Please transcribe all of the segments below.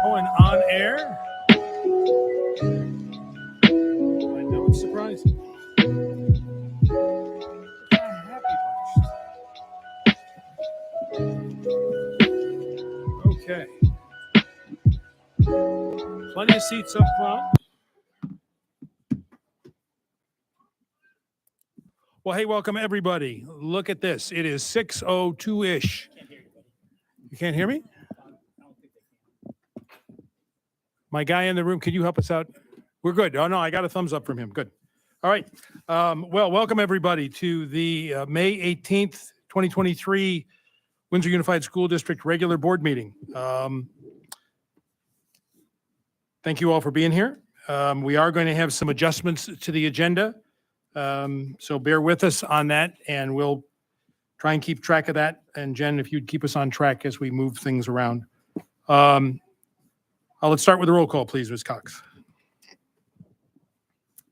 Going on air. I know it's surprising. A happy bunch. Okay. Plenty of seats up front. Well, hey, welcome everybody. Look at this. It is 6:02-ish. You can't hear me? My guy in the room, can you help us out? We're good. Oh, no, I got a thumbs up from him. Good. All right. Well, welcome everybody to the May 18th, 2023 Windsor Unified School District regular board meeting. Thank you all for being here. We are going to have some adjustments to the agenda. So bear with us on that, and we'll try and keep track of that. And Jen, if you'd keep us on track as we move things around. Let's start with the roll call, please, Ms. Cox.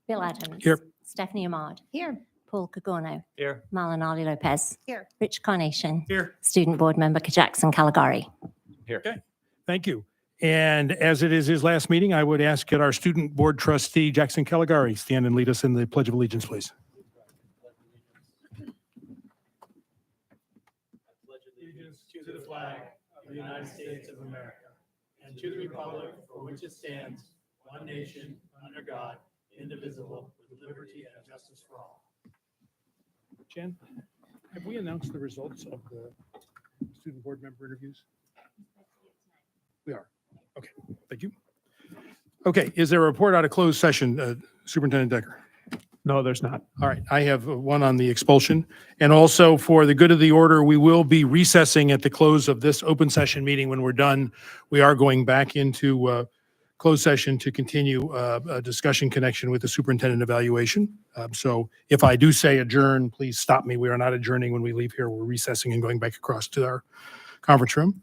Bill Adams. Here. Stephanie Ahmad. Here. Paul Cagorno. Here. Malinali Lopez. Here. Rich Carnation. Here. Student Board Member Jackson Caligari. Here. Okay. Thank you. And as it is his last meeting, I would ask that our student board trustee, Jackson Caligari, stand and lead us in the Pledge of Allegiance, please. I pledge allegiance to the flag of the United States of America and to the republic for which it stands, one nation, under God, indivisible, with liberty and justice for all. Jen, have we announced the results of the student board member interviews? We are. Okay, thank you. Okay, is there a report out of closed session, Superintendent Decker? No, there's not. All right, I have one on the expulsion. And also for the good of the order, we will be recessing at the close of this open session meeting. When we're done, we are going back into closed session to continue a discussion connection with the superintendent evaluation. So if I do say adjourn, please stop me. We are not adjourning when we leave here. We're recessing and going back across to our conference room.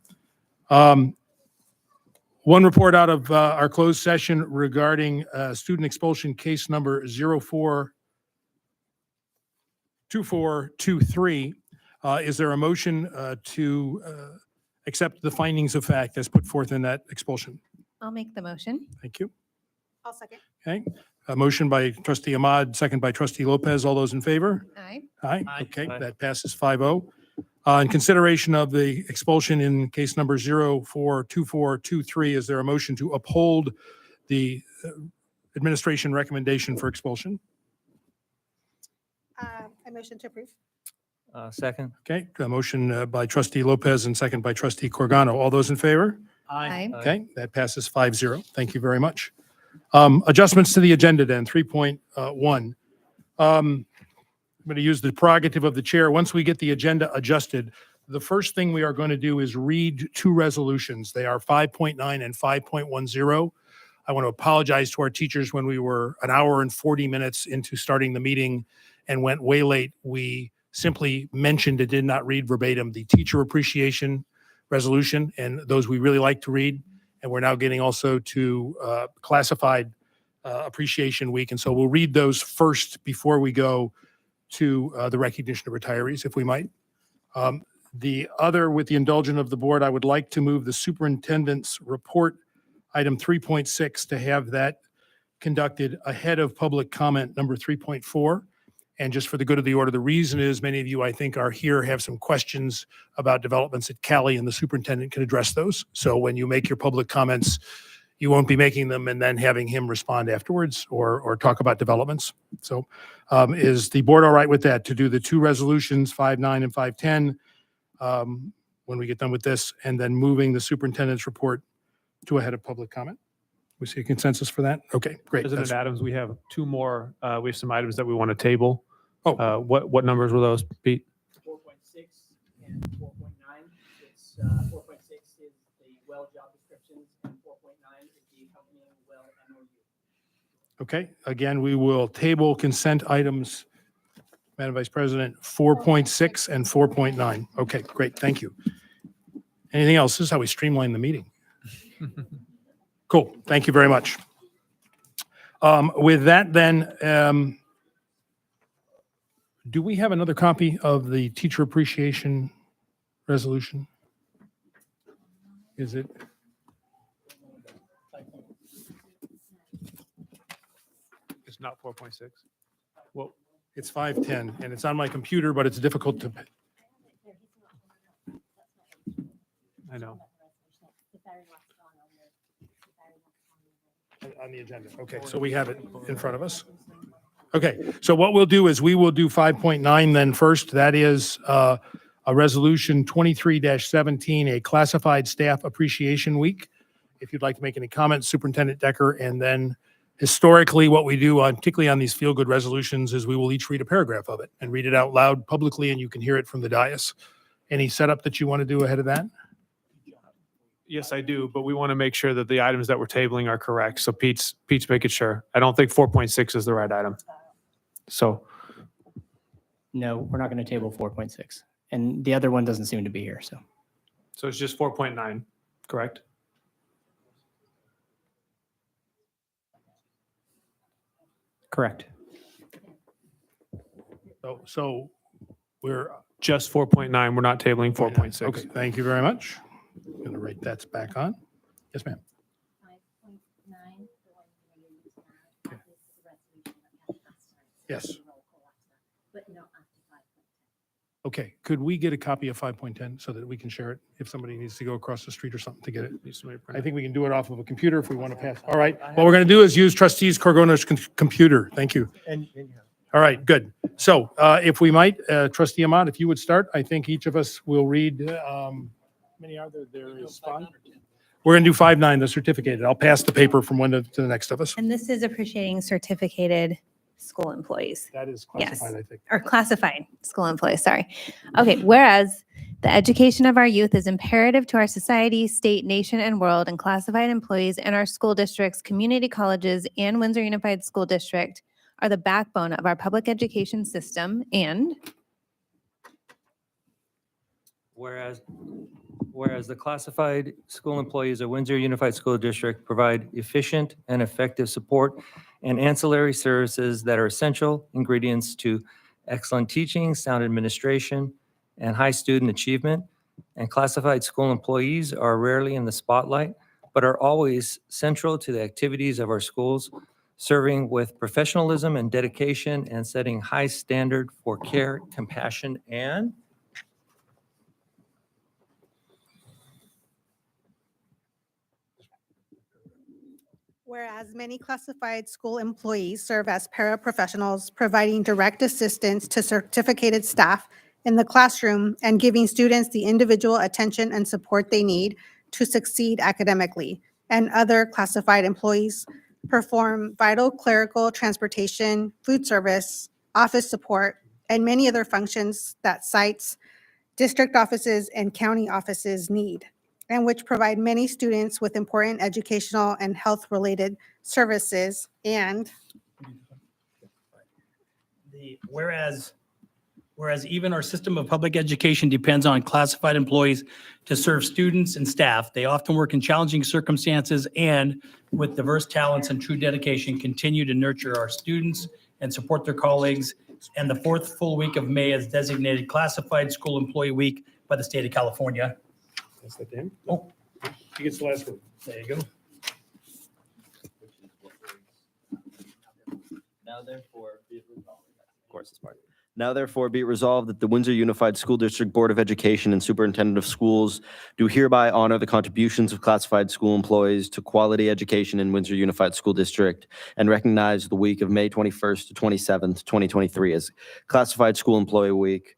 One report out of our closed session regarding student expulsion case number 042423. Is there a motion to accept the findings of fact as put forth in that expulsion? I'll make the motion. Thank you. I'll second. Okay. A motion by trustee Ahmad, second by trustee Lopez. All those in favor? Aye. Aye. Aye. Okay, Aye. that passes 5-0. In consideration of the expulsion in case number 042423, is there a motion to uphold the administration recommendation for expulsion? I motion to approve. Second. Okay, a motion by trustee Lopez and second by trustee Corgano. All those in favor? Aye. Okay, that passes 5-0. Thank you very much. Adjustments to the agenda then, 3.1. I'm going to use the prerogative of the chair. Once we get the agenda adjusted, the first thing we are going to do is read two resolutions. They are 5.9 and 5.10. I want to apologize to our teachers when we were an hour and 40 minutes into starting the meeting and went way late. We simply mentioned and did not read verbatim the teacher appreciation resolution and those we really like to read. And we're now getting also to classified appreciation week. And so we'll read those first before we go to the recognition of retirees, if we might. The other, with the indulgence of the board, I would like to move the superintendent's report, item 3.6, to have that conducted ahead of public comment number 3.4. And just for the good of the order, the reason is many of you, I think, are here, have some questions about developments at Cali, and the superintendent can address those. So when you make your public comments, you won't be making them and then having him respond afterwards or talk about developments. So is the board all right with that, to do the two resolutions, 5.9 and 5.10, when we get done with this, and then moving the superintendent's report to ahead of public comment? We see a consensus for that? Okay, great. President That's- Adams, we have two more, we have some items that we want to table. Oh. What numbers were those, Pete? 4.6 and 4.9. It's 4.6 is the well job descriptions and 4.9 is the accompanying well MOU. Okay, again, we will table consent items, Madam Vice President, 4.6 and 4.9. Okay, great, thank you. Anything else? This is how we streamline the meeting. Cool, thank you very much. With that then, do we have another copy of the teacher appreciation resolution? Is it? It's not 4.6. Well, It's 5.10, and it's on my computer, but it's difficult to, I know. on the agenda. Okay, so we have it in front of us. Okay, so what we'll do is we will do 5.9 then first. That is a resolution 23-17, a classified staff appreciation week. If you'd like to make any comments, Superintendent Decker, and then historically what we do on, particularly on these feel-good resolutions, is we will each read a paragraph of it and read it out loud publicly, and you can hear it from the dais. Any setup that you want to do ahead of that? Yes, I do, but we want to make sure that the items that we're tabling are correct. So Pete's making sure. I don't think 4.6 is the right item. So, No, we're not going to table 4.6. And the other one doesn't seem to be here, so. so it's just 4.9, correct? Correct. So we're Just 4.9. We're not tabling 4.6. Okay, thank you very much. I'm going to write that's back on. Yes, ma'am. 5.9, the one you're going to use now, Yeah. is the resolution that passed last time. So Yes. it's a roll call after, but not after 5.10. Okay, could we get a copy of 5.10 so that we can share it if somebody needs to go across the street or something to get it? Needs somebody to print I it. think we can do it off of a computer if we want to pass. All right, what we're going to do is use trustees Corgona's computer. Thank you. All right, good. So if we might, trustee Ahmad, if you would start, I think each of us will read, how many are there? There is 5. We're going to do 5.9, the certificated. I'll pass the paper from one to the next of us. And this is appreciating certificated school employees. That is Yes. classified, I think. Or classified school employees, sorry. Okay, whereas The education of our youth is imperative to our society, state, nation, and world, and classified employees in our school districts, community colleges, and Windsor Unified School District are the backbone of our public education system. And Whereas the classified school employees of Windsor Unified School District provide efficient and effective support and ancillary services that are essential ingredients to excellent teaching, sound administration, and high student achievement. And classified school employees are rarely in the spotlight, but are always central to the activities of our schools, serving with professionalism and dedication and setting high standard for care, compassion, and Whereas many classified school employees serve as paraprofessionals, providing direct assistance to certificated staff in the classroom and giving students the individual attention and support they need to succeed academically. And other classified employees perform vital clerical, transportation, food service, office support, and many other functions that sites, district offices, and county offices need, and which provide many students with important educational and health-related services. And Whereas even our system of public education depends on classified employees to serve students and staff, they often work in challenging circumstances and with diverse talents and true dedication continue to nurture our students and support their colleagues. And the fourth full week of May is designated Classified School Employee Week by the state of California. That's the Dan. Oh. He gets the last word. There you go. Now therefore be it resolved that the Windsor Unified School District Board of Education and Superintendent of Schools do hereby honor the contributions of classified school employees to quality education in Windsor Unified School District and recognize the week of May 21st to 27th, 2023 as Classified School Employee Week,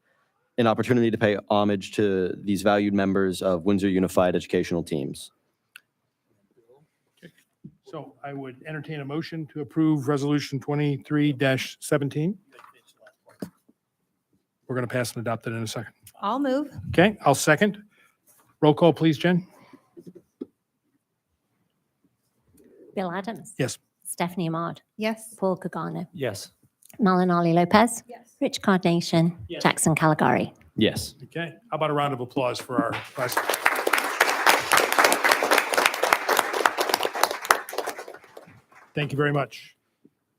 an opportunity to pay homage to these valued members of Windsor Unified educational teams. So I would entertain a motion to approve Resolution 23-17. We're going to pass and adopt it in a second. I'll move. Okay, I'll second. Roll call, please, Jen. Bill Adams. Yes. Stephanie Ahmad. Yes. Paul Cagano. yes. Malinali Lopez. Yes. Rich Carnation. Yes. Jackson Caligari. Yes. Okay, how about a round of applause for our class? Thank you very much.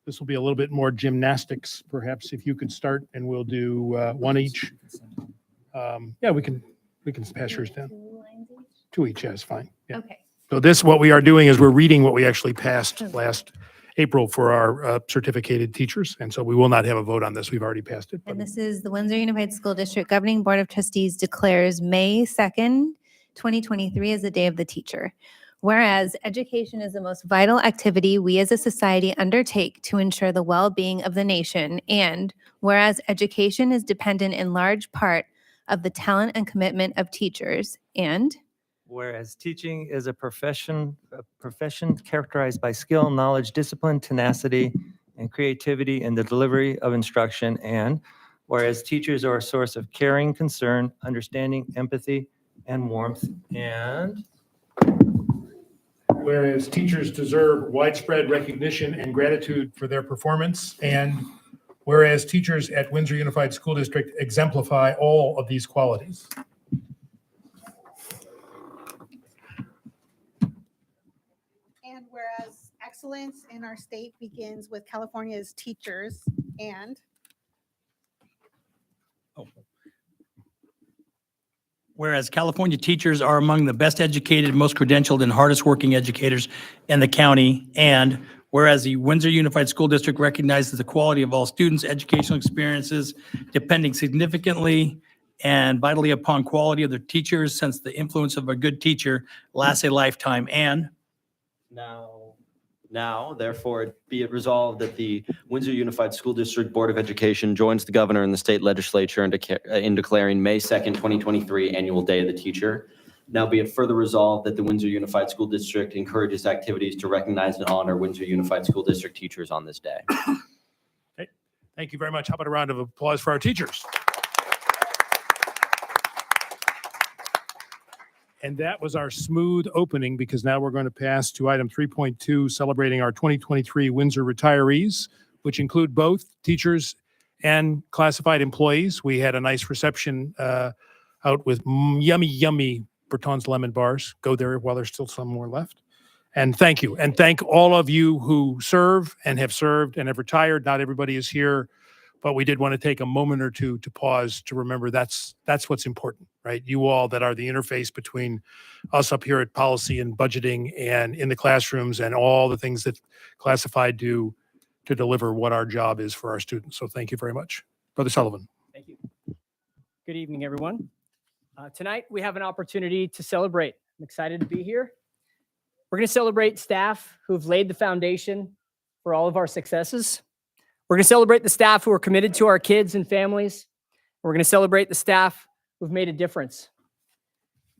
This will be a little bit more gymnastics, perhaps, if you could start, and we'll do one each. Yeah, we can pass yours down. Two each, yeah, is fine. Yeah. Okay. So this, what we are doing is we're reading what we actually passed last April for our certificated teachers, and so we will not have a vote on this. We've already passed it. but- And this is the Windsor Unified School District Governing Board of Trustees declares May 2nd, 2023 as the Day of the Teacher. Whereas education is the most vital activity we as a society undertake to ensure the well-being of the nation, and whereas education is dependent in large part of the talent and commitment of teachers, and Whereas teaching is a profession characterized by skill, knowledge, discipline, tenacity, and creativity in the delivery of instruction. And whereas teachers are a source of caring, concern, understanding, empathy, and warmth. And Whereas teachers deserve widespread recognition and gratitude for their performance, and whereas teachers at Windsor Unified School District exemplify all of these qualities. And whereas excellence in our state begins with California's teachers, and Whereas California teachers are among the best educated, most credentialed, and hardest working educators in the county. And whereas the Windsor Unified School District recognizes the quality of all students' educational experiences, depending significantly and vitally upon quality of their teachers, since the influence of a good teacher lasts a lifetime. And Now, therefore, be it resolved that the Windsor Unified School District Board of Education joins the governor and the state legislature in declaring May 2nd, 2023 Annual Day of the Teacher. Now be it further resolved that the Windsor Unified School District encourages activities to recognize and honor Windsor Unified School District teachers on this day. Thank you very much. How about a round of applause for our teachers? And that was our smooth opening because now we're going to pass to item 3.2, celebrating our 2023 Windsor retirees, which include both teachers and classified employees. We had a nice reception out with yummy Breton's lemon bars. Go there while there's still some more left. And thank you. And thank all of you who serve and have served and have retired. Not everybody is here, but we did want to take a moment or two to pause to remember that's what's important, right? You all that are the interface between us up here at policy and budgeting and in the classrooms and all the things that classified do to deliver what our job is for our students. So thank you very much. Brother Sullivan. Thank you. Good evening, everyone. Tonight, we have an opportunity to celebrate. I'm excited to be here. We're going to celebrate staff who've laid the foundation for all of our successes. We're going to celebrate the staff who are committed to our kids and families. We're going to celebrate the staff who've made a difference.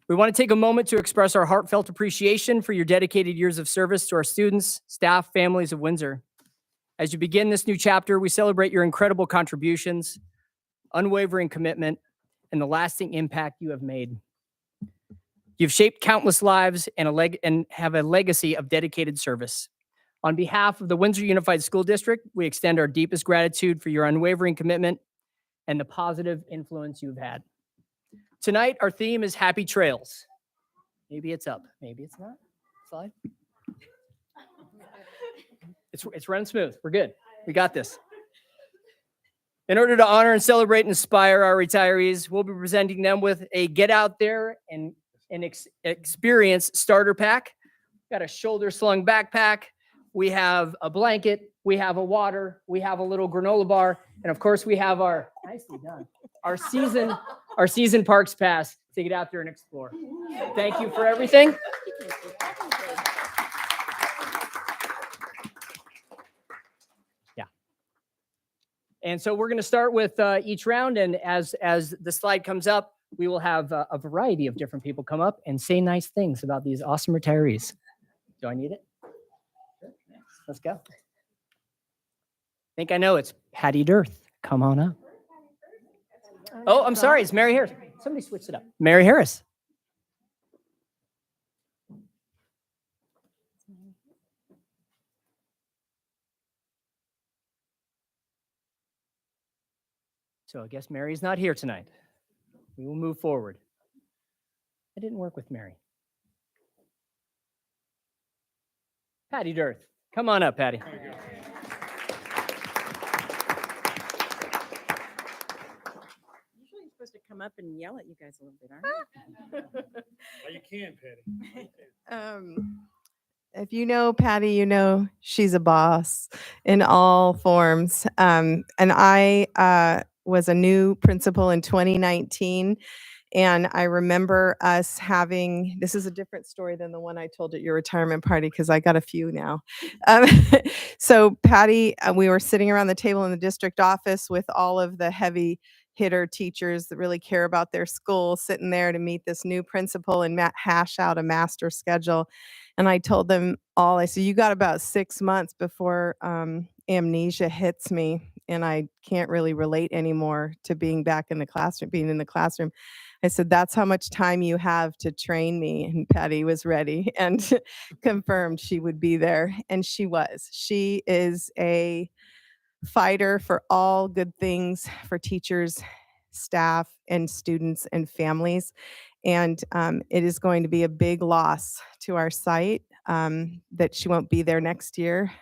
We want to take a moment to express our heartfelt appreciation for your dedicated years of service to our students, staff, families of Windsor. As you begin this new chapter, we celebrate your incredible contributions, unwavering commitment, and the lasting impact you have made. You've shaped countless lives and have a legacy of dedicated service. On behalf of the Windsor Unified School District, we extend our deepest gratitude for your unwavering commitment and the positive influence you've had. Tonight, our theme is Happy Trails. Maybe it's up, maybe it's not. Slide. It's running smooth. We're good. We got this. In order to honor and celebrate and inspire our retirees, we'll be presenting them with a Get Out There and Experience starter pack. Got a shoulder slung backpack. We have a blanket. We have a water. We have a little granola bar. And of course, we have our, nicely done, our season parks pass to get out there and explore. Thank you for everything. And so we're going to start with each round. And as the slide comes up, we will have a variety of different people come up and say nice things about these awesome retirees. Do I need it? Sure. Let's go. I think I know it's Patty Dearth. Come on up. Oh, I'm sorry. It's Mary Harris. Somebody switched it up. Mary Harris. So I guess Mary's not here tonight. We will move forward. I didn't work with Mary. Patty Dearth. Come on up, Patty. Usually you're supposed to come up and yell at you guys a little bit, aren't you? Well, you can, Patty. If you know Patty, you know she's a boss in all forms. And I was a new principal in 2019. And I remember us having, this is a different story than the one I told at your retirement party, because I got a few now. So Patty, we were sitting around the table in the district office with all of the heavy hitter teachers that really care about their school, sitting there to meet this new principal and hash out a master schedule. And I told them all, I said, you got about 6 months before amnesia hits me and I can't really relate anymore to being back in the classroom, being in the classroom. I said, that's how much time you have to train me. And Patty was ready and confirmed she would be there. And she was. She is a fighter for all good things for teachers, staff, and students and families. And it is going to be a big loss to our site that she won't be there next year.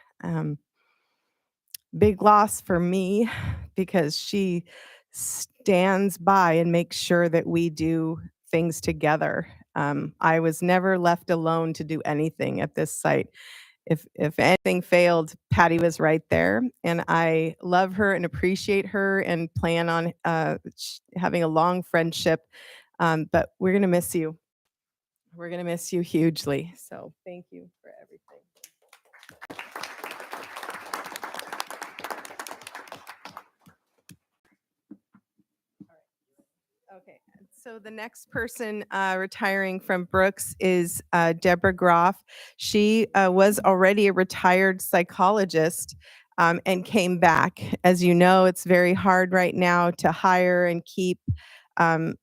Big loss for me because she stands by and makes sure that we do things together. I was never left alone to do anything at this site. If anything failed, Patty was right there, and I love her and appreciate her and plan on having a long friendship. But we're going to miss you. We're going to miss you hugely. So thank you for everything. Okay, so the next person retiring from Brooks is Deborah Groff. She was already a retired psychologist and came back. As you know, it's very hard right now to hire and keep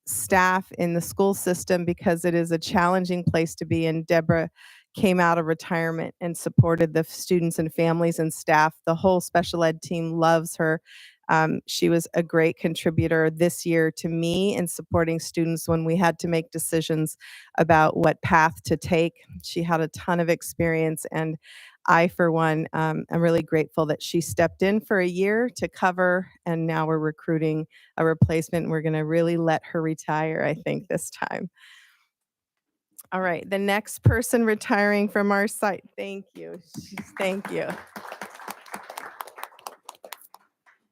staff in the school system because it is a challenging place to be. And Deborah came out of retirement and supported the students and families and staff. The whole special ed team loves her. She was a great contributor this year to me in supporting students when we had to make decisions about what path to take. She had a ton of experience, and I, for one, am really grateful that she stepped in for a year to cover, and now we're recruiting a replacement. We're going to really let her retire, I think, this time. All right, the next person retiring from our site. Thank you. Thank you.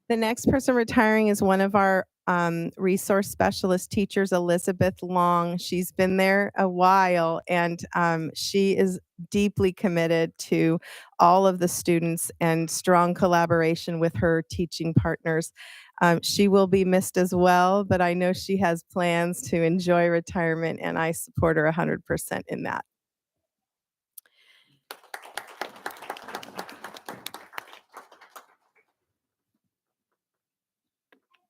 The next person retiring is one of our resource specialist teachers, Elizabeth Long. She's been there a while, and she is deeply committed to all of the students and strong collaboration with her teaching partners. She will be missed as well, but I know she has plans to enjoy retirement, and I support her 100% in that.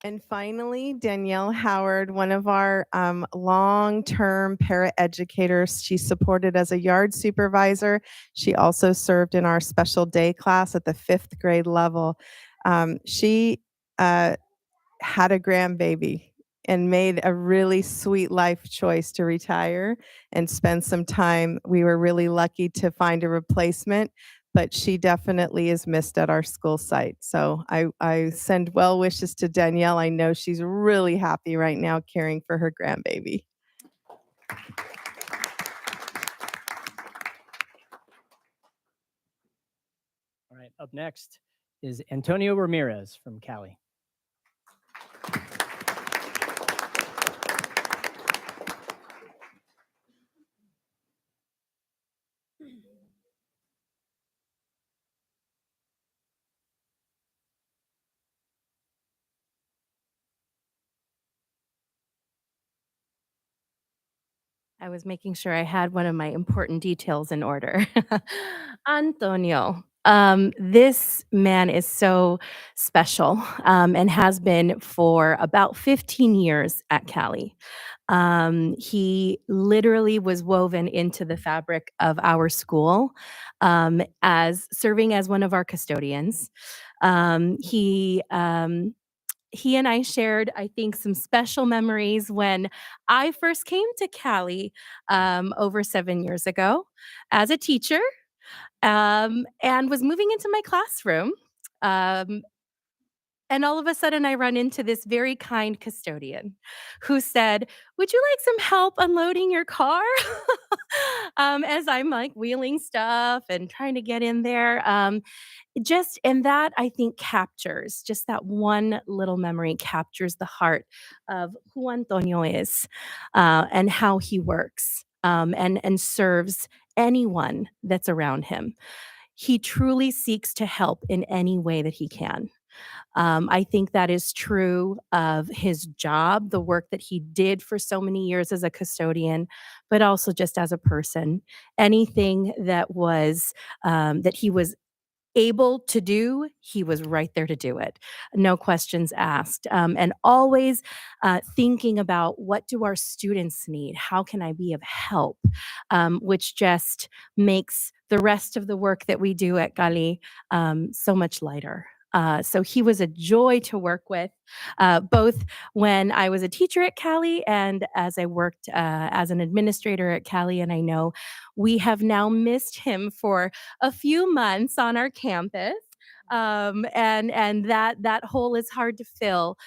And finally, Danielle Howard, one of our long-term paraeducators. She supported as a yard supervisor. She also served in our special day class at the 5th grade level. She had a grandbaby and made a really sweet life choice to retire and spend some time. We were really lucky to find a replacement, but she definitely is missed at our school site. So I send well wishes to Danielle. I know she's really happy right now caring for her grandbaby. All right, up next is Antonio Ramirez from Cali. I was making sure I had one of my important details in order. Antonio, this man is so special and has been for about 15 years at Cali. He literally was woven into the fabric of our school as serving as one of our custodians. He and I shared, I think, some special memories when I first came to Cali over 7 years ago as a teacher and was moving into my classroom. Um, and all of a sudden, I run into this very kind custodian who said, "Would you like some help unloading your car?" As I'm like wheeling stuff and trying to get in there. And that I think captures just that one little memory captures the heart of who Antonio is and how he works and serves anyone that's around him. He truly seeks to help in any way that he can. I think that is true of his job, the work that he did for so many years as a custodian, but also just as a person. Anything that he was able to do, he was right there to do it. No questions asked. And always thinking about what do our students need? How can I be of help? Which just makes the rest of the work that we do at Cali so much lighter. So he was a joy to work with, both when I was a teacher at Cali and as I worked as an administrator at Cali. And I know we have now missed him for a few months on our campus. And that hole is hard to fill.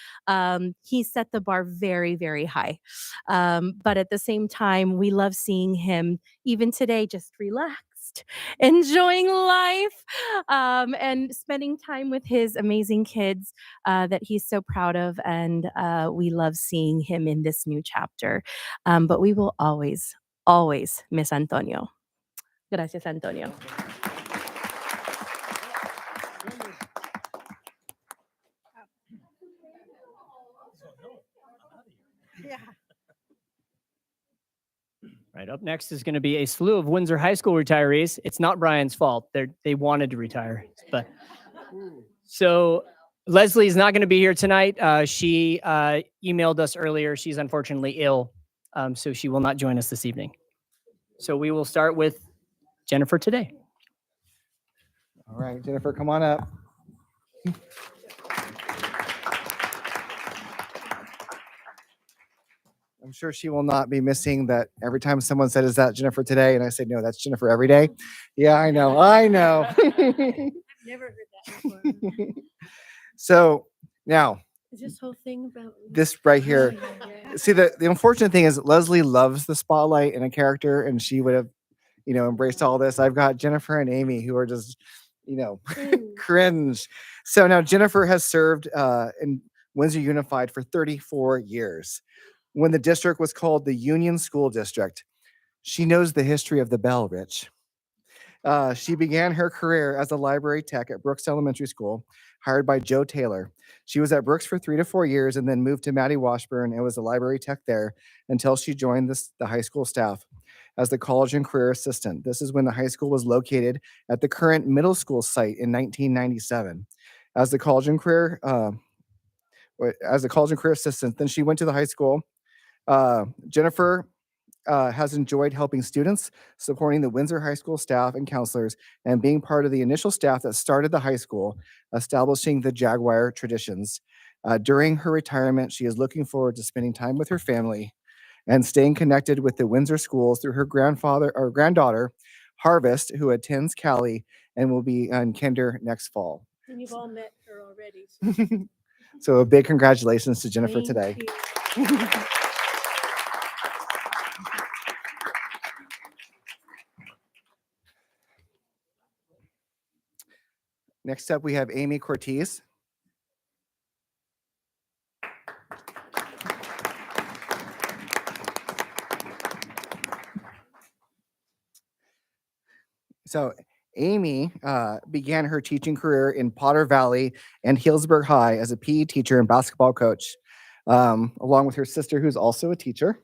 He set the bar very, very high. But at the same time, we love seeing him even today just relaxed, enjoying life, and spending time with his amazing kids that he's so proud of. And we love seeing him in this new chapter. But we will always, always miss Antonio. Gracias, Antonio. Yeah. Right, up next is going to be a slew of Windsor High School retirees. It's not Brian's fault. They wanted to retire. But so Leslie is not going to be here tonight. She emailed us earlier. She's unfortunately ill, so she will not join us this evening. So we will start with Jennifer today. All right, Jennifer, come on up. I'm sure she will not be missing that every time someone said, "Is that Jennifer today?" And I said, "No, that's Jennifer every day." Yeah, I know. I've never heard that before. So now, Is this whole thing about this right here. See, the unfortunate thing is Leslie loves the spotlight and a character, and she would have, embraced all this. I've got Jennifer and Amy who are just, cringe. So now Jennifer has served in Windsor Unified for 34 years. When the district was called the Union School District, she knows the history of the bell, Rich. She began her career as a library tech at Brooks Elementary School, hired by Joe Taylor. She was at Brooks for 3 to 4 years and then moved to Maddie Washburn and was a library tech there until she joined the high school staff as the college and career assistant. This is when the high school was located at the current middle school site in 1997. As the college and career assistant, then she went to the high school. Jennifer has enjoyed helping students, supporting the Windsor High School staff and counselors, and being part of the initial staff that started the high school, establishing the Jaguar traditions. During her retirement, she is looking forward to spending time with her family and staying connected with the Windsor schools through her granddaughter, Harvest, who attends Cali and will be in kinder next fall. And you've all met her already. So a big congratulations to Jennifer Thank today. you. Next up, we have Amy Cortez. So Amy began her teaching career in Potter Valley and Healdsburg High as a PE teacher and basketball coach, along with her sister, who's also a teacher.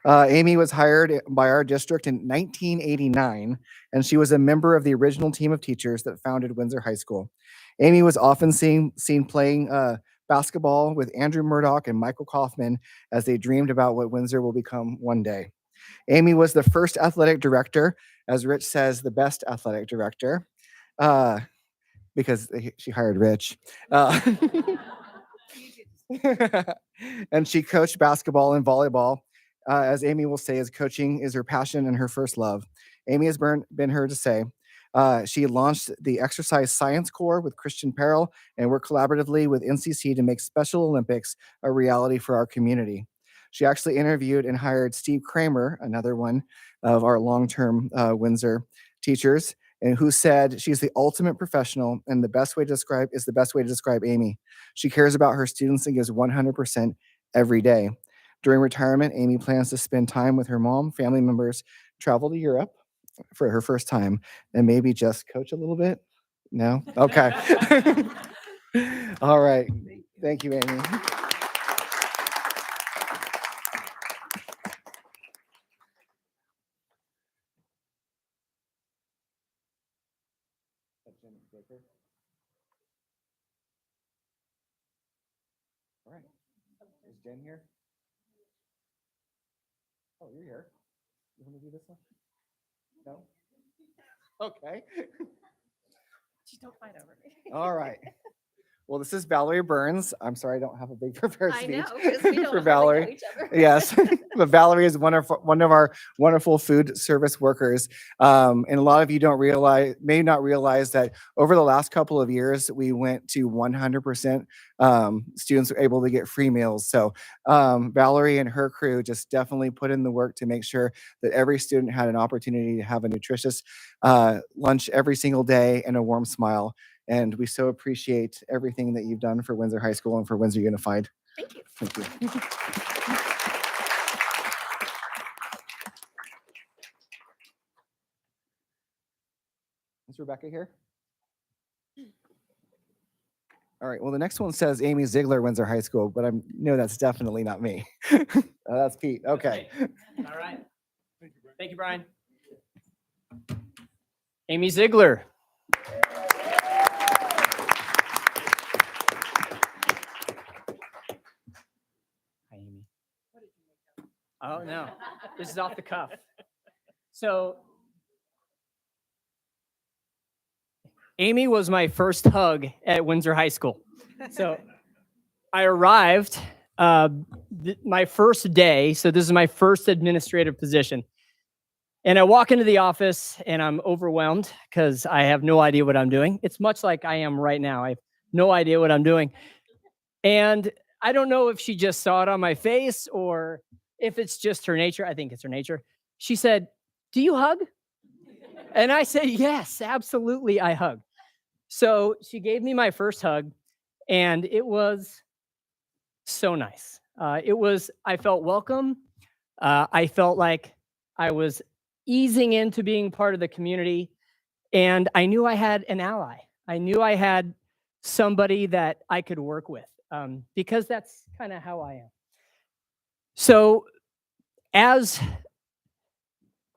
Amy was hired by our district in 1989, and she was a member of the original team of teachers that founded Windsor High School. Amy was often seen playing basketball with Andrew Murdoch and Michael Kaufman as they dreamed about what Windsor will become one day. Amy was the first athletic director, as Rich says, the best athletic director, because she hired Rich. And she coached basketball and volleyball. As Amy will say, as coaching is her passion and her first love. Amy has been heard to say, she launched the Exercise Science Corps with Christian Peril and worked collaboratively with NCC to make Special Olympics a reality for our community. She actually interviewed and hired Steve Kramer, another one of our long-term Windsor teachers, and who said she's the ultimate professional and the best way to describe Amy. She cares about her students and gives 100% every day. During retirement, Amy plans to spend time with her mom, family members, travel to Europe for her first time, and maybe just coach a little bit. No? Okay. All right. Thank you, Amy. All right. Is Jen here? Oh, you're here. You want to do this one? No? Okay. Just don't fight over me. All right. Well, this is Valerie Burns. I'm sorry, I don't have a big prepared I speech know, 'cause we don't for hardly know Valerie. each other. Yes, but Valerie is one of our wonderful food service workers. And a lot of you may not realize that over the last couple of years, we went to 100% students were able to get free meals. So Valerie and her crew just definitely put in the work to make sure that every student had an opportunity to have a nutritious lunch every single day and a warm smile. And we so appreciate everything that you've done for Windsor High School and for Windsor Unified. Thank you. Thank you. Is Rebecca here? All right. Well, the next one says Amy Ziegler, Windsor High School, but no, that's definitely not me. That's Pete. Okay. All right. Thank you, Brian. Amy Ziegler. Oh, no. This is off the cuff. So, Amy was my first hug at Windsor High School. So, I arrived my first day. So, this is my first administrative position. And I walk into the office and I'm overwhelmed because I have no idea what I'm doing. It's much like I am right now. I have no idea what I'm doing. And I don't know if she just saw it on my face or if it's just her nature. I think it's her nature. She said, "Do you hug?" And I said, "Yes, absolutely, I hug." So she gave me my first hug, and it was so nice. I felt welcome. I felt like I was easing into being part of the community, and I knew I had an ally. I knew I had somebody that I could work with, because that's kind of how I am. So as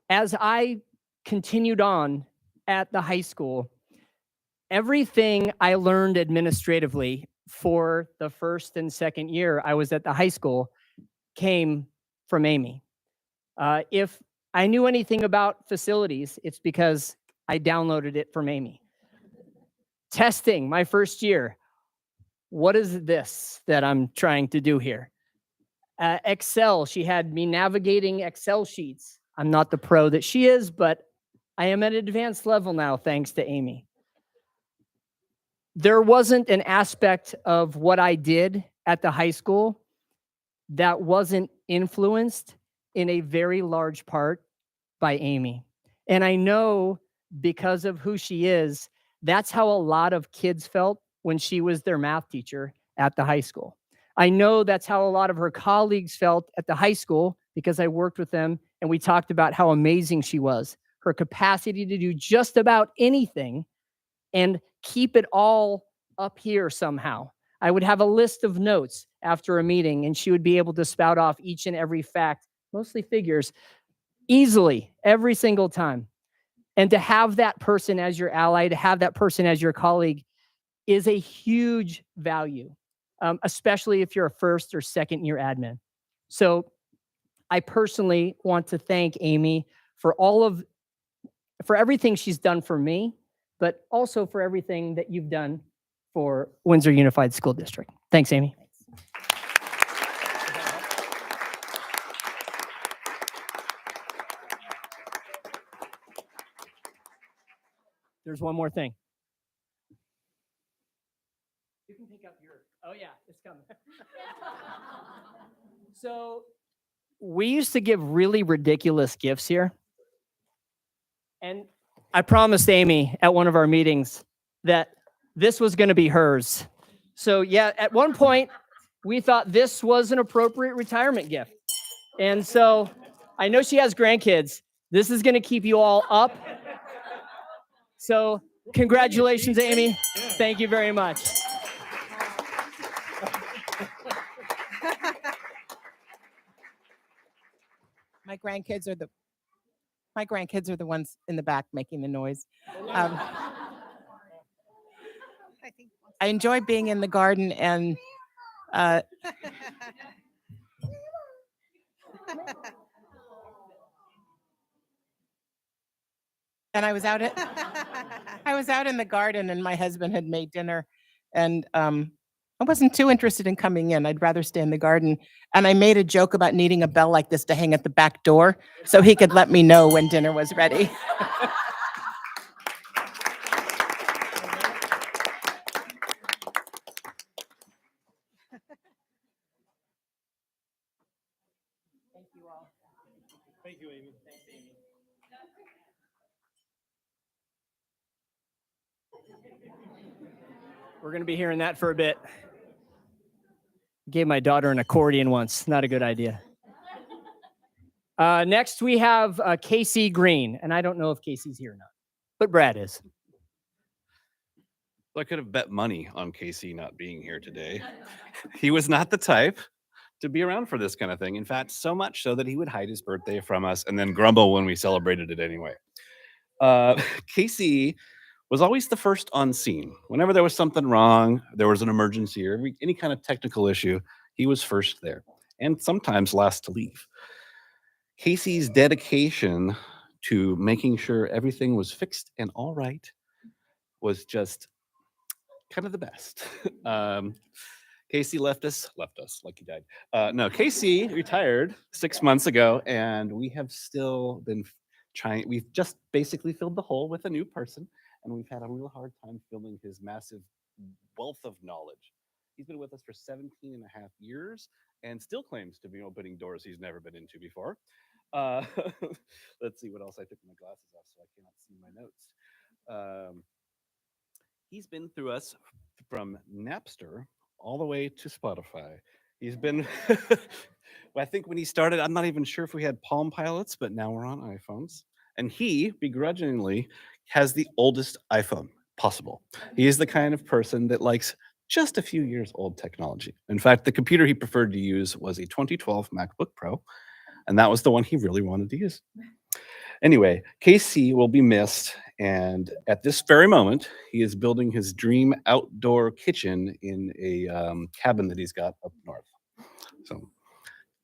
I continued on at the high school, everything I learned administratively for the first and second year I was at the high school came from Amy. If I knew anything about facilities, it's because I downloaded it from Amy. Testing, my first year. What is this that I'm trying to do here? Excel, she had me navigating Excel sheets. I'm not the pro that she is, but I am at an advanced level now, thanks to Amy. There wasn't an aspect of what I did at the high school that wasn't influenced in a very large part by Amy. And I know because of who she is, that's how a lot of kids felt when she was their math teacher at the high school. I know that's how a lot of her colleagues felt at the high school because I worked with them and we talked about how amazing she was, her capacity to do just about anything and keep it all up here somehow. I would have a list of notes after a meeting and she would be able to spout off each and every fact, mostly figures, easily every single time. And to have that person as your ally, to have that person as your colleague is a huge value, especially if you're a first or second year admin. So I personally want to thank Amy for everything she's done for me, but also for everything that you've done for Windsor Unified School District. Thanks, Amy. There's one more thing. You can pick up your, oh yeah, it's coming. So we used to give really ridiculous gifts here. And I promised Amy at one of our meetings that this was going to be hers. So yeah, at one point we thought this was an appropriate retirement gift. And so I know she has grandkids. This is going to keep you all up. So congratulations, Amy. Thank you very much. My grandkids are the ones in the back making the noise. I enjoy being in the garden and and I was out in the garden and my husband had made dinner and I wasn't too interested in coming in. I'd rather stay in the garden. And I made a joke about needing a bell like this to hang at the back door so he could let me know when dinner was ready. Thank you all. Thank you, Amy. Thanks, Amy. We're going to be hearing that for a bit. Gave my daughter an accordion once. Not a good idea. Next, we have Casey Green. And I don't know if Casey's here or not, but Brad is. I could have bet money on Casey not being here today. He was not the type to be around for this kind of thing. In fact, so much so that he would hide his birthday from us and then grumble when we celebrated it anyway. Casey was always the first on scene. Whenever there was something wrong, there was an emergency or any kind of technical issue, he was first there and sometimes last to leave. Casey's dedication to making sure everything was fixed and all right was just kind of the best. Casey left us like he died. No, Casey retired 6 months ago, and we have still been trying. We've just basically filled the hole with a new person, and we've had a real hard time filling his massive wealth of knowledge. He's been with us for 17 and a half years and still claims to be opening doors he's never been into before. Let's see what else. I took my glasses off so I cannot see my notes. He's been through us from Napster all the way to Spotify. He's been, I think when he started, I'm not even sure if we had Palm Pilots, but now we're on iPhones. And he begrudgingly has the oldest iPhone possible. He is the kind of person that likes just a few years old technology. In fact, the computer he preferred to use was a 2012 MacBook Pro, and that was the one he really wanted to use. Anyway, Casey will be missed, and at this very moment, he is building his dream outdoor kitchen in a cabin that he's got up north. So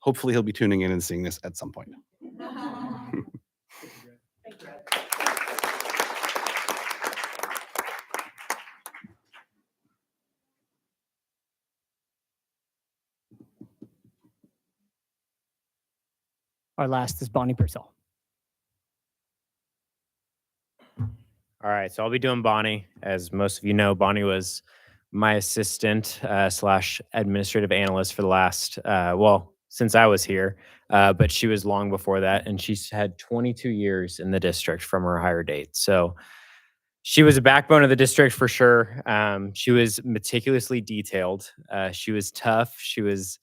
hopefully he'll be tuning in and seeing this at some point. Our last is Bonnie Purcell. All right, so I'll be doing Bonnie. As most of you know, Bonnie was my assistant slash administrative analyst for the last, since I was here, but she was long before that, and she's had 22 years in the district from her hire date. So she was a backbone of the district for sure. She was meticulously detailed. She was tough. She was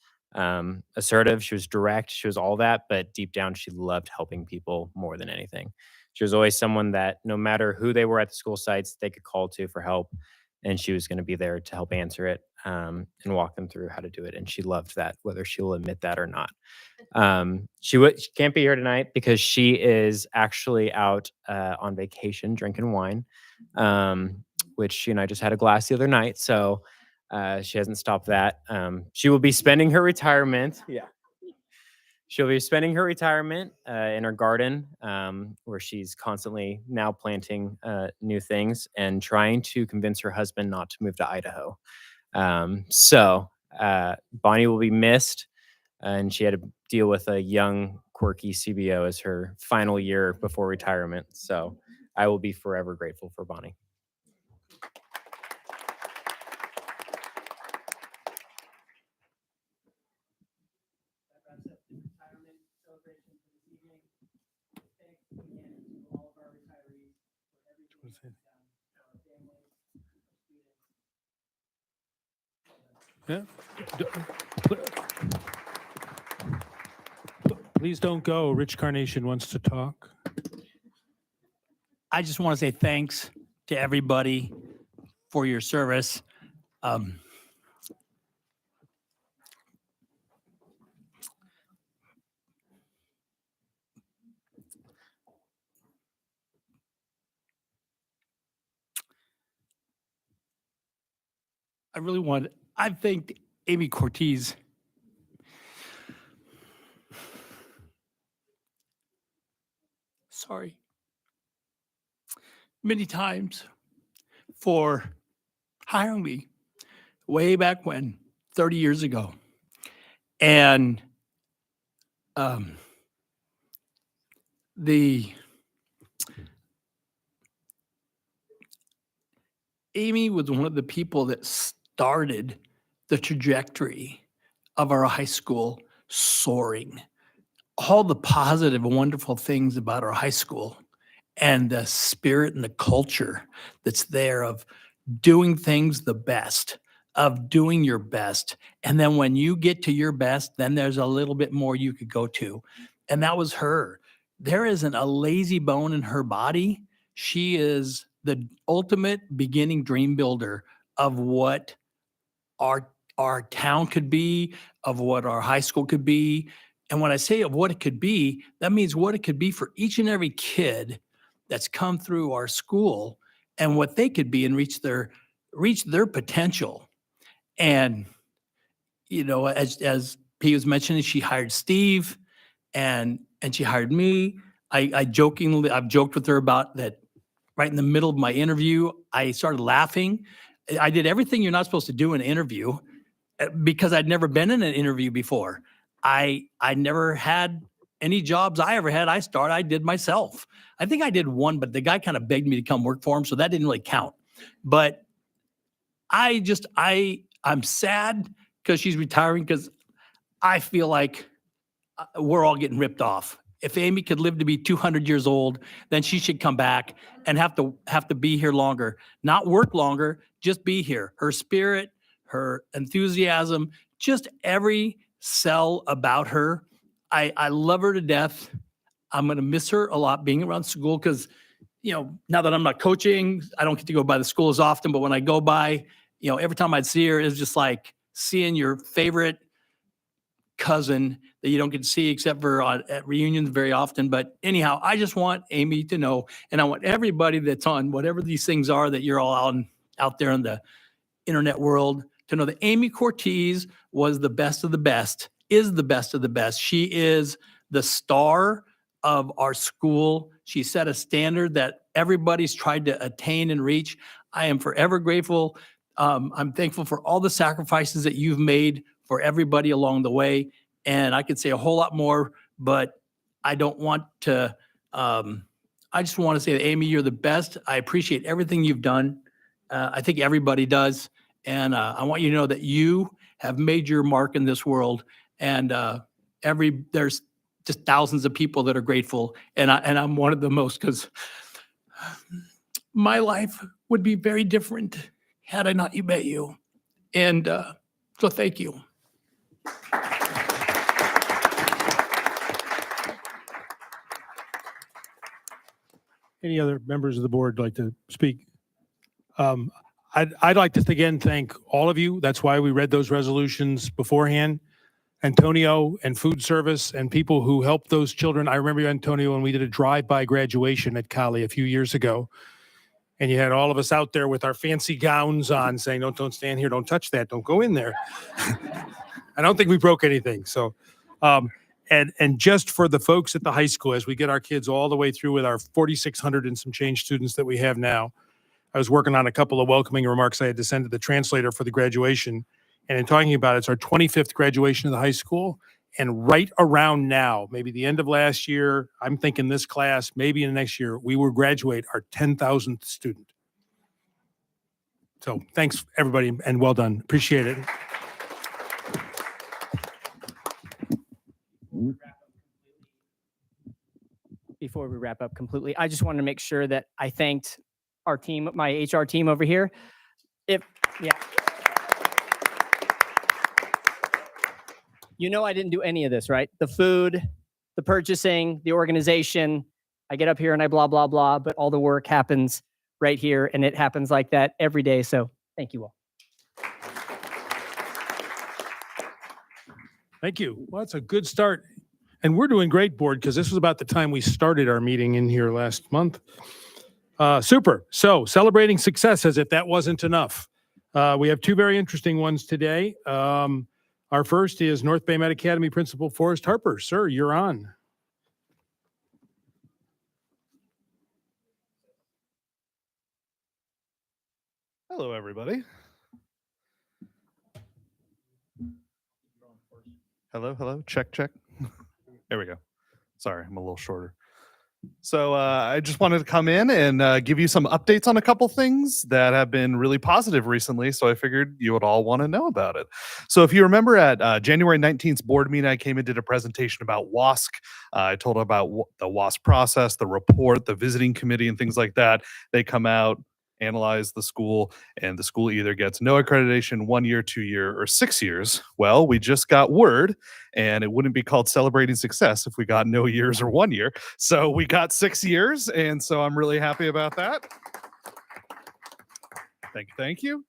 assertive. She was direct. She was all that, but deep down, she loved helping people more than anything. She was always someone that no matter who they were at the school sites, they could call to for help. And she was going to be there to help answer it and walk them through how to do it. And she loved that, whether she'll admit that or not. She can't be here tonight because she is actually out on vacation drinking wine, which she and I just had a glass the other night. So she hasn't stopped that. She will be spending her retirement. Yeah. She'll be spending her retirement in her garden, where she's constantly now planting new things and trying to convince her husband not to move to Idaho. So Bonnie will be missed, and she had to deal with a young, quirky CBO as her final year before retirement. So I will be forever grateful for Bonnie. Yeah. Please don't go. Rich Carnation wants to talk. I just want to say thanks to everybody for your service. I thanked Amy Cortez. Sorry. Many times for hiring me way back when, 30 years ago. And Amy was one of the people that started the trajectory of our high school soaring. All the positive and wonderful things about our high school and the spirit and the culture that's there of doing things the best, of doing your best. And then when you get to your best, then there's a little bit more you could go to. And that was her. There isn't a lazy bone in her body. She is the ultimate beginning dream builder of what our town could be, of what our high school could be. And when I say of what it could be, that means what it could be for each and every kid that's come through our school and what they could be and reach their potential. And, you know, as P was mentioning, she hired Steve and and she hired me. I've joked with her about that right in the middle of my interview. I started laughing. I did everything you're not supposed to do in an interview because I'd never been in an interview before. I never had any jobs I ever had. I did myself. I think I did one, but the guy kind of begged me to come work for him, so that didn't really count. But I'm sad because she's retiring because I feel like we're all getting ripped off. If Amy could live to be 200 years old, then she should come back and have to be here longer, not work longer, just be here. Her spirit, her enthusiasm, just every cell about her. I love her to death. I'm going to miss her a lot being around school because, now that I'm not coaching, I don't get to go by the school as often, but when I go by, every time I'd see her, it's just like seeing your favorite cousin that you don't get to see except for at reunions very often. But anyhow, I just want Amy to know, and I want everybody that's on whatever these things are that you're all out there in the internet world to know that Amy Cortez was the best of the best, is the best of the best. She is the star of our school. She set a standard that everybody's tried to attain and reach. I am forever grateful. I'm thankful for all the sacrifices that you've made for everybody along the way. And I could say a whole lot more, but I don't want to. I just want to say that, Amy, you're the best. I appreciate everything you've done. I think everybody does. And I want you to know that you have made your mark in this world. And there's just thousands of people that are grateful. And I'm one of the most, because my life would be very different had I not met you. And so thank you. Any other members of the board like to speak? I'd like to again thank all of you. That's why we read those resolutions beforehand. Antonio and food service and people who helped those children. I remember, Antonio, when we did a drive-by graduation at Cali a few years ago, and you had all of us out there with our fancy gowns on saying, don't stand here, don't touch that, don't go in there. I don't think we broke anything. So, and just for the folks at the high school, as we get our kids all the way through with our 4,600 and some change students that we have now, I was working on a couple of welcoming remarks. I had to send to the translator for the graduation. And in talking about it, it's our 25th graduation of the high school. And right around now, maybe the end of last year, I'm thinking this class, maybe in the next year, we will graduate our 10,000th student. So thanks, everybody, and well done. Appreciate it. Before we wrap up completely, I just wanted to make sure that I thanked our team, my HR team over here. I didn't do any of this, right? The food, the purchasing, the organization. I get up here and I blah, blah, blah, but all the work happens right here, and it happens like that every day. So thank you all. Thank you. Well, that's a good start. And we're doing great, board, because this was about the time we started our meeting in here last month. Super. So celebrating success as if that wasn't enough. We have two very interesting ones today. Our first is North Bay Med Academy Principal Forrest Harper. Sir, you're on. Hello, everybody. Hello. Check. There we go. Sorry, I'm a little shorter. So I just wanted to come in and give you some updates on a couple things that have been really positive recently. So I figured you would all want to know about it. So if you remember at January 19th board meeting, I came and did a presentation about WUSC. I told about the WUSC process, the report, the visiting committee, and things like that. They come out, analyze the school, and the school either gets no accreditation 1 year, 2 year, or 6 years. Well, we just got word, and it wouldn't be called celebrating success if we got no years or 1 year. So we got 6 years, and so I'm really happy about that. Thank you.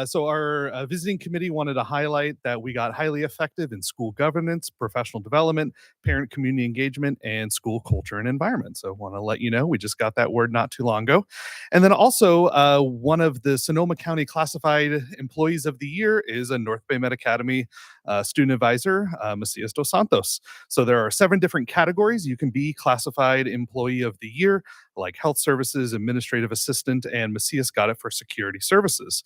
So our visiting committee wanted to highlight that we got highly effective in school governance, professional development, parent community engagement, and school culture and environment. So I want to let you know we just got that word not too long ago. And then also one of the Sonoma County Classified Employees of the Year is a North Bay Med Academy student advisor, Macias dos Santos. So there are 7 different categories you can be Classified Employee of the Year, like health services, administrative assistant, and Macias got it for security services.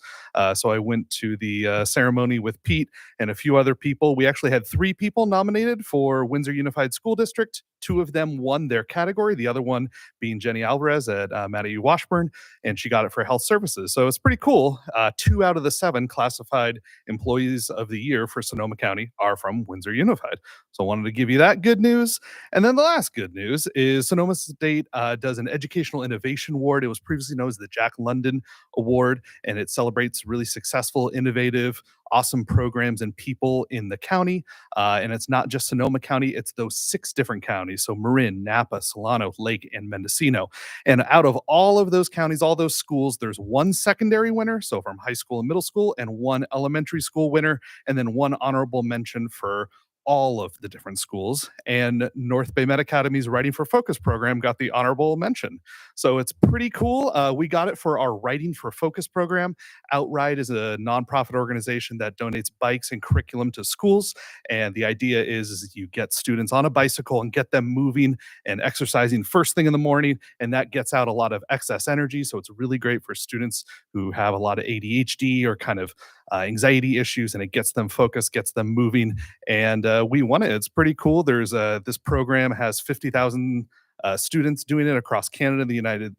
So I went to the ceremony with Pete and a few other people. We actually had 3 people nominated for Windsor Unified School District. 2 of them won their category, the other one being Jenny Alvarez at Mattie Washburn, and she got it for health services. So it's pretty cool. 2 out of the 7 classified employees of the year for Sonoma County are from Windsor Unified. So I wanted to give you that good news. And then the last good news is Sonoma State does an Educational Innovation Award. It was previously known as the Jack London Award, and it celebrates really successful, innovative, awesome programs and people in the county. And it's not just Sonoma County, it's those 6 different counties. So Marin, Napa, Solano, Lake, and Mendocino. And out of all of those counties, all those schools, there's 1 secondary winner, so from high school and middle school, and 1 elementary school winner, and then 1 honorable mention for all of the different schools. And North Bay Med Academy's Writing for Focus program got the honorable mention. So it's pretty cool. We got it for our Writing for Focus program. Outright is a nonprofit organization that donates bikes and curriculum to schools. And the idea is you get students on a bicycle and get them moving and exercising first thing in the morning. And that gets out a lot of excess energy. So it's really great for students who have a lot of ADHD or kind of anxiety issues, and it gets them focused, gets them moving. And we won it. It's pretty cool. There's this program has 50,000 students doing it across Canada,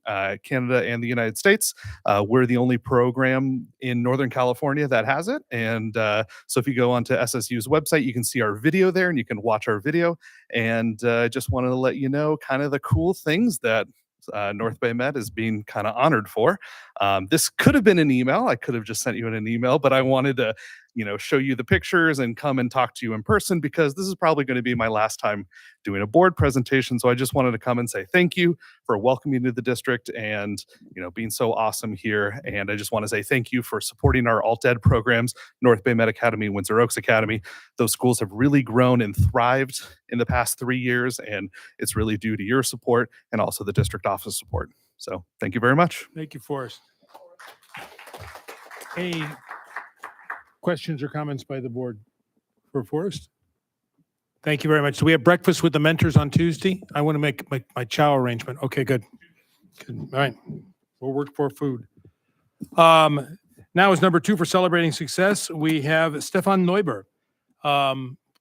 Canada and the United States. We're the only program in Northern California that has it. And so if you go onto SSU's website, you can see our video there and you can watch our video. And just wanted to let you know kind of the cool things that North Bay Med is being kind of honored for. This could have been an email. I could have just sent you an email, but I wanted to, show you the pictures and come and talk to you in person because this is probably going to be my last time doing a board presentation. So I just wanted to come and say thank you for welcoming me to the district and, being so awesome here. And I just want to say thank you for supporting our alt ed programs, North Bay Med Academy, Windsor Oaks Academy. Those schools have really grown and thrived in the past 3 years, and it's really due to your support and also the district office support. So thank you very much. Thank you, Forrest. Any questions or comments by the board for Forrest? Thank you very much. So we have breakfast with the mentors on Tuesday. I want to make my chow arrangement. Okay, good. Good. All right. We'll work for food. Now is number 2 for celebrating success. We have Stefan Neuber.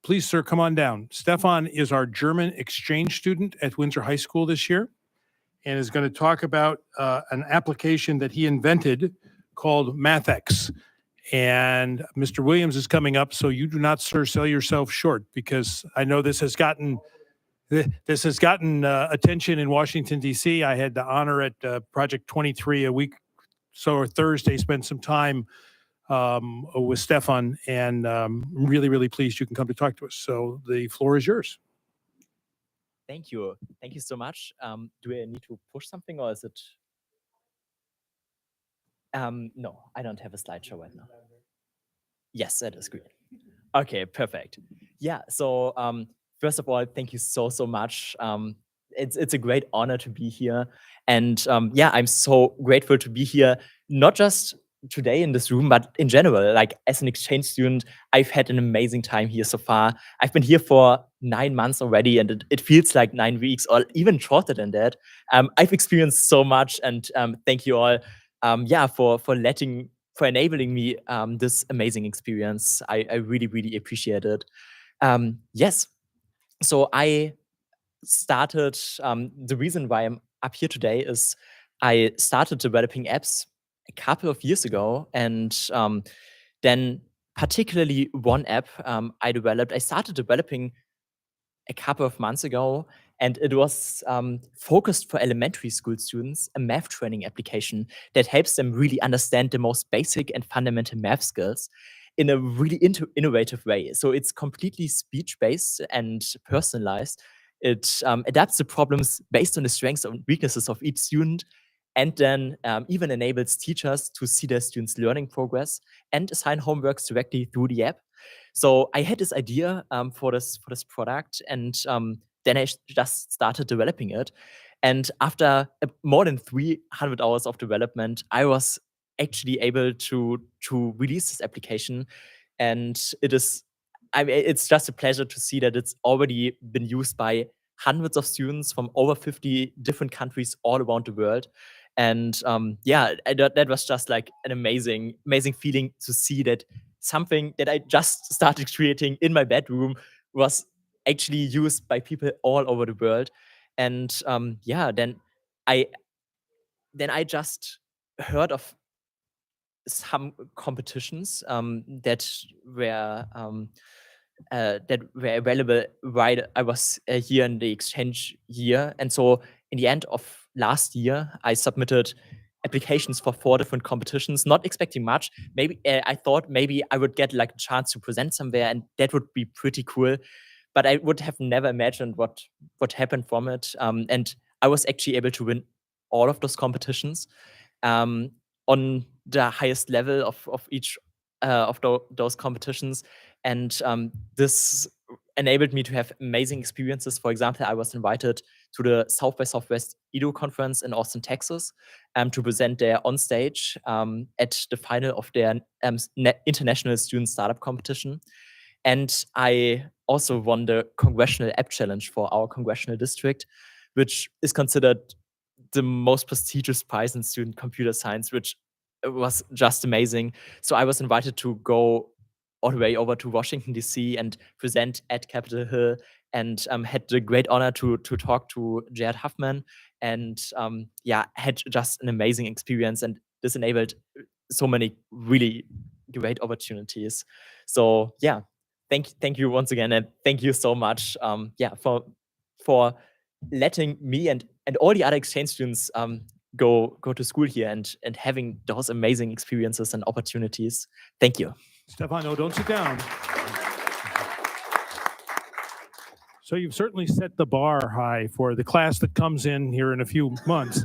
Please, sir, come on down. Stefan is our German exchange student at Windsor High School this year and is going to talk about an application that he invented called MathX. And Mr. Williams is coming up, so you do not, sir, sell yourself short because I know this has gotten attention in Washington, D.C. I had the honor at Project 23 a week or Thursday, spent some time with Stefan, and really, really pleased you can come to talk to us. So the floor is yours. Thank you. Thank you so much. Do I need to push something or is it? No, I don't have a slideshow right now. Yes, that is great. Okay, perfect. Yeah, so first of all, thank you so much. It's a great honor to be here. And yeah, I'm so grateful to be here, not just today in this room, but in general, like as an exchange student, I've had an amazing time here so far. I've been here for 9 months already, and it feels like 9 weeks or even shorter than that. I've experienced so much, and thank you all, yeah, for enabling me this amazing experience. I really, really appreciate it. Yes, so I started, the reason why I'm up here today is I started developing apps a couple of years ago, and then particularly one app I started developing a couple of months ago, and it was focused for elementary school students, a math training application that helps them really understand the most basic and fundamental math skills in a really innovative way. So it's completely speech-based and personalized. It adapts to problems based on the strengths and weaknesses of each student, and then even enables teachers to see their students' learning progress and assign homeworks directly through the app. So I had this idea for this product, and then I just started developing it. And after more than 300 hours of development, I was actually able to release this application, and it's just a pleasure to see that it's already been used by hundreds of students from over 50 different countries all around the world. And that was just like an amazing feeling to see that something that I just started creating in my bedroom was actually used by people all over the world. And then I just heard of some competitions that were available while I was here in the exchange year. And so in the end of last year, I submitted applications for 4 different competitions, not expecting much. Maybe I thought maybe I would get like a chance to present somewhere, and that would be pretty cool. But I would have never imagined what happened from it. And I was actually able to win all of those competitions on the highest level of each of those competitions. And this enabled me to have amazing experiences. For example, I was invited to the South by Southwest EDU conference in Austin, Texas, to present there on stage at the final of their international student startup competition. And I also won the Congressional App Challenge for our congressional district, which is considered the most prestigious prize in student computer science, which was just amazing. So I was invited to go all the way over to Washington, D.C. and present at Capitol Hill, and had the great honor to talk to Jared Huffman, and had just an amazing experience, and this enabled so many really great opportunities. So thank you once again, and thank you so much for letting me and all the other exchange students go to school here and having those amazing experiences and opportunities. Thank you. Stefano, don't sit down. So you've certainly set the bar high for the class that comes in here in a few months.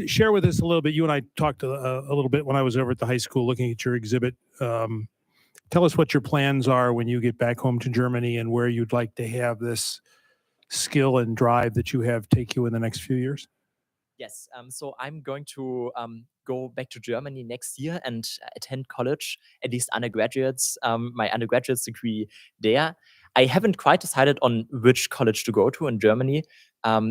Share with us a little bit. You and I talked a little bit when I was over at the high school looking at your exhibit. Tell us what your plans are when you get back home to Germany, and where you'd like to have this skill and drive that you have take you in the next few years. Yes, so I'm going to go back to Germany next year and attend college, at least undergraduates, my undergraduate degree there. I haven't quite decided on which college to go to in Germany.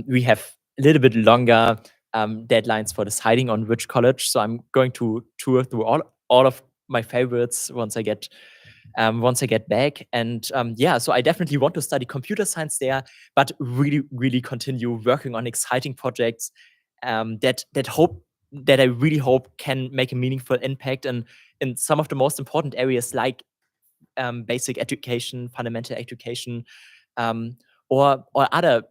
We have a little bit longer deadlines for deciding on which college, so I'm going to tour through all of my favorites once I get back. And so I definitely want to study computer science there, but really continue working on exciting projects that I really hope can make a meaningful impact in some of the most important areas, like basic education, fundamental education, or other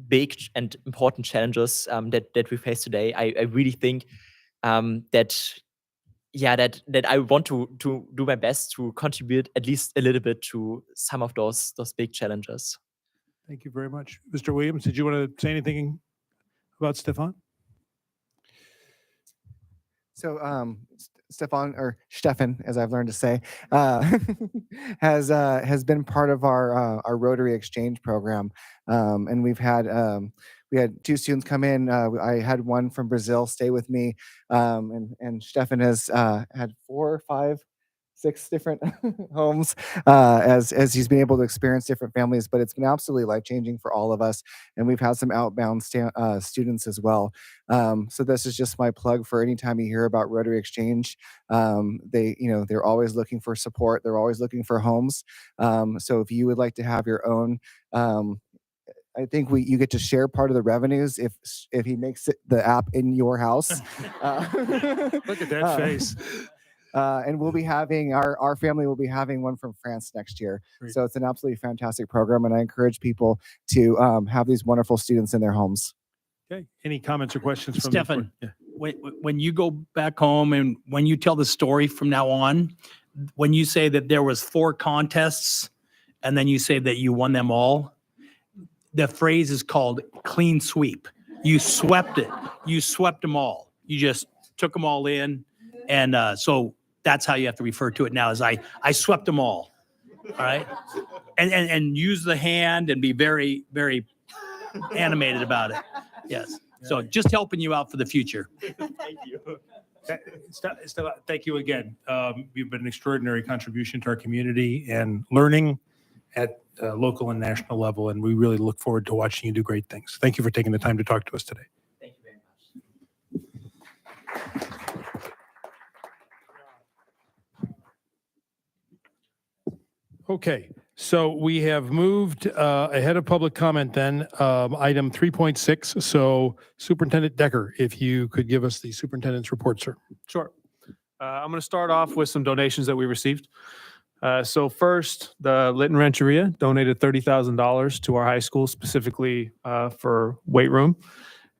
big and important challenges that we face today. I really think that I want to do my best to contribute at least a little bit to some of those big challenges. Thank you very much. Mr. Williams, did you want to say anything about Stefan? So Stefan, as I've learned to say, has been part of our Rotary Exchange program, and we had 2 students come in. I had one from Brazil stay with me, and Stefan has had 4, 5, 6 different homes as he's been able to experience different families. But it's been absolutely life-changing for all of us, and we've had some outbound students as well. So this is just my plug for any time you hear about Rotary Exchange. They're always looking for support. They're always looking for homes. So if you would like to have your own, I think you get to share part of the revenues if he makes the app in your house. Look at that face. And we'll be having our family will be having one from France next year. Great. So it's an absolutely fantastic program, and I encourage people to have these wonderful students in their homes. Okay. Any comments or questions from Stefan, the when you go back home and when you tell the story from now on, when you say that there was 4 contests and then you say that you won them all, the phrase is called clean sweep. You swept it. You swept them all. You just took them all in. And so that's how you have to refer to it now as I swept them all. All right. And use the hand and be very, very animated about it. Yes. So just helping you out for the future. Thank you. Stella, thank you again. You've been an extraordinary contribution to our community and learning at local and national level, and we really look forward to watching you do great things. Thank you for taking the time to talk to us today. Thank you very much. Okay, so we have moved ahead of public comment then, item 3.6. So Superintendent Decker, if you could give us the superintendent's report, sir. Sure. I'm going to start off with some donations that we received. So first, the Lytton Rancheria donated $30,000 to our high school, specifically for weight room.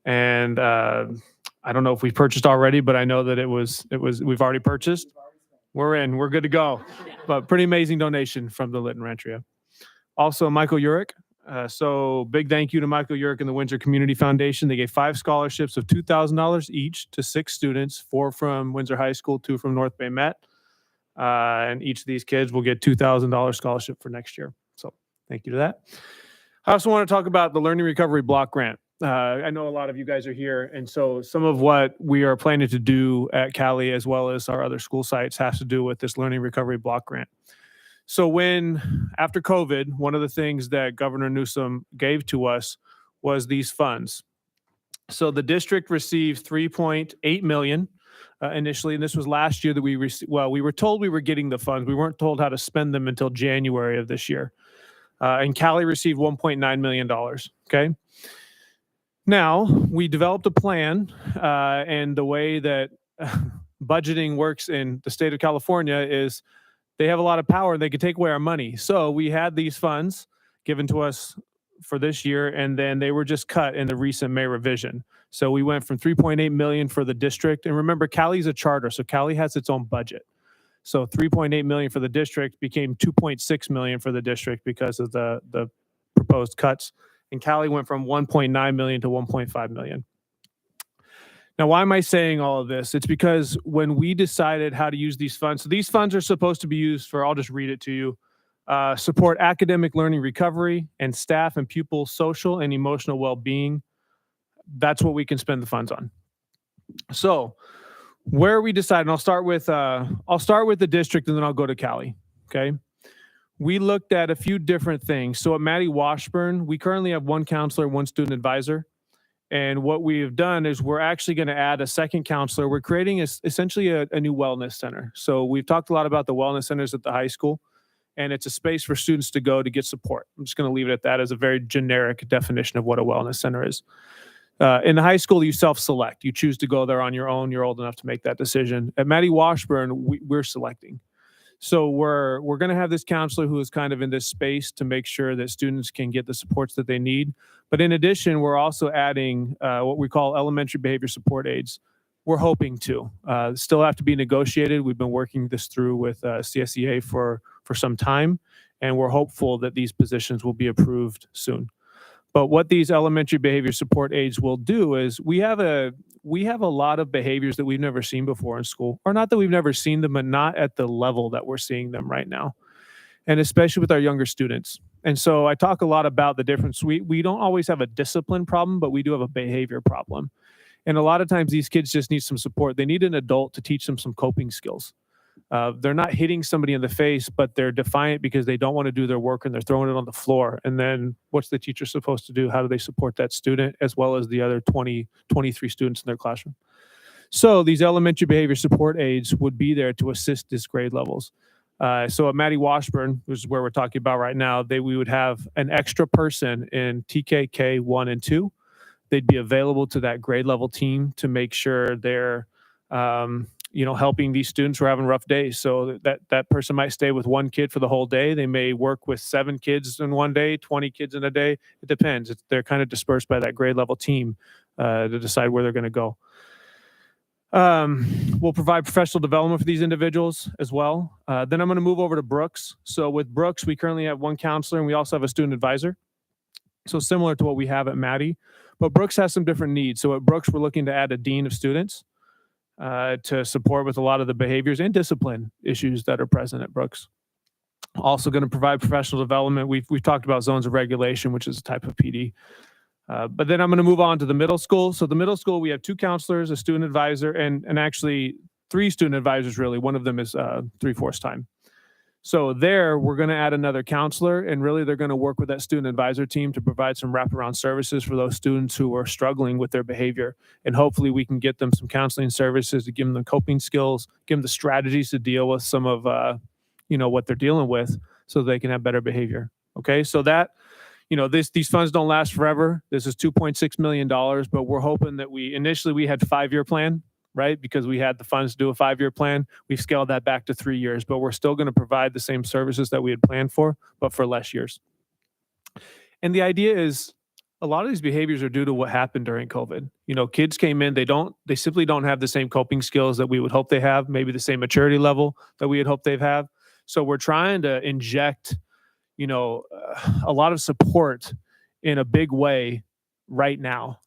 And I don't know if we've purchased already, but I know that we've already purchased. We're good to go. But pretty amazing donation from the Lytton Rancheria. Also, Michael Urick. So big thank you to Michael Urick and the Windsor Community Foundation. They gave 5 scholarships of $2,000 each to 6 students, 4 from Windsor High School, 2 from North Bay Met. And each of these kids will get $2,000 scholarship for next year. So thank you to that. I also want to talk about the Learning Recovery Block Grant. I know a lot of you guys are here, and so some of what we are planning to do at Cali as well as our other school sites has to do with this Learning Recovery Block Grant. So after COVID, one of the things that Governor Newsom gave to us was these funds. So the district received $3.8 million initially, and this was last year that we received. Well, we were told we were getting the funds. We weren't told how to spend them until January of this year. And Cali received $1.9 million, okay? Now, we developed a plan, and the way that budgeting works in the state of California is they have a lot of power. They could take away our money. So we had these funds given to us for this year, and then they were just cut in the recent May revision. So we went from 3.8 million for the district. And remember, Cali's a charter, so Cali has its own budget. So 3.8 million for the district became 2.6 million for the district because of the proposed cuts. And Cali went from 1.9 million to 1.5 million. Now, why am I saying all of this? It's because when we decided how to use these funds, so these funds are supposed to be used for, I'll just read it to you, support academic learning recovery and staff and pupil social and emotional well-being. That's what we can spend the funds on. So where we decided, and I'll start with the district and then I'll go to Cali, okay? We looked at a few different things. So at Maddie Washburn, we currently have 1 counselor, 1 student advisor. And what we have done is we're actually going to add a 2nd counselor. We're creating essentially a new wellness center. So we've talked a lot about the wellness centers at the high school, and it's a space for students to go to get support. I'm just going to leave it at that as a very generic definition of what a wellness center is. In the high school, you self-select. You choose to go there on your own. You're old enough to make that decision. At Maddie Washburn, we're selecting. So we're going to have this counselor who is kind of in this space to make sure that students can get the supports that they need. But in addition, we're also adding what we call elementary behavior support aides. We're hoping to. Still have to be negotiated. We've been working this through with CSEA for some time, and we're hopeful that these positions will be approved soon. But what these elementary behavior support aides will do is we have a lot of behaviors that we've never seen before in school, or not that we've never seen them, but not at the level that we're seeing them right now, and especially with our younger students. And so I talk a lot about the difference. We don't always have a discipline problem, but we do have a behavior problem. And a lot of times these kids just need some support. They need an adult to teach them some coping skills. They're not hitting somebody in the face, but they're defiant because they don't want to do their work and they're throwing it on the floor. And then what's the teacher supposed to do? How do they support that student as well as the other 23 students in their classroom? So these elementary behavior support aides would be there to assist these grade levels. So at Maddie Washburn, which is where we're talking about right now, we would have an extra person in TKK 1 and 2. They'd be available to that grade level team to make sure they're helping these students who are having rough days. So that person might stay with 1 kid for the whole day. They may work with 7 kids in one day, 20 kids in a day. It depends. They're kind of dispersed by that grade level team to decide where they're going to go. We'll provide professional development for these individuals as well. Then I'm going to move over to Brooks. So with Brooks, we currently have 1 counselor and we also have a student advisor. So similar to what we have at Maddie, But Brooks has some different needs. So at Brooks, we're looking to add a dean of students to support with a lot of the behaviors and discipline issues that are present at Brooks. Also going to provide professional development. We've talked about zones of regulation, which is a type of PD. But then I'm going to move on to the middle school. So the middle school, we have 2 counselors, a student advisor, and actually 3 student advisors, really. One of them is 3/4 time. So there, we're going to add another counselor, and really they're going to work with that student advisor team to provide some wraparound services for those students who are struggling with their behavior. And hopefully we can get them some counseling services to give them the coping skills, give them the strategies to deal with some of what they're dealing with so they can have better behavior. Okay, so that, these funds don't last forever. This is $2.6 million, but we're hoping that initially we had 5-year plan, right? Because we had the funds to do a 5-year plan. We've scaled that back to 3 years, but we're still going to provide the same services that we had planned for, but for less years. And the idea is a lot of these behaviors are due to what happened during COVID. Kids came in, they simply don't have the same coping skills that we would hope they have, maybe the same maturity level that we had hoped they'd have. So we're trying to inject, a lot of support in a big way right now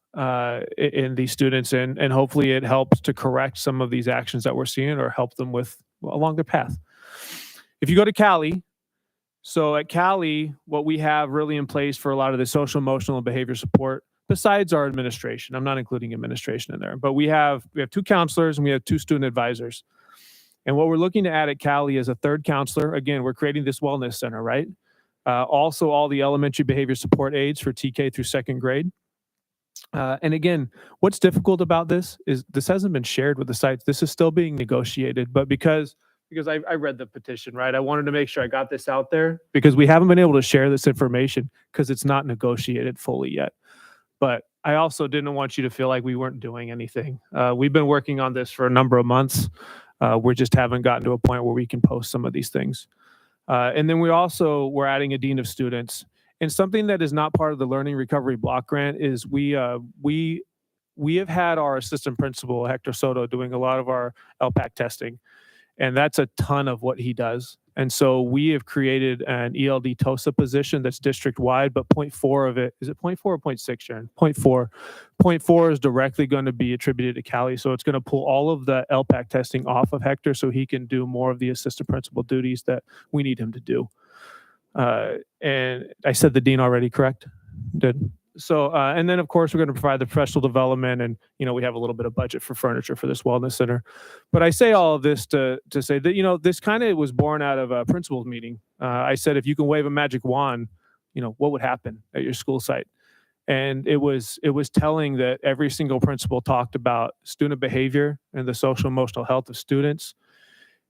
in these students, and hopefully it helps to correct some of these actions that we're seeing or help them along their path. If you go to Cali, so at Cali, what we have really in place for a lot of the social, emotional, and behavior support, besides our administration, I'm not including administration in there, but we have 2 counselors and we have 2 student advisors. And what we're looking to add at Cali is a 3rd counselor. Again, we're creating this wellness center, right? Also, all the elementary behavior support aides for TK through 2nd grade. And again, what's difficult about this is this hasn't been shared with the sites. This is still being negotiated, but because I read the petition, right? I wanted to make sure I got this out there because we haven't been able to share this information because it's not negotiated fully yet. But I also didn't want you to feel like we weren't doing anything. We've been working on this for a number of months. We just haven't gotten to a point where we can post some of these things. And then we're adding a dean of students. And something that is not part of the Learning Recovery Block Grant is we have had our assistant principal, Hector Soto, doing a lot of our LPAC testing. And that's a ton of what he does. And so we have created an ELD TOSA position that's district-wide, but 0.4 of it, is it 0.4 or 0.6, Sharon? 0.4. 0.4 is directly going to be attributed to Cali. So it's going to pull all of the LPAC testing off of Hector so he can do more of the assistant principal duties that we need him to do. And I said the dean already, correct? Did. So, and then of course we're going to provide the professional development, and we have a little bit of budget for furniture for this wellness center. But I say all of this to say that this kind of was born out of a principals meeting. I said, if you can wave a magic wand, what would happen at your school site? And it was telling that every single principal talked about student behavior and the social emotional health of students.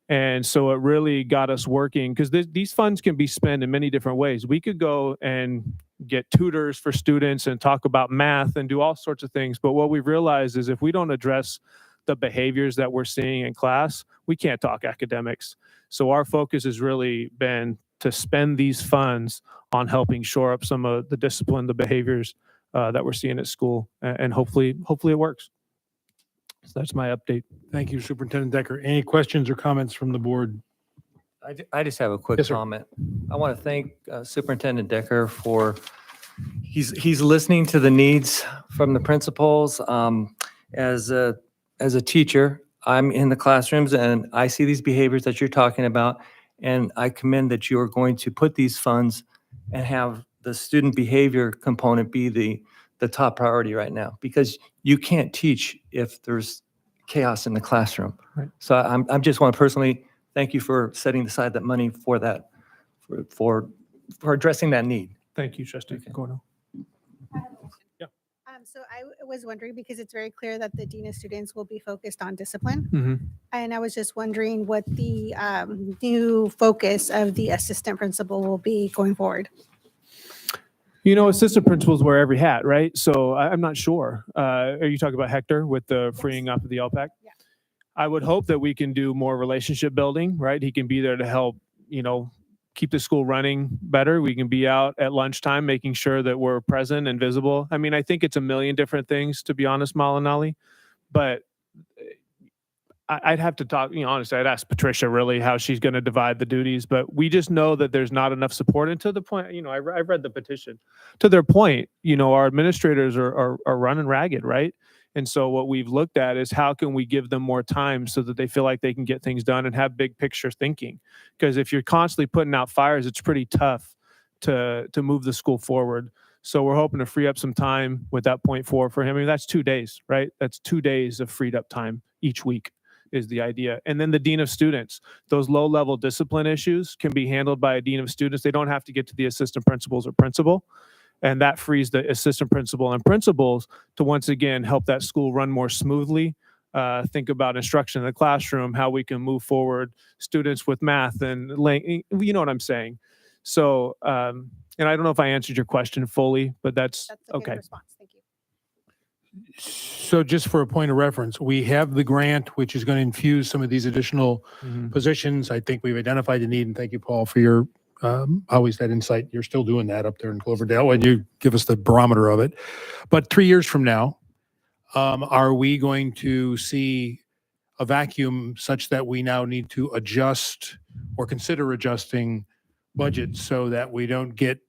And so it really got us working because these funds can be spent in many different ways. We could go and get tutors for students and talk about math and do all sorts of things. But what we've realized is if we don't address the behaviors that we're seeing in class, we can't talk academics. So our focus has really been to spend these funds on helping shore up some of the discipline, the behaviors that we're seeing at school. And hopefully it works. So that's my update. Thank you, Superintendent Decker. Any questions or comments from the board? I just have a quick Yes, sir. comment. I want to thank Superintendent Decker for, he's listening to the needs from the principals. As a teacher, I'm in the classrooms and I see these behaviors that you're talking about, and I commend that you are going to put these funds and have the student behavior component be the top priority right now, because you can't teach if there's chaos in the classroom. Right. So I'm just want to personally thank you for setting aside that money for that, for addressing that need. Thank you, Trustee Cornell. So I was wondering, because it's very clear that the Dean of Students will be focused on discipline. Mm-hmm. And I was just wondering what the new focus of the assistant principal will be going forward. Assistant principals wear every hat, right? So I'm not sure. Are you talking about Hector with the freeing up of the LPAC? Yeah. I would hope that we can do more relationship building, right? He can be there to help, keep the school running better. We can be out at lunchtime, making sure that we're present and visible. I mean, I think it's a million different things, to be honest, Malinali, but I'd have to talk, honestly, I'd ask Patricia really how she's going to divide the duties, but we just know that there's not enough support. And to the point, I've read the petition. To their point, our administrators are running ragged, right? And so what we've looked at is how can we give them more time so that they feel like they can get things done and have big picture thinking? Because if you're constantly putting out fires, it's pretty tough to move the school forward. So we're hoping to free up some time with that 0.4 for him. I mean, that's 2 days, right? That's 2 days of freed up time each week is the idea. And then the dean of students, those low level discipline issues can be handled by a dean of students. They don't have to get to the assistant principals or principal. And that frees the assistant principal and principals to once again help that school run more smoothly. Think about instruction in the classroom, how we can move forward students with math and you know what I'm saying. So, and I don't know if I answered your question fully, but that's That's a good okay. response. Thank you. So just for a point of reference, we have the grant, which is going to infuse some of these additional positions. I think we've identified the need, and thank you, Paul, for your always that insight. You're still doing that up there in Cloverdale, and you give us the barometer of it. But 3 years from now, are we going to see a vacuum such that we now need to adjust or consider adjusting budgets so that we don't get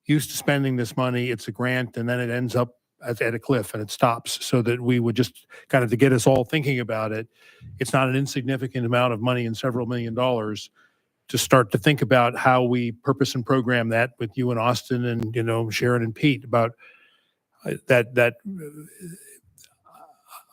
used to spending this money? It's a grant, and then it ends up at a cliff and it stops, so that we would just kind of, to get us all thinking about it, it's not an insignificant amount of money and several $1 million to start to think about how we purpose and program that with you and Austin and Sharon and Pete about that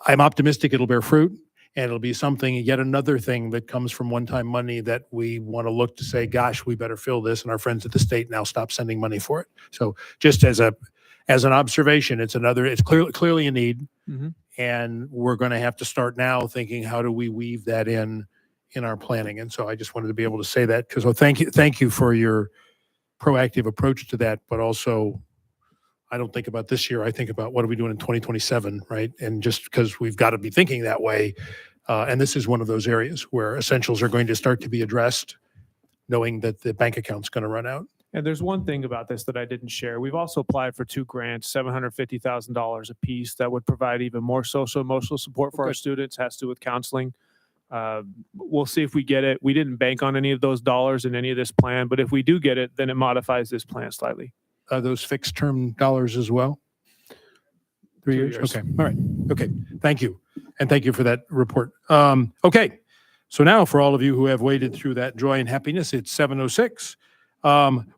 I'm optimistic it'll bear fruit, and it'll be something, yet another thing that comes from one-time money that we want to look to say, gosh, we better fill this, and our friends at the state now stop sending money for it. So just as an observation, it's clearly a need, and we're going to have to start now thinking, how do we weave that in our planning? And so I just wanted to be able to say that, because thank you for your proactive approach to that, but also I don't think about this year. I think about what are we doing in 2027, right? And just because we've got to be thinking that way, and this is one of those areas where essentials are going to start to be addressed, knowing that the bank account's going to run out. And there's one thing about this that I didn't share. We've also applied for 2 grants, $750,000 a piece, that would provide even more social emotional support for our students, has to do with counseling. We'll see if we get it. We didn't bank on any of those dollars in any of this plan, but if we do get it, then it modifies this plan slightly. Are those fixed term dollars as well? 3 2 years? years. Okay. All right. Okay. Thank you. And thank you for that report. Okay. So now for all of you who have waded through that joy and happiness, it's 7:06.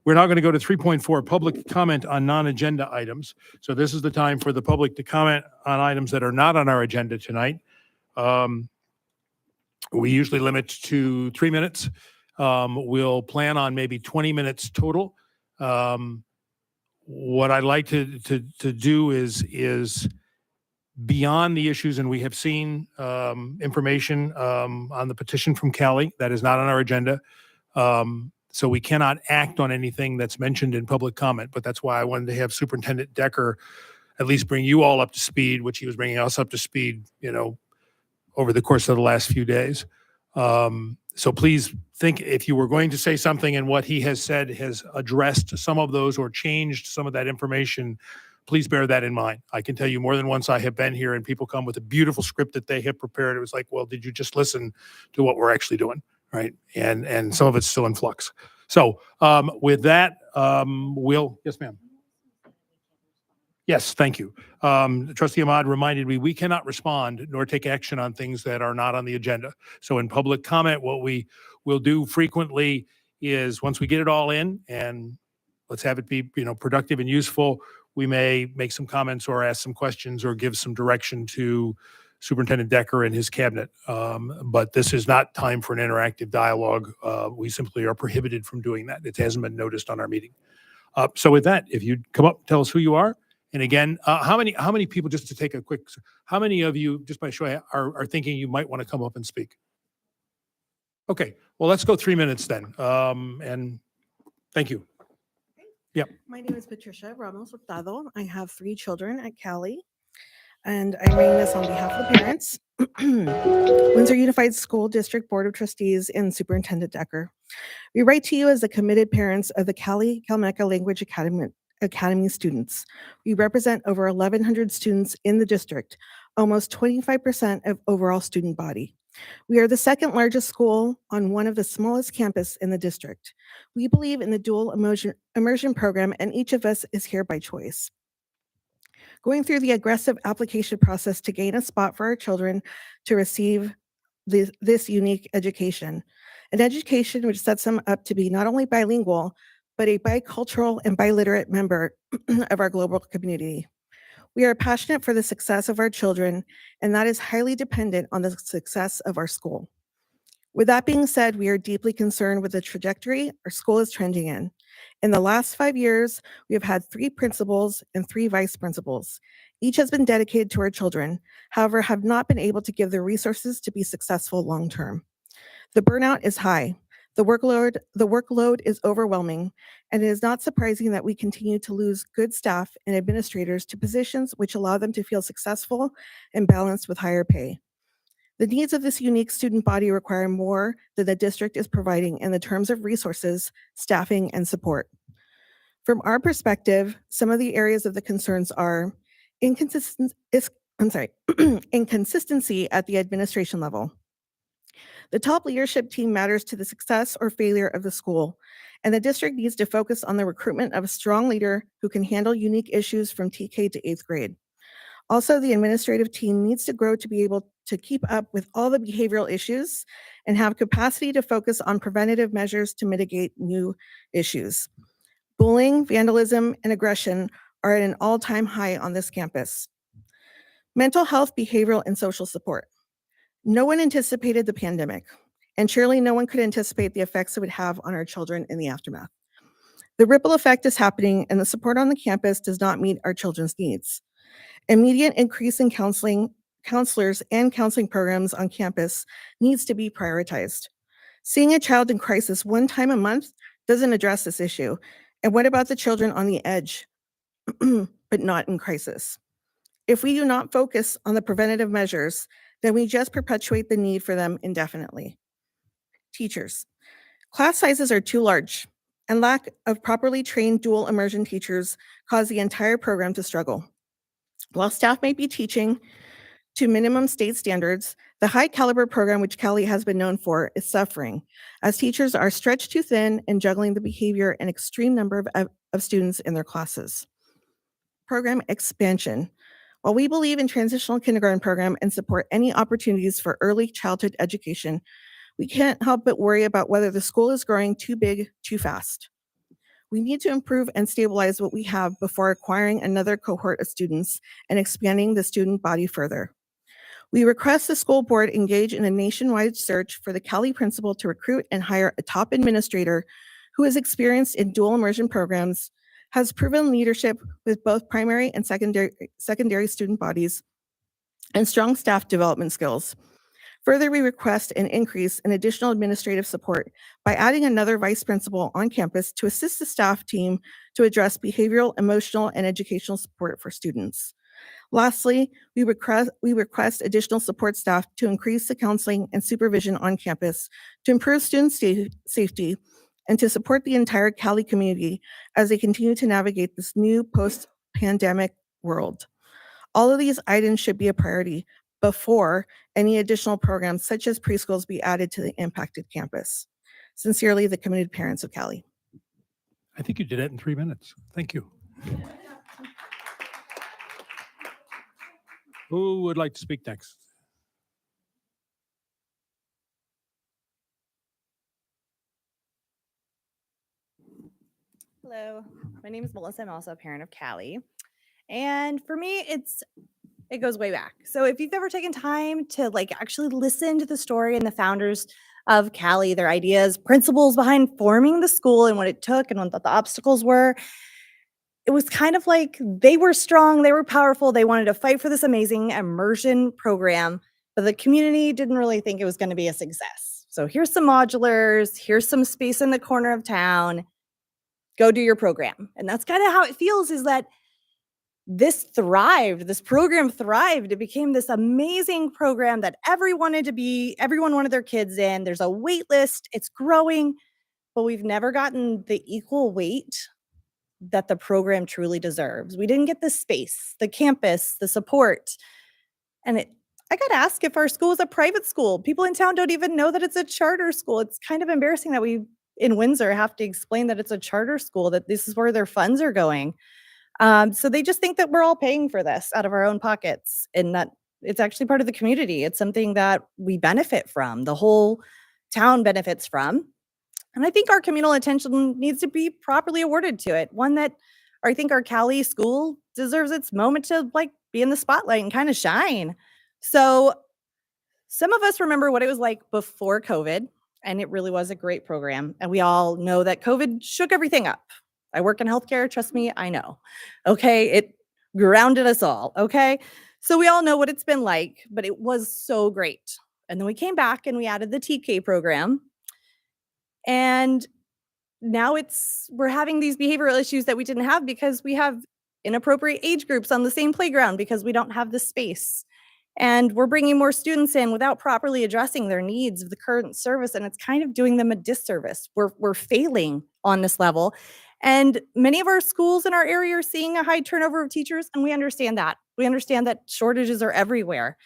We're now going to go to 3.4, public comment on non-agenda items. So this is the time for the public to comment on items that are not on our agenda tonight. We usually limit to 3 minutes. We'll plan on maybe 20 minutes total. What I'd like to do is beyond the issues, and we have seen information on the petition from Callie that is not on our agenda. So we cannot act on anything that's mentioned in public comment, but that's why I wanted to have Superintendent Decker at least bring you all up to speed, which he was bringing us up to speed, over the course of the last few days. So please think, if you were going to say something and what he has said has addressed some of those or changed some of that information, please bear that in mind. I can tell you more than once I have been here and people come with a beautiful script that they have prepared. It was like, well, did you just listen to what we're actually doing? Right. And some of it's still in flux. So with that, yes, ma'am. Yes, thank you. Trustee Ahmad reminded me we cannot respond nor take action on things that are not on the agenda. So in public comment, what we will do frequently is once we get it all in, and let's have it be productive and useful, we may make some comments or ask some questions or give some direction to Superintendent Decker and his cabinet. But this is not time for an interactive dialogue. We simply are prohibited from doing that. It hasn't been noticed on our meeting. So with that, if you'd come up, tell us who you are. And again, how many people, just to take a quick, how many of you, just by show of hands, are thinking you might want to come up and speak? Okay, well, let's go 3 minutes then. And thank you. Yep. My name is Patricia Ramos Hurtado. I have 3 children at Cali, and I'm writing this on behalf of the parents. Windsor Unified School District Board of Trustees and Superintendent Decker. We write to you as the committed parents of the Cali Calmeca Language Academy students. We represent over 1,100 students in the district, almost 25% of overall student body. We are the second largest school on one of the smallest campus in the district. We believe in the dual immersion program, and each of us is here by choice. Going through the aggressive application process to gain a spot for our children to receive this unique education, an education which sets them up to be not only bilingual, but a bicultural and biliterate member of our global community. We are passionate for the success of our children, and that is highly dependent on the success of our school. With that being said, we are deeply concerned with the trajectory our school is trending in. In the last 5 years, we have had 3 principals and 3 vice principals. Each has been dedicated to our children, however, have not been able to give the resources to be successful long term. The burnout is high. The workload is overwhelming, and it is not surprising that we continue to lose good staff and administrators to positions which allow them to feel successful and balanced with higher pay. The needs of this unique student body require more than the district is providing in the terms of resources, staffing, and support. From our perspective, some of the areas of the concerns are inconsistency at the administration level. The top leadership team matters to the success or failure of the school, and the district needs to focus on the recruitment of a strong leader who can handle unique issues from TK to 8th grade. Also, the administrative team needs to grow to be able to keep up with all the behavioral issues and have capacity to focus on preventative measures to mitigate new issues. Bullying, vandalism, and aggression are at an all-time high on this campus. Mental health, behavioral, and social support. No one anticipated the pandemic, and surely no one could anticipate the effects it would have on our children in the aftermath. The ripple effect is happening, and the support on the campus does not meet our children's needs. Immediate increase in counselors and counseling programs on campus needs to be prioritized. Seeing a child in crisis one time a month doesn't address this issue. And what about the children on the edge, but not in crisis? If we do not focus on the preventative measures, then we just perpetuate the need for them indefinitely. Teachers. Class sizes are too large, and lack of properly trained dual immersion teachers cause the entire program to struggle. While staff may be teaching to minimum state standards, the high caliber program which Cali has been known for is suffering, as teachers are stretched too thin and juggling the behavior and extreme number of students in their classes. Program expansion. While we believe in transitional kindergarten program and support any opportunities for early childhood education, we can't help but worry about whether the school is growing too big, too fast. We need to improve and stabilize what we have before acquiring another cohort of students and expanding the student body further. We request the school board engage in a nationwide search for the Cali principal to recruit and hire a top administrator who is experienced in dual immersion programs, has proven leadership with both primary and secondary student bodies, and strong staff development skills. Further, we request an increase in additional administrative support by adding another vice principal on campus to assist the staff team to address behavioral, emotional, and educational support for students. Lastly, we request additional support staff to increase the counseling and supervision on campus to improve student safety and to support the entire Cali community as they continue to navigate this new post-pandemic world. All of these items should be a priority before any additional programs such as preschools be added to the impacted campus. Sincerely, the committed parents of Cali. I think you did it in 3 minutes. Thank you. Who would like to speak next? Hello, my name is Melissa. I'm also a parent of Callie. And for me, it goes way back. So if you've ever taken time to actually listen to the story and the founders of Callie, their ideas, principles behind forming the school and what it took and what the obstacles were, it was kind of like they were strong, they were powerful, they wanted to fight for this amazing immersion program, but the community didn't really think it was going to be a success. So here's some modulars, here's some space in the corner of town, go do your program. And that's kind of how it feels, is that this program thrived. It became this amazing program that everyone wanted their kids in. There's a wait list, it's growing, but we've never gotten the equal weight that the program truly deserves. We didn't get the space, the campus, the support. And I got asked if our school is a private school. People in town don't even know that it's a charter school. It's kind of embarrassing that we in Windsor have to explain that it's a charter school, that this is where their funds are going. So they just think that we're all paying for this out of our own pockets and that it's actually part of the community. It's something that we benefit from, the whole town benefits from. And I think our communal attention needs to be properly awarded to it. One that I think our Cali school deserves its moment to like be in the spotlight and kind of shine. So some of us remember what it was like before COVID, and it really was a great program. And we all know that COVID shook everything up. I work in healthcare, trust me, I know. Okay, it grounded us all, okay? So we all know what it's been like, but it was so great. And then we came back and we added the TK program. And now we're having these behavioral issues that we didn't have because we have inappropriate age groups on the same playground because we don't have the space. And we're bringing more students in without properly addressing their needs of the current service, and it's kind of doing them a disservice. We're failing on this level. And many of our schools in our area are seeing a high turnover of teachers, and we understand that. We understand that shortages are everywhere.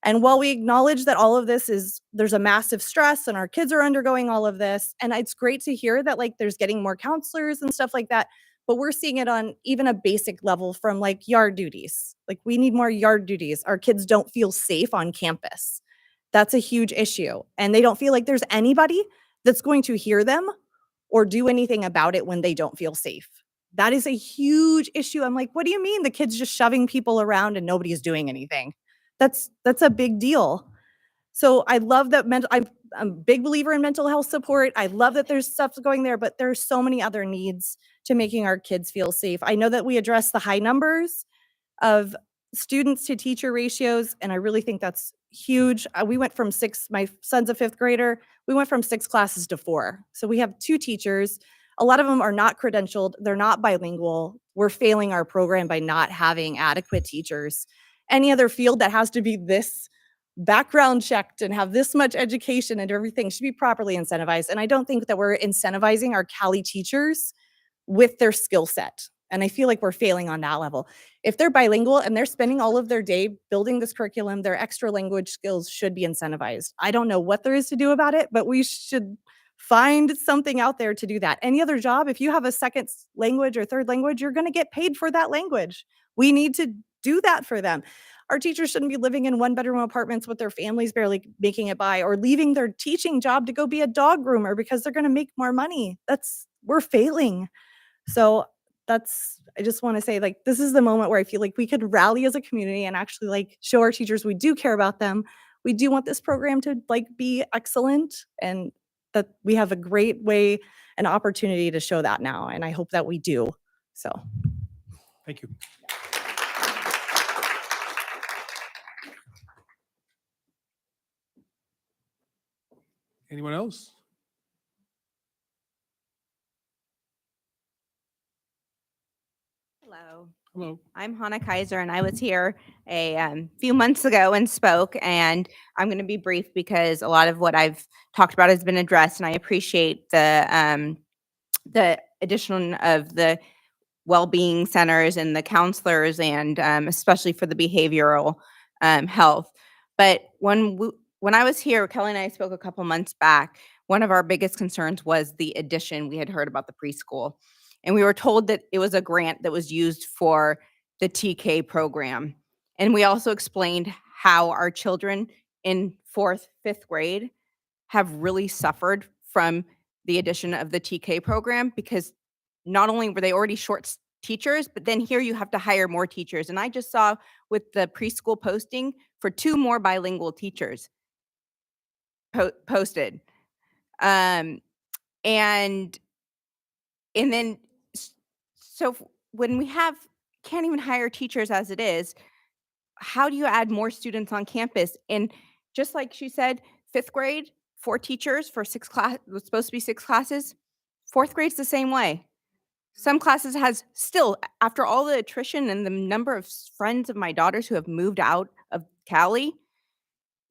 And while we acknowledge that all of this there's a massive stress and our kids are undergoing all of this, and it's great to hear that like there's getting more counselors and stuff like that, but we're seeing it on even a basic level from like yard duties. Like we need more yard duties. Our kids don't feel safe on campus. That's a huge issue. And they don't feel like there's anybody that's going to hear them or do anything about it when they don't feel safe. That is a huge issue. I'm like, what do you mean the kids just shoving people around and nobody is doing anything? That's a big deal. So I love that I'm a big believer in mental health support. I love that there's stuff going there, but there's so many other needs to making our kids feel safe. I know that we address the high numbers of students to teacher ratios, and I really think that's huge. We went from my son's a fifth grader, we went from 6 classes to 4. So we have 2 teachers. A lot of them are not credentialed, they're not bilingual. We're failing our program by not having adequate teachers. Any other field that has to be this background checked and have this much education and everything should be properly incentivized. And I don't think that we're incentivizing our Cali teachers with their skill set. And I feel like we're failing on that level. If they're bilingual and they're spending all of their day building this curriculum, their extra language skills should be incentivized. I don't know what there is to do about it, but we should find something out there to do that. Any other job, if you have a second language or third language, you're going to get paid for that language. We need to do that for them. Our teachers shouldn't be living in 1-bedroom apartments with their families barely making it by, or leaving their teaching job to go be a dog groomer because they're going to make more money. We're failing. So I just want to say, like, this is the moment where I feel like we could rally as a community and actually like show our teachers we do care about them. We do want this program to like be excellent, and that we have a great way, an opportunity to show that now. And I hope that we do. So Thank you. Anyone else? Hello. Hello. I'm Hannah Kaiser, and I was here a few months ago and spoke. And I'm going to be brief because a lot of what I've talked about has been addressed, and I appreciate the addition of the well-being centers and the counselors, and especially for the behavioral health. But when I was here, Kelly and I spoke a couple months back. One of our biggest concerns was the addition. We had heard about the preschool, and we were told that it was a grant that was used for the TK program. And we also explained how our children in 4th, 5th grade have really suffered from the addition of the TK program, because not only were they already short teachers, but then here you have to hire more teachers. And I just saw with the preschool posting for 2 more bilingual teachers posted. And then so when we can't even hire teachers as it is, how do you add more students on campus? And just like she said, 5th grade, 4 teachers for 6 class, it was supposed to be 6 classes. 4th grade's the same way. Some classes has still, after all the attrition and the number of friends of my daughters who have moved out of Cali,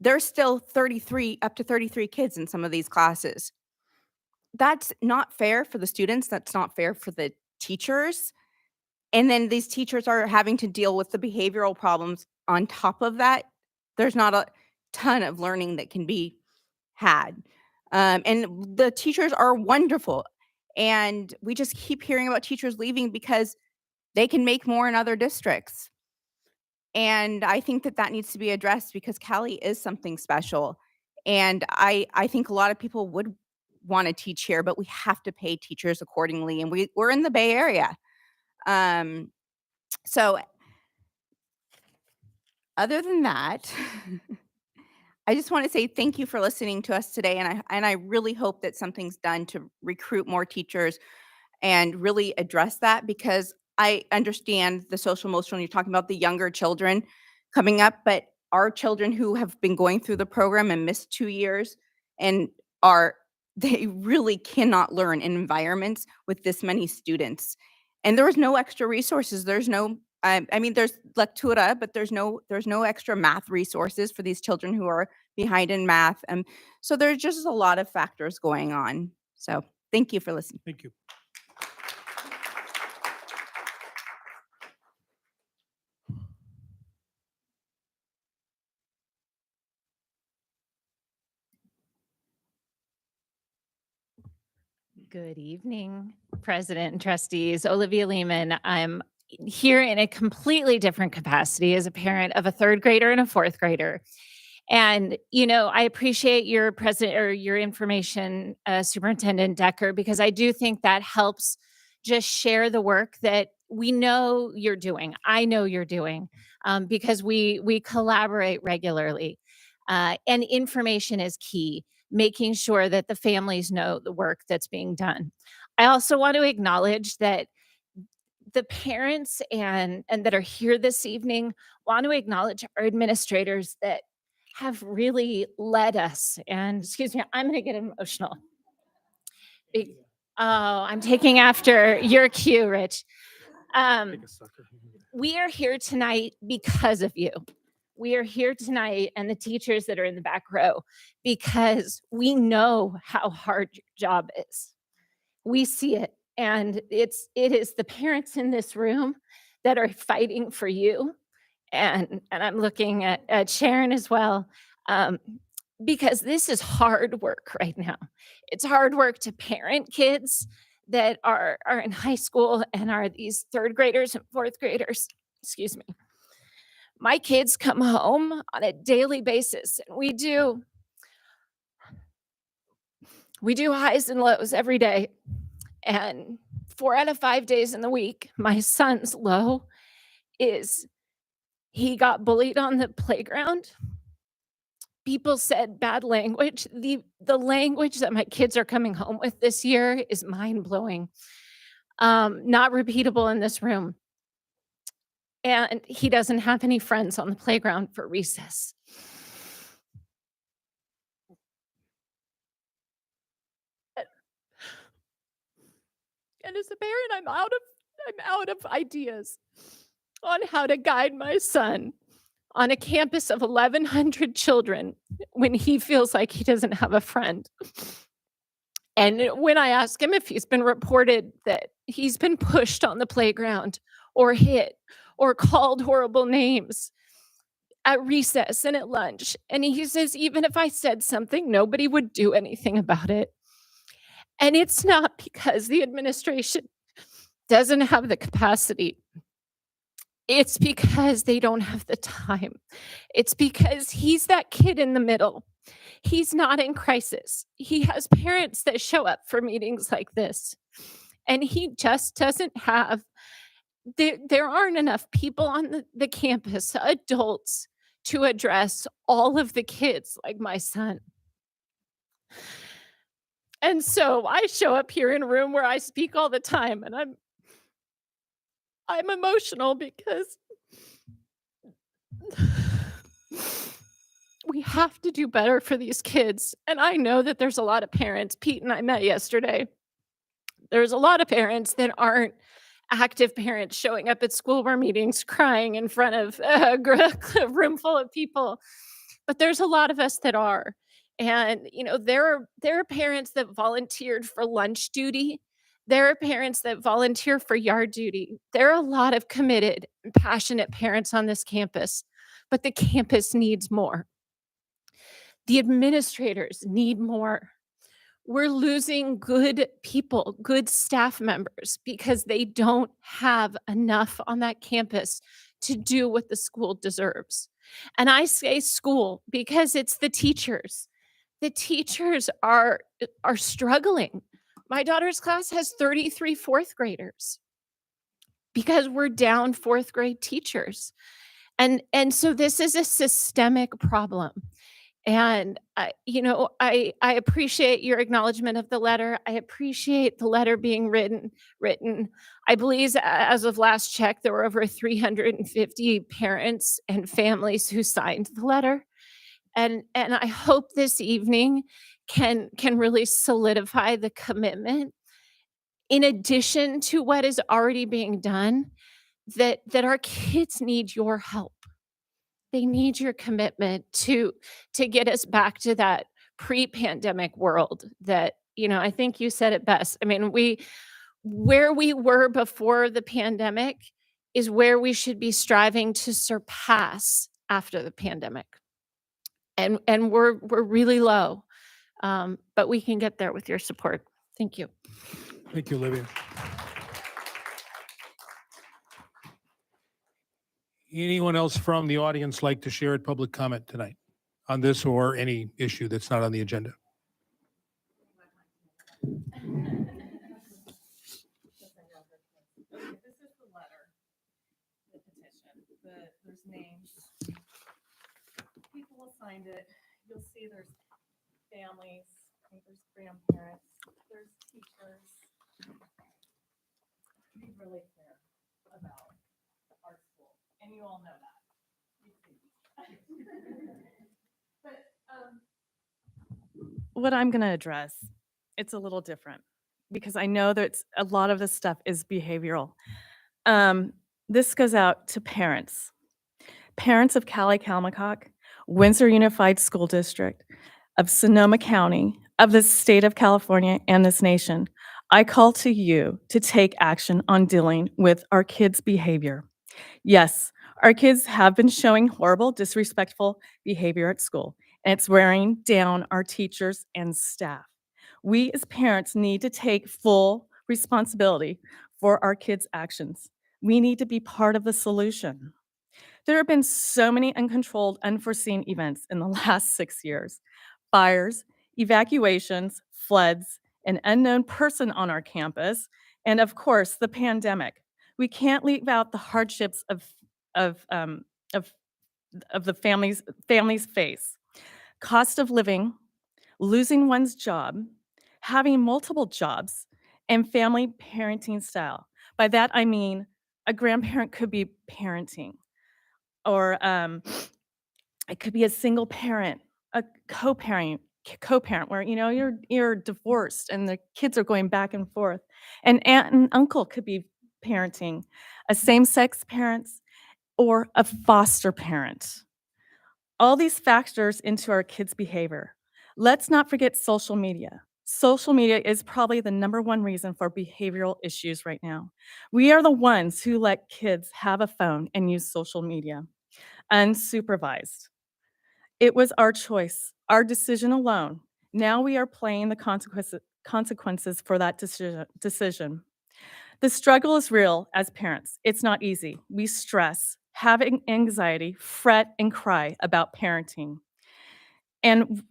there's still 33, up to 33 kids in some of these classes. That's not fair for the students. That's not fair for the teachers. And then these teachers are having to deal with the behavioral problems on top of that. there's not a ton of learning that can be had. And the teachers are wonderful. And we just keep hearing about teachers leaving because they can make more in other districts. And I think that that needs to be addressed because Cali is something special. And I think a lot of people would want to teach here, but we have to pay teachers accordingly. And we're in the Bay Area. So other than that, I just want to say thank you for listening to us today. And I really hope that something's done to recruit more teachers and really address that, because I understand the social emotional, you're talking about the younger children coming up, but our children who have been going through the program and missed 2 years and they really cannot learn in environments with this many students. And there was no extra resources. There's no, I mean, there's lectura, but there's no extra math resources for these children who are behind in math. So there's just a lot of factors going on. So thank you for listening. Thank you. Good evening, President and trustees. Olivia Lehman. I'm here in a completely different capacity as a parent of a third grader and a fourth grader. And, I appreciate your your information, Superintendent Decker, because I do think that helps just share the work that we know you're doing. I know you're doing, because we collaborate regularly. And information is key, making sure that the families know the work that's being done. I also want to acknowledge that the parents and that are here this evening want to acknowledge our administrators that have really led us. And excuse me, I'm going to get emotional. I'm taking after your cue, Rich. We are here tonight because of you. We are here tonight, and the teachers that are in the back row, because we know how hard your job is. We see it, and it is the parents in this room that are fighting for you. And I'm looking at Sharon as well, because this is hard work right now. It's hard work to parent kids that are in high school and are these third graders and fourth graders. Excuse me. My kids come home on a daily basis, and we do highs and lows every day. And 4 out of 5 days in the week, my son's low is he got bullied on the playground. People said bad language. The language that my kids are coming home with this year is mind-blowing. Not repeatable in this room. And he doesn't have any friends on the playground for recess. And as a parent, I'm out of ideas on how to guide my son on a campus of 1,100 children when he feels like he doesn't have a friend. And when I ask him if he's been reported that he's been pushed on the playground or hit or called horrible names at recess and at lunch, and he says, even if I said something, nobody would do anything about it. And it's not because the administration doesn't have the capacity. It's because they don't have the time. It's because he's that kid in the middle. He's not in crisis. He has parents that show up for meetings like this, and he just doesn't have, there aren't enough people on the campus, adults, to address all of the kids like my son. And so I show up here in a room where I speak all the time, and I'm emotional because we have to do better for these kids. And I know that there's a lot of parents, Pete and I met yesterday. There's a lot of parents that aren't active parents showing up at school board meetings crying in front of a room full of people. But there's a lot of us that are. And, there are parents that volunteered for lunch duty. There are parents that volunteer for yard duty. There are a lot of committed and passionate parents on this campus. but the campus needs more. The administrators need more. We're losing good people, good staff members, because they don't have enough on that campus to do what the school deserves. And I say school because it's the teachers. The teachers are struggling. My daughter's class has 33 fourth graders because we're down fourth grade teachers. And so this is a systemic problem. And I appreciate your acknowledgement of the letter. I appreciate the letter being written. I believe as of last check, there were over 350 parents and families who signed the letter. And I hope this evening can really solidify the commitment, in addition to what is already being done, that our kids need your help. They need your commitment to get us back to that pre-pandemic world that, I think you said it best. I mean, where we were before the pandemic is where we should be striving to surpass after the pandemic. And we're really low, but we can get there with your support. Thank you. Thank you, Olivia. Anyone else from the audience like to share at public comment tonight on this or any issue that's not on the agenda? This is the letter, the petition, there's names. People have signed it. You'll see there's families, I think there's grandparents, there's teachers. Be really clear about our school, and you all know that. You see. But what I'm going to address, it's a little different because I know that a lot of this stuff is behavioral. This goes out to parents. Parents of Cali-Calmacock, Windsor Unified School District, of Sonoma County, of the state of California, and this nation. I call to you to take action on dealing with our kids' behavior. Yes, our kids have been showing horrible, disrespectful behavior at school, and it's wearing down our teachers and staff. We as parents need to take full responsibility for our kids' actions. We need to be part of the solution. There have been so many uncontrolled, unforeseen events in the last 6 years. Fires, evacuations, floods, an unknown person on our campus, and of course, the pandemic. We can't leave out the hardships of the families face. Cost of living, losing one's job, having multiple jobs, and family parenting style. By that, I mean a grandparent could be parenting, or it could be a single parent, a co-parent where you're divorced and the kids are going back and forth. An aunt and uncle could be parenting, a same-sex parents, or a foster parent. All these factors into our kids' behavior. Let's not forget social media. Social media is probably the #1 reason for behavioral issues right now. We are the ones who let kids have a phone and use social media unsupervised. It was our choice, our decision alone. Now we are paying the consequences for that decision. The struggle is real as parents. It's not easy. We stress, have anxiety, fret, and cry about parenting. And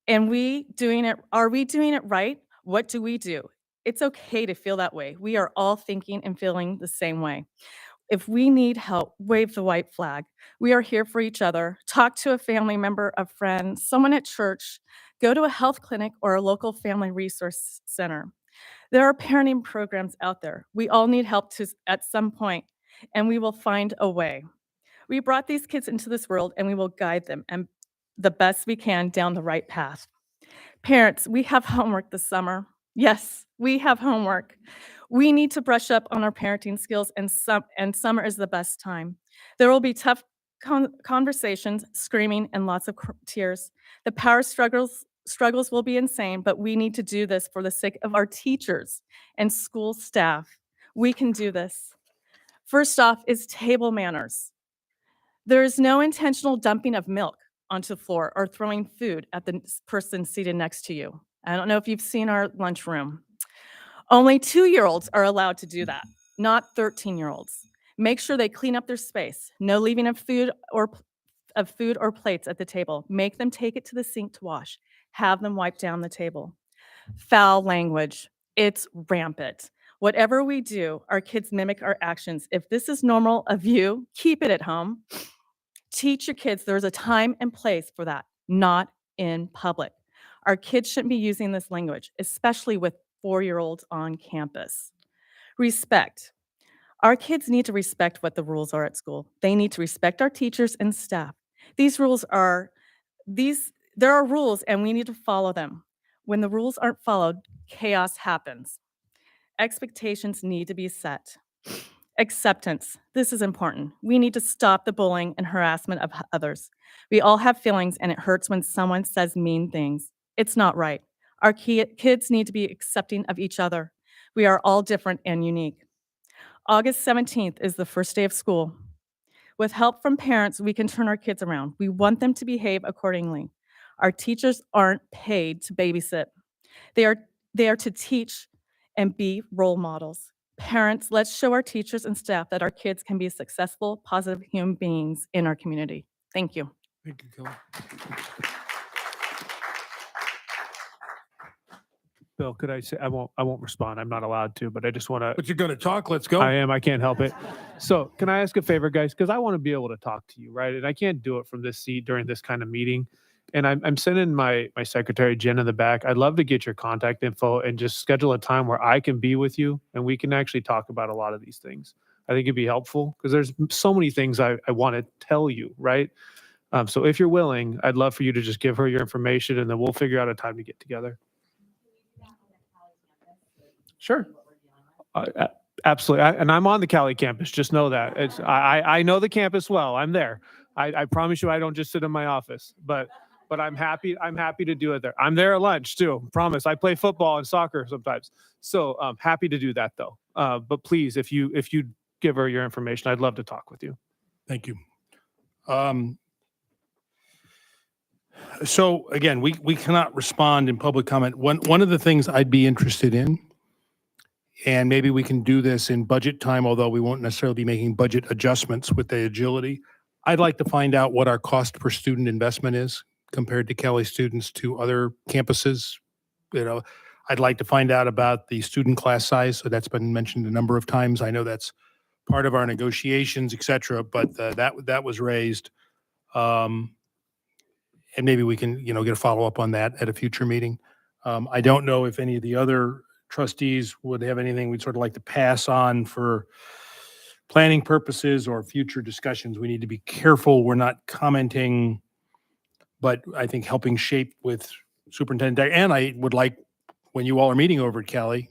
are we doing it right? What do we do? It's okay to feel that way. We are all thinking and feeling the same way. If we need help, wave the white flag. We are here for each other. Talk to a family member, a friend, someone at church. Go to a health clinic or a local family resource center. There are parenting programs out there. We all need help at some point, and we will find a way. We brought these kids into this world, and we will guide them and the best we can down the right path. Parents, we have homework this summer. Yes, we have homework. We need to brush up on our parenting skills, and summer is the best time. There will be tough conversations, screaming, and lots of tears. The power struggles will be insane, but we need to do this for the sake of our teachers and school staff. We can do this. First off is table manners. There is no intentional dumping of milk onto the floor or throwing food at the person seated next to you. I don't know if you've seen our lunchroom. Only 2-year-olds are allowed to do that, not 13-year-olds. Make sure they clean up their space. No leaving of food or plates at the table. Make them take it to the sink to wash. Have them wipe down the table. Foul language. It's rampant. Whatever we do, our kids mimic our actions. If this is normal of you, keep it at home. Teach your kids there's a time and place for that, not in public. Our kids shouldn't be using this language, especially with 4-year-olds on campus. Respect. Our kids need to respect what the rules are at school. They need to respect our teachers and staff. There are rules and we need to follow them. When the rules aren't followed, chaos happens. Expectations need to be set. Acceptance. This is important. We need to stop the bullying and harassment of others. We all have feelings and it hurts when someone says mean things. It's not right. Our kids need to be accepting of each other. We are all different and unique. August 17th is the first day of school. With help from parents, we can turn our kids around. We want them to behave accordingly. Our teachers aren't paid to babysit. They are to teach and be role models. Parents, let's show our teachers and staff that our kids can be successful, positive human beings in our community. Thank you. Thank you, Kelly. Bill, could I say, I won't respond. I'm not allowed to, but I just want to. But you're going to talk. Let's go. I am. I can't help it. So can I ask a favor, guys? Because I want to be able to talk to you, right? And I can't do it from this seat during this kind of meeting. And I'm sending my secretary, Jen, in the back. I'd love to get your contact info and just schedule a time where I can be with you and we can actually talk about a lot of these things. I think it'd be helpful because there's so many things I want to tell you, right? So if you're willing, I'd love for you to just give her your information and then we'll figure out a time to get together. Sure. Absolutely. And I'm on the Cali campus. Just know that. I know the campus well. I'm there. I promise you I don't just sit in my office, but I'm happy to do it there. I'm there at lunch too. Promise. I play football and soccer sometimes. So I'm happy to do that though. But please, if you give her your information, I'd love to talk with you. Thank you. So again, we cannot respond in public comment. One of the things I'd be interested in, and maybe we can do this in budget time, although we won't necessarily be making budget adjustments with the agility. I'd like to find out what our cost per student investment is compared to Kelly students to other campuses. I'd like to find out about the student class size. So that's been mentioned a number of times. I know that's part of our negotiations, et cetera, but that was raised. And maybe we can, get a follow-up on that at a future meeting. I don't know if any of the other trustees would have anything we'd sort of like to pass on for planning purposes or future discussions. We need to be careful. We're not commenting, but I think helping shape with superintendent. And I would like, when you all are meeting over at Cali,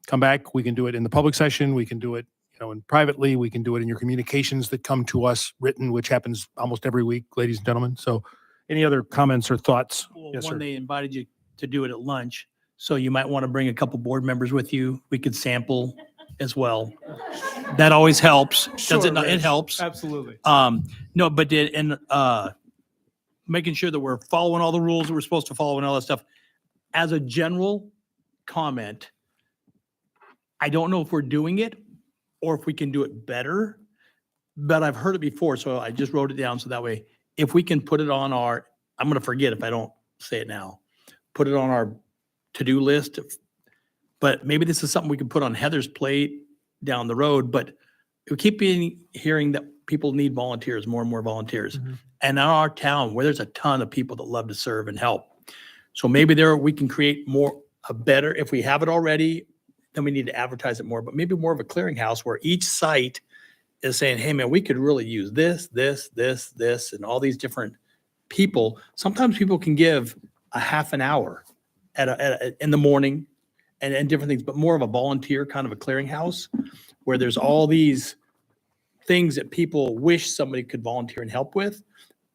come back. We can do it in the public session. We can do it, and privately. We can do it in your communications that come to us written, which happens almost every week, ladies and gentlemen. So any other comments or thoughts? Well, Yes, one, sir. they invited you to do it at lunch, so you might want to bring a couple board members with you. We could sample as well. That always helps. Does it not? It Rich. helps. Absolutely. No, but making sure that we're following all the rules that we're supposed to follow and all that stuff. As a general comment, I don't know if we're doing it or if we can do it better, but I've heard it before, so I just wrote it down so that way, if we can put it on our, I'm going to forget if I don't say it now, put it on our to-do list. But maybe this is something we can put on Heather's plate down the road, but we keep hearing that people need volunteers, more and more volunteers. Mm-hmm. And in our town, where there's a ton of people that love to serve and help. So maybe there we can create a better, if we have it already, then we need to advertise it more, but maybe more of a clearinghouse where each site is saying, hey man, we could really use this, and all these different people. Sometimes people can give a half an hour in the morning and different things, but more of a volunteer kind of a clearinghouse where there's all these things that people wish somebody could volunteer and help with.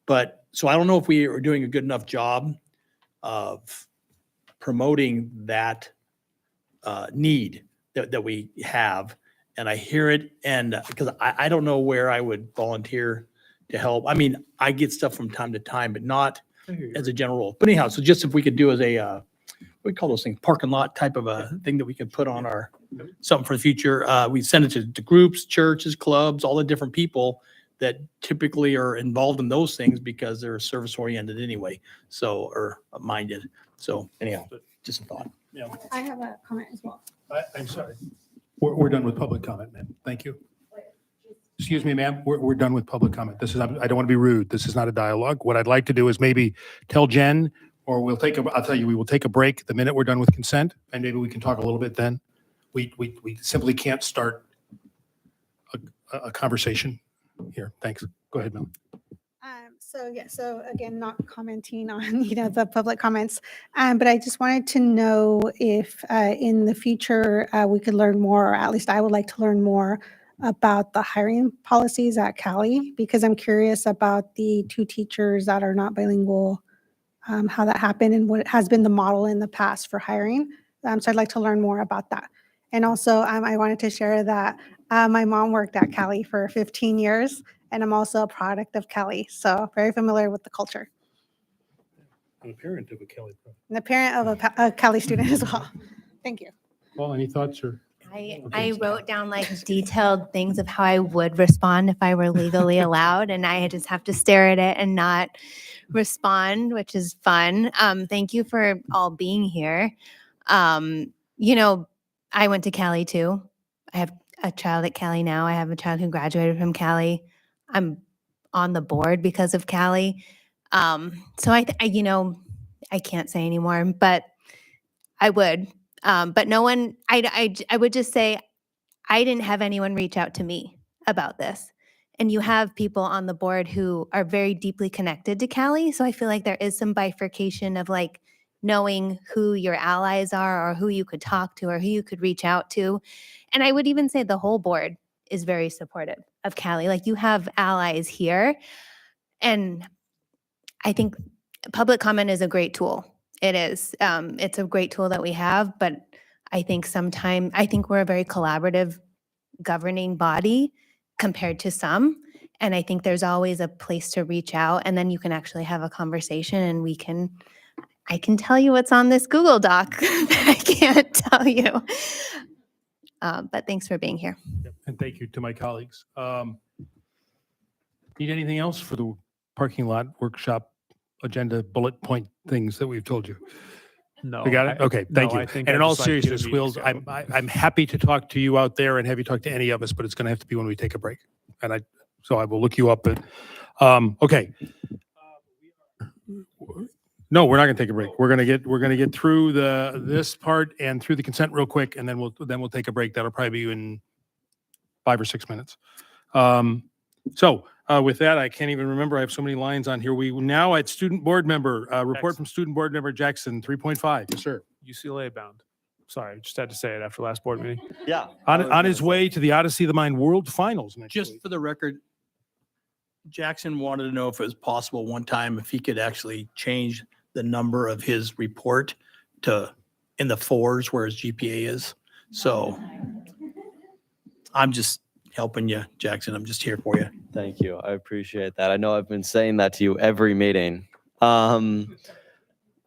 But so I don't know if we are doing a good enough job of promoting that need that we have. And I hear it, and because I don't know where I would volunteer to help. I mean, I get stuff from time to time, but not as a general rule. But anyhow, so just if we could do as a, what do we call those things, parking lot type of a thing that we could put on our, something for the future. We send it to groups, churches, clubs, all the different people that typically are involved in those things because they're service oriented anyway. So, or minded. So anyhow, just a thought. Yeah. I have a comment as well. I'm sorry. We're done with public comment, ma'am. Thank you. Excuse me, ma'am. We're done with public comment. This is, I don't want to be rude. This is not a dialogue. What I'd like to do is maybe tell Jen, or I'll tell you, we will take a break the minute we're done with consent, and maybe we can talk a little bit then. We simply can't start a conversation here. Thanks. Go ahead, Mel. So again, not commenting on, the public comments, but I just wanted to know if in the future we could learn more, or at least I would like to learn more about the hiring policies at Cali, because I'm curious about the 2 teachers that are not bilingual, how that happened and what has been the model in the past for hiring. So I'd like to learn more about that. And also, I wanted to share that my mom worked at Cali for 15 years, and I'm also a product of Cali, so very familiar with the culture. I'm a parent of a Kelly. And the parent of a Cali student as well. Thank you. Paul, any thoughts or? I wrote down like detailed things of how I would respond if I were legally allowed, and I just have to stare at it and not respond, which is fun. Thank you for all being here. I went to Cali too. I have a child at Cali now. I have a child who graduated from Cali. I'm on the board because of Cali. So I can't say anymore, but I would. But no one, I would just say, I didn't have anyone reach out to me about this. And you have people on the board who are very deeply connected to Cali. So I feel like there is some bifurcation of like knowing who your allies are, or who you could talk to, or who you could reach out to. And I would even say the whole board is very supportive of Cali. Like, you have allies here. And I think public comment is a great tool. It is. It's a great tool that we have, but I think we're a very collaborative governing body compared to some. And I think there's always a place to reach out, and then you can actually have a conversation, and I can tell you what's on this Google Doc that I can't tell you. But thanks for being here. And thank you to my colleagues. Need anything else for the parking lot workshop agenda bullet point things that we've told you? No. We got it? Okay, thank you. And in all seriousness, I'm happy to talk to you out there and have you talk to any of us, but it's going to have to be when we take a break. So I will look you up. Okay. No, we're not going to take a break. We're going to get through this part and through the consent real quick, and then we'll take a break. That'll probably be in 5 or 6 minutes. With that, I can't even remember. I have so many lines on here. We now at student board member, report from student board member Jackson, 3.5. Yes, sir. UCLA bound. Sorry, just had to say it after last board meeting. Yeah. On his way to the Odyssey of the Mind World Finals next Just week. for the record, Jackson wanted to know if it was possible one time if he could actually change the number of his report to in the 4s where his GPA is. So I'm just helping you, Jackson. I'm just here for you. Thank you. I appreciate that. I know I've been saying that to you every meeting.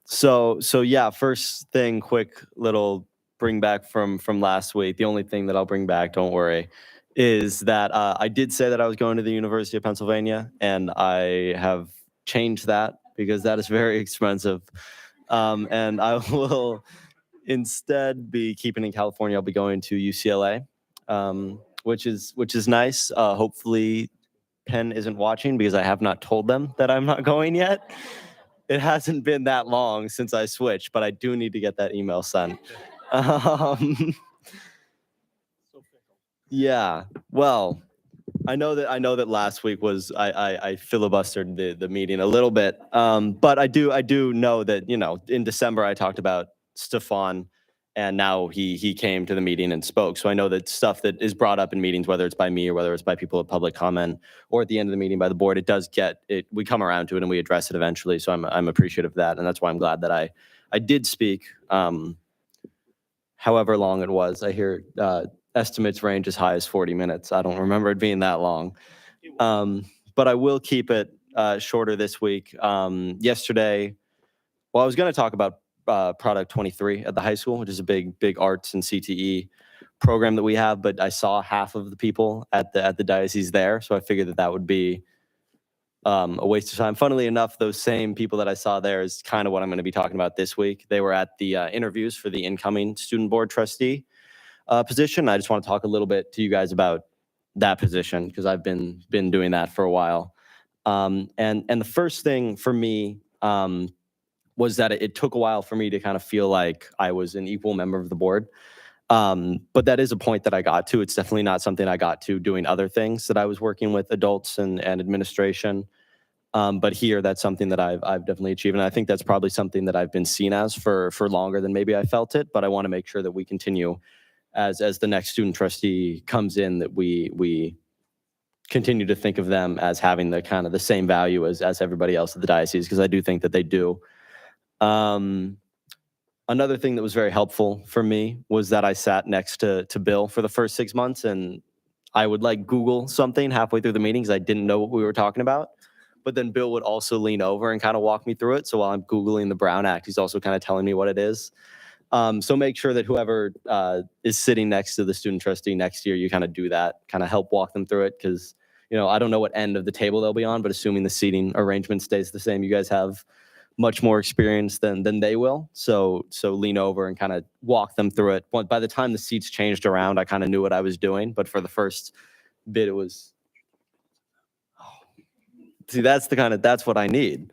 So yeah, first thing, quick little bring back from last week. The only thing that I'll bring back, don't worry, is that I did say that I was going to the University of Pennsylvania, and I have changed that because that is very expensive. And I will instead be keeping in California. I'll be going to UCLA, which is nice. Hopefully Penn isn't watching because I have not told them that I'm not going yet. It hasn't been that long since I switched, but I do need to get that email sent. Yeah, well, I know that last week was I filibustered the meeting a little bit, but I do know that, in December I talked about Stefan, and now he came to the meeting and spoke. So I know that stuff that is brought up in meetings, whether it's by me or whether it's by people at public comment or at the end of the meeting by the board, we come around to it and we address it eventually. So I'm appreciative of that, and that's why I'm glad that I did speak. However long it was, I hear estimates range as high as 40 minutes. I don't remember it being that long. But but I will keep it shorter this week. Yesterday, well, I was going to talk about Product 23 at the high school, which is a big arts and CTE program that we have, but I saw half of the people at the diocese there, so I figured that would be a waste of time. Funnily enough, those same people that I saw there is kind of what I'm going to be talking about this week. They were at the interviews for the incoming student board trustee position. I just want to talk a little bit to you guys about that position because I've been doing that for a while. And the first thing for me was that it took a while for me to kind of feel like I was an equal member of the board. But that is a point that I got to. It's definitely not something I got to doing other things that I was working with adults and administration. But here, that's something that I've definitely achieved. And I think that's probably something that I've been seen as for longer than maybe I felt it. But I want to make sure that we continue as the next student trustee comes in, that we continue to think of them as having the kind of the same value as everybody else at the diocese, because I do think that they do. Another thing that was very helpful for me was that I sat next to Bill for the first 6 months, and I would like Google something halfway through the meetings. I didn't know what we were talking about, but then Bill would also lean over and kind of walk me through it. So while I'm Googling the Brown Act, he's also kind of telling me what it is. So make sure that whoever is sitting next to the student trustee next year, you kind of do that, kind of help walk them through it. Because, you know, I don't know what end of the table they'll be on, but assuming the seating arrangement stays the same, you guys have much more experience than they will. So lean over and kind of walk them through it. By the time the seats changed around, I kind of knew what I was doing. But for the first bit, it was, see, that's what I need.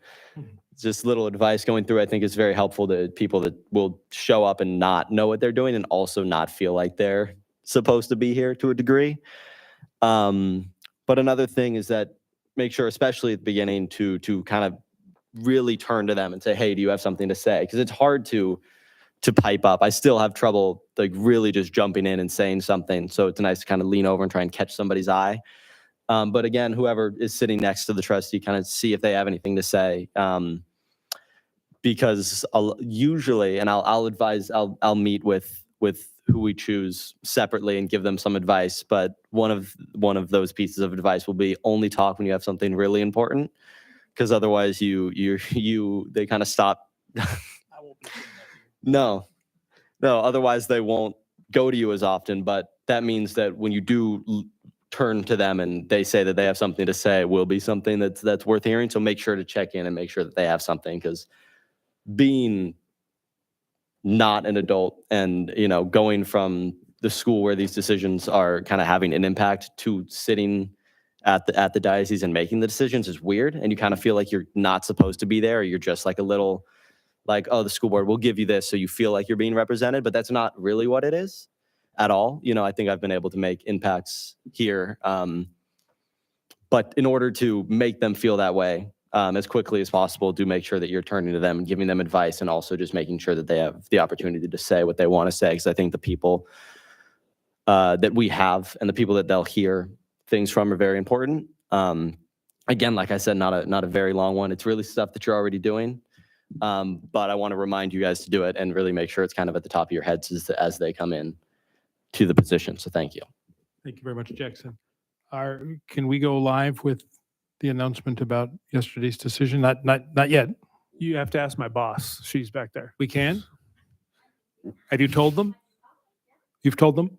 Just little advice going through, I think, is very helpful to people that will show up and not know what they're doing and also not feel like they're supposed to be here to a degree. But another thing is that make sure, especially at the beginning, to kind of really turn to them and say, hey, do you have something to say? Because it's hard to pipe up. I still have trouble like really just jumping in and saying something. So it's nice to kind of lean over and try and catch somebody's eye. But again, whoever is sitting next to the trustee, kind of see if they have anything to say. Because usually, and I'll advise, I'll meet with who we choose separately and give them some advice. But one of those pieces of advice will be only talk when you have something really important, because otherwise they kind of stop. No, otherwise they won't go to you as often. But that means that when you do turn to them and they say that they have something to say, it will be something that's worth hearing. So make sure to check in and make sure that they have something, because being not an adult and, you know, going from the school where these decisions are kind of having an impact to sitting at the diocese and making the decisions is weird. And you kind of feel like you're not supposed to be there, or you're just like a little like, oh, the school board will give you this, so you feel like you're being represented, but that's not really what it is at all. You know, I think I've been able to make impacts here. But in order to make them feel that way, as quickly as possible, do make sure that you're turning to them and giving them advice, and also just making sure that they have the opportunity to say what they want to say. Because I think the people that we have and the people that they'll hear things from are very important. Again, like I said, not a very long one. It's really stuff that you're already doing. But I want to remind you guys to do it and really make sure it's kind of at the top of your heads as they come in to the position. So thank you. Thank you very much, Jackson. Can we go live with the announcement about yesterday's decision? Not yet. You have to ask my boss. She's back there. We can? Have you told them? You've told them?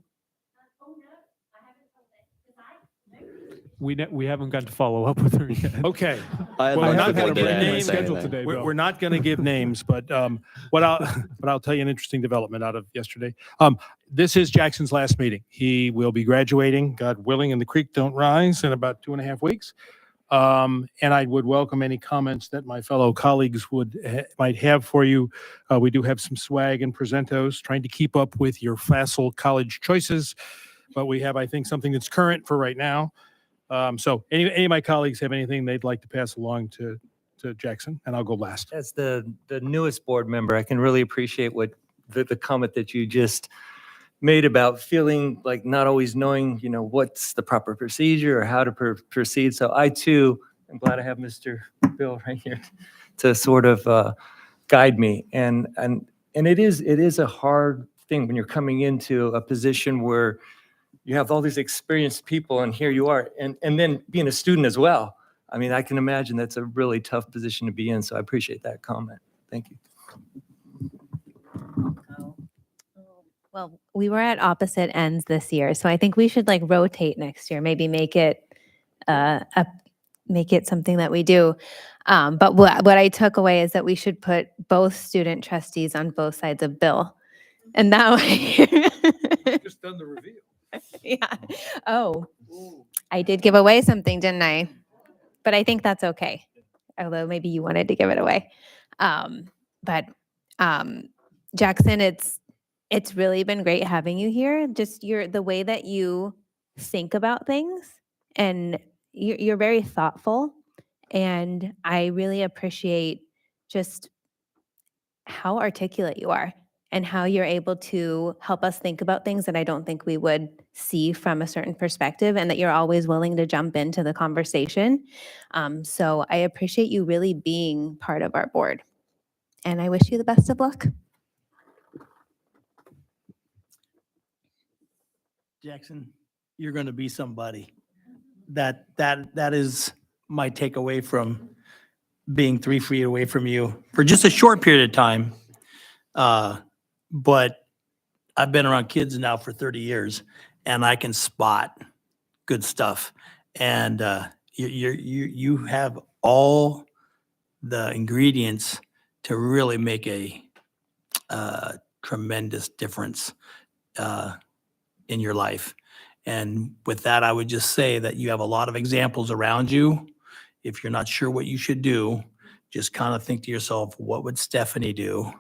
We haven't got to follow up with her yet. Okay. I'd Well, like we're not to going to look give at it and names. say anything. today, Bill. We're not going to give names, but what I'll tell you an interesting development out of yesterday. This is Jackson's last meeting. He will be graduating, God willing, and the creek don't rise, in about 2.5 weeks. And I would welcome any comments that my fellow colleagues might have for you. We do have some swag and presentos, trying to keep up with your facile college choices, but we have, I think, something that's current for right now. So any of my colleagues have anything they'd like to pass along to Jackson, and I'll go last. As the newest board member, I can really appreciate what the comment that you just made about feeling like not always knowing, you know, what's the proper procedure or how to proceed. So I too am glad I have Mr. Bill right here to sort of guide me. And it is a hard thing when you're coming into a position where you have all these experienced people, and here you are, and then being a student as well. I mean, I can imagine that's a really tough position to be in, so I appreciate that comment. Thank you. Well, we were at opposite ends this year, so I think we should like rotate next year. Maybe make it something that we do. But what I took away is that we should put both student trustees on both sides of Bill, and that way. Just done the reveal. Yeah. Oh, I did give away something, didn't I? But I think that's okay. Although maybe you wanted to give it away. But Jackson, it's really been great having you here. Just the way that you think about things, and you're very thoughtful, and I really appreciate just how articulate you are and how you're able to help us think about things that I don't think we would see from a certain perspective, and that you're always willing to jump into the conversation. So I appreciate you really being part of our board, and I wish you the best of luck. Jackson, you're going to be somebody. That is my takeaway from being 3 feet away from you for just a short period of time. But I've been around kids now for 30 years, and I can spot good stuff. And you have all the ingredients to really make a tremendous difference in your life. And with that, I would just say that you have a lot of examples around you. If you're not sure what you should do, just kind of think to yourself, what would Stephanie do?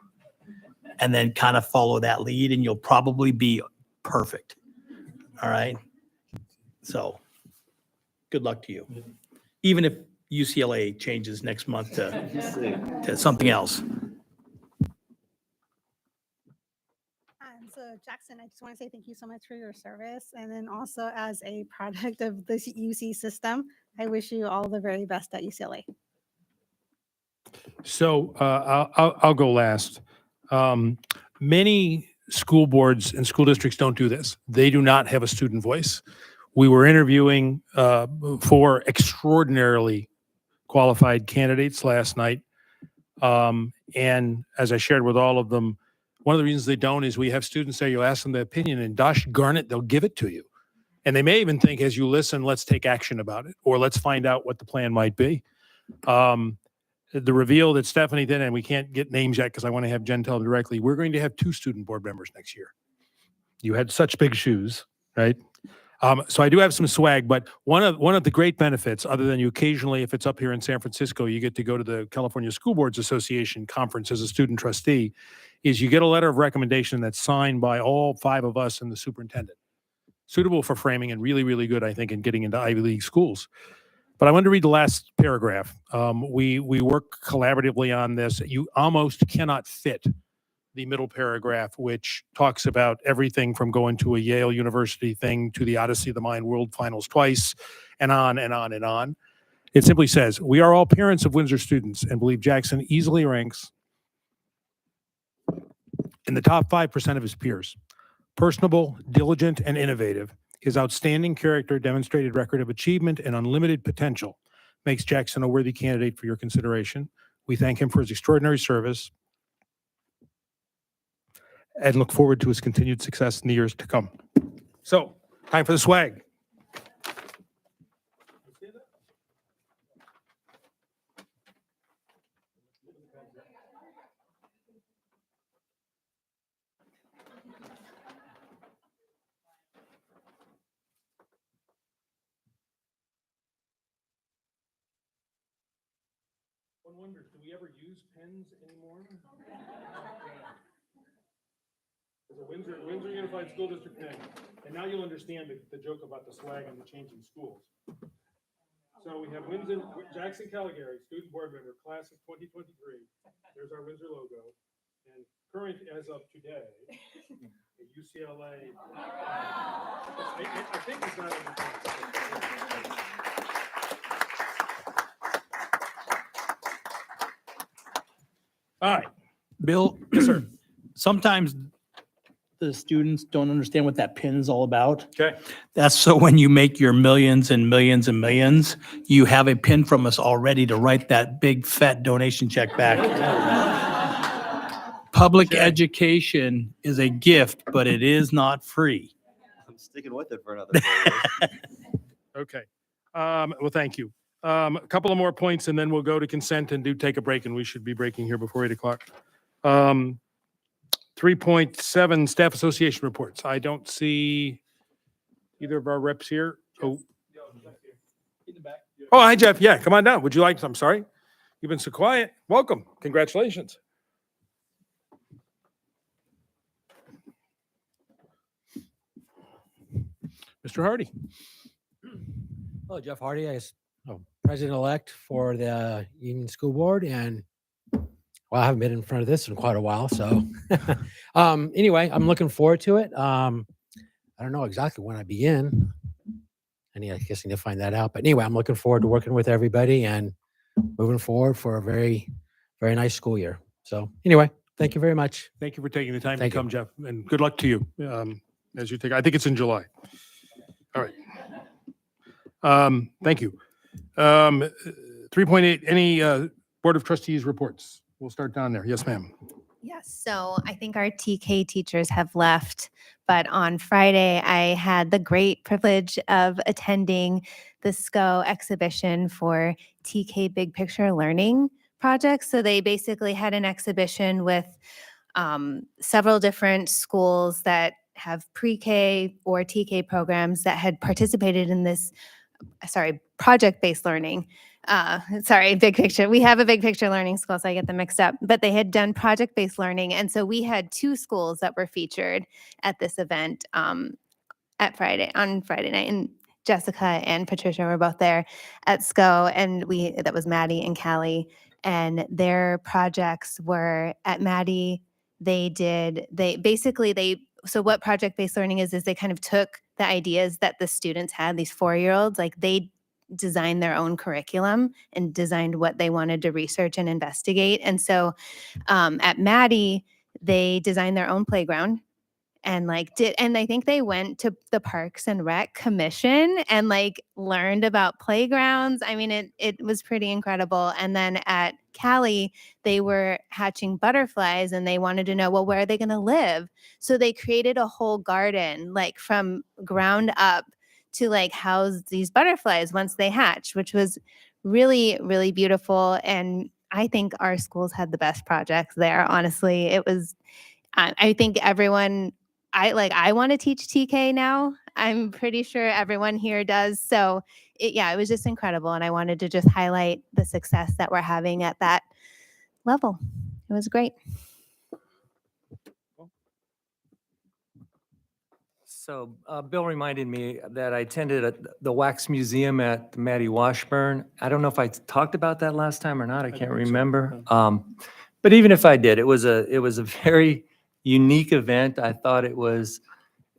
And then kind of follow that lead, and you'll probably be perfect. All right. So good luck to you. Even if UCLA changes next month to something else. So Jackson, I just want to say thank you so much for your service. And then also as a product of the UC system, I wish you all the very best at UCLA. So I'll go last. Many school boards and school districts don't do this. They do not have a student voice. We were interviewing for extraordinarily qualified candidates last night. And as I shared with all of them, one of the reasons they don't is we have students there, you ask them their opinion, and gosh darn it, they'll give it to you. And they may even think, as you listen, let's take action about it, or let's find out what the plan might be. The reveal that Stephanie did, and we can't get names yet because I want to have Jen tell them directly, we're going to have 2 student board members next year. You had such big shoes, right? So I do have some swag, but one of the great benefits, other than you occasionally, if it's up here in San Francisco, you get to go to the California School Boards Association conference as a student trustee, is you get a letter of recommendation that's signed by all 5 of us and the superintendent. Suitable for framing and really, really good, I think, in getting into Ivy League schools. But I wanted to read the last paragraph. We work collaboratively on this. You almost cannot fit the middle paragraph, which talks about everything from going to a Yale University thing to the Odyssey of the Mind World Finals twice, and on and on and on. It simply says, we are all parents of Windsor students and believe Jackson easily ranks in the top 5% of his peers. Personable, diligent, and innovative, his outstanding character, demonstrated record of achievement, and unlimited potential makes Jackson a worthy candidate for your consideration. We thank him for his extraordinary service and look forward to his continued success in the years to come. So, time for the swag. One wonders, do we ever use pens anymore? It's a Windsor Unified School District pen. And now you'll understand the joke about the swag and the changing schools. So we have Jackson Caligari, student board member, class of 2023. There's our Windsor logo. And current as of today, a UCLA. I think it's not in the All right, Bill. Yes, sir. Sometimes the students don't understand what that pin is all about. Okay. That's so when you make your millions and millions and millions, you have a pin from us already to write that big fat donation check back. Public education is a gift, but it is not free. I'm sticking with it for another 4 years. Okay. Well, thank you. A couple of more points and then we'll go to consent and take a break, and we should be breaking here before 8 o'clock. 3.7 staff association reports. I don't see either of our reps here. Oh, hi, Jeff. Yeah, come on down. Would you like, I'm sorry. You've been so quiet. Welcome. Congratulations. Mr. Hardy. Hello, Jeff Hardy. President-elect for the Union School Board, and well, I haven't been in front of this in quite a while. So anyway, I'm looking forward to it. I don't know exactly when I begin. I guess I need to find that out. But anyway, I'm looking forward to working with everybody and moving forward for a very, very nice school year. So anyway, thank you very much. Thank you for taking the time Thank to you. come, Jeff, and good luck to you as you take. I think it's in July. All right. Thank you. 3.8. Any Board of Trustees reports? We'll start down there. Yes, ma'am. Yes, so I think our TK teachers have left, but on Friday, I had the great privilege of attending the SCO exhibition for TK Big Picture Learning projects. So they basically had an exhibition with several different schools that have pre-K or TK programs that had participated in this, project-based learning. Big picture. We have a big picture learning school, so I get them mixed up. But they had done project-based learning, and so we had 2 schools that were featured at this event on Friday night. And Jessica and Patricia were both there at SCO, and that was Maddie and Callie. And their projects were at Maddie. So what project-based learning is they kind of took the ideas that the students had, these 4-year-olds, like they designed their own curriculum and designed what they wanted to research and investigate. And so at Maddie, they designed their own playground and and I think they went to the Parks and Rec Commission and learned about playgrounds. I mean, it was pretty incredible. And then at Cali, they were hatching butterflies and they wanted to know, well, where are they going to live? So they created a whole garden, from ground up to house these butterflies once they hatch, which was really, really beautiful. And I think our schools had the best projects there. Honestly, it was, I think everyone, I want to teach TK now. I'm pretty sure everyone here does. So it was just incredible. And I wanted to just highlight the success that we're having at that level. It was great. So Bill reminded me that I attended the Wax Museum at Maddie Washburn. I don't know if I talked about that last time or not. I can't remember. But even if I did, it was a very unique event. I thought it was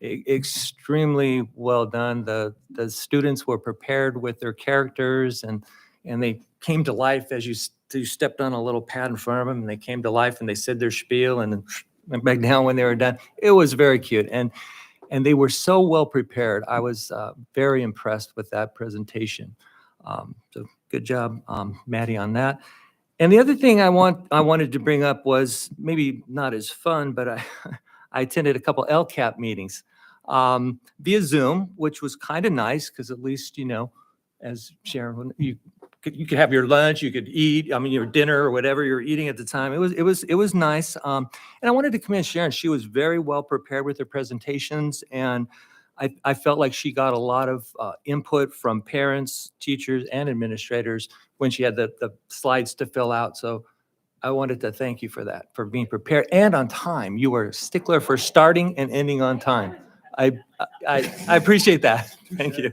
extremely well done. The students were prepared with their characters and they came to life as you stepped on a little pad in front of them and they came to life and they said their spiel and then went back down when they were done. It was very cute. And they were so well prepared. I was very impressed with that presentation. So good job, Maddie, on that. And the other thing I wanted to bring up was maybe not as fun, but I attended a couple LCAP meetings via Zoom, which was kind of nice because at least, as Sharon, you could have your lunch, you could eat, your dinner or whatever you're eating at the time. It was nice. And I wanted to commend Sharon. She was very well prepared with her presentations. And I felt like she got a lot of input from parents, teachers, and administrators when she had the slides to fill out. So I wanted to thank you for that, for being prepared and on time. You were a stickler for starting and ending on time. I appreciate that. Thank you.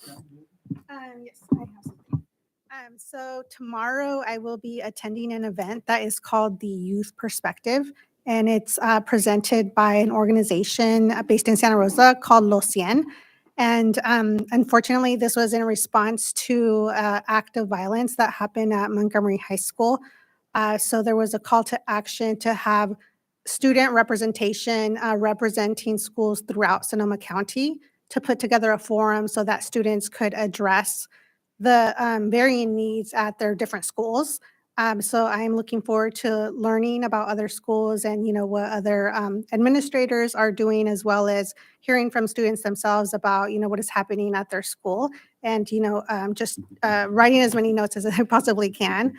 Yes, I have something. So tomorrow I will be attending an event that is called the Youth Perspective, and it's presented by an organization based in Santa Rosa called Los 100. And unfortunately, this was in response to act of violence that happened at Montgomery High School. So there was a call to action to have student representation representing schools throughout Sonoma County to put together a forum so that students could address the varying needs at their different schools. So I'm looking forward to learning about other schools and, what other administrators are doing, as well as hearing from students themselves about, what is happening at their school, and, just writing as many notes as I possibly can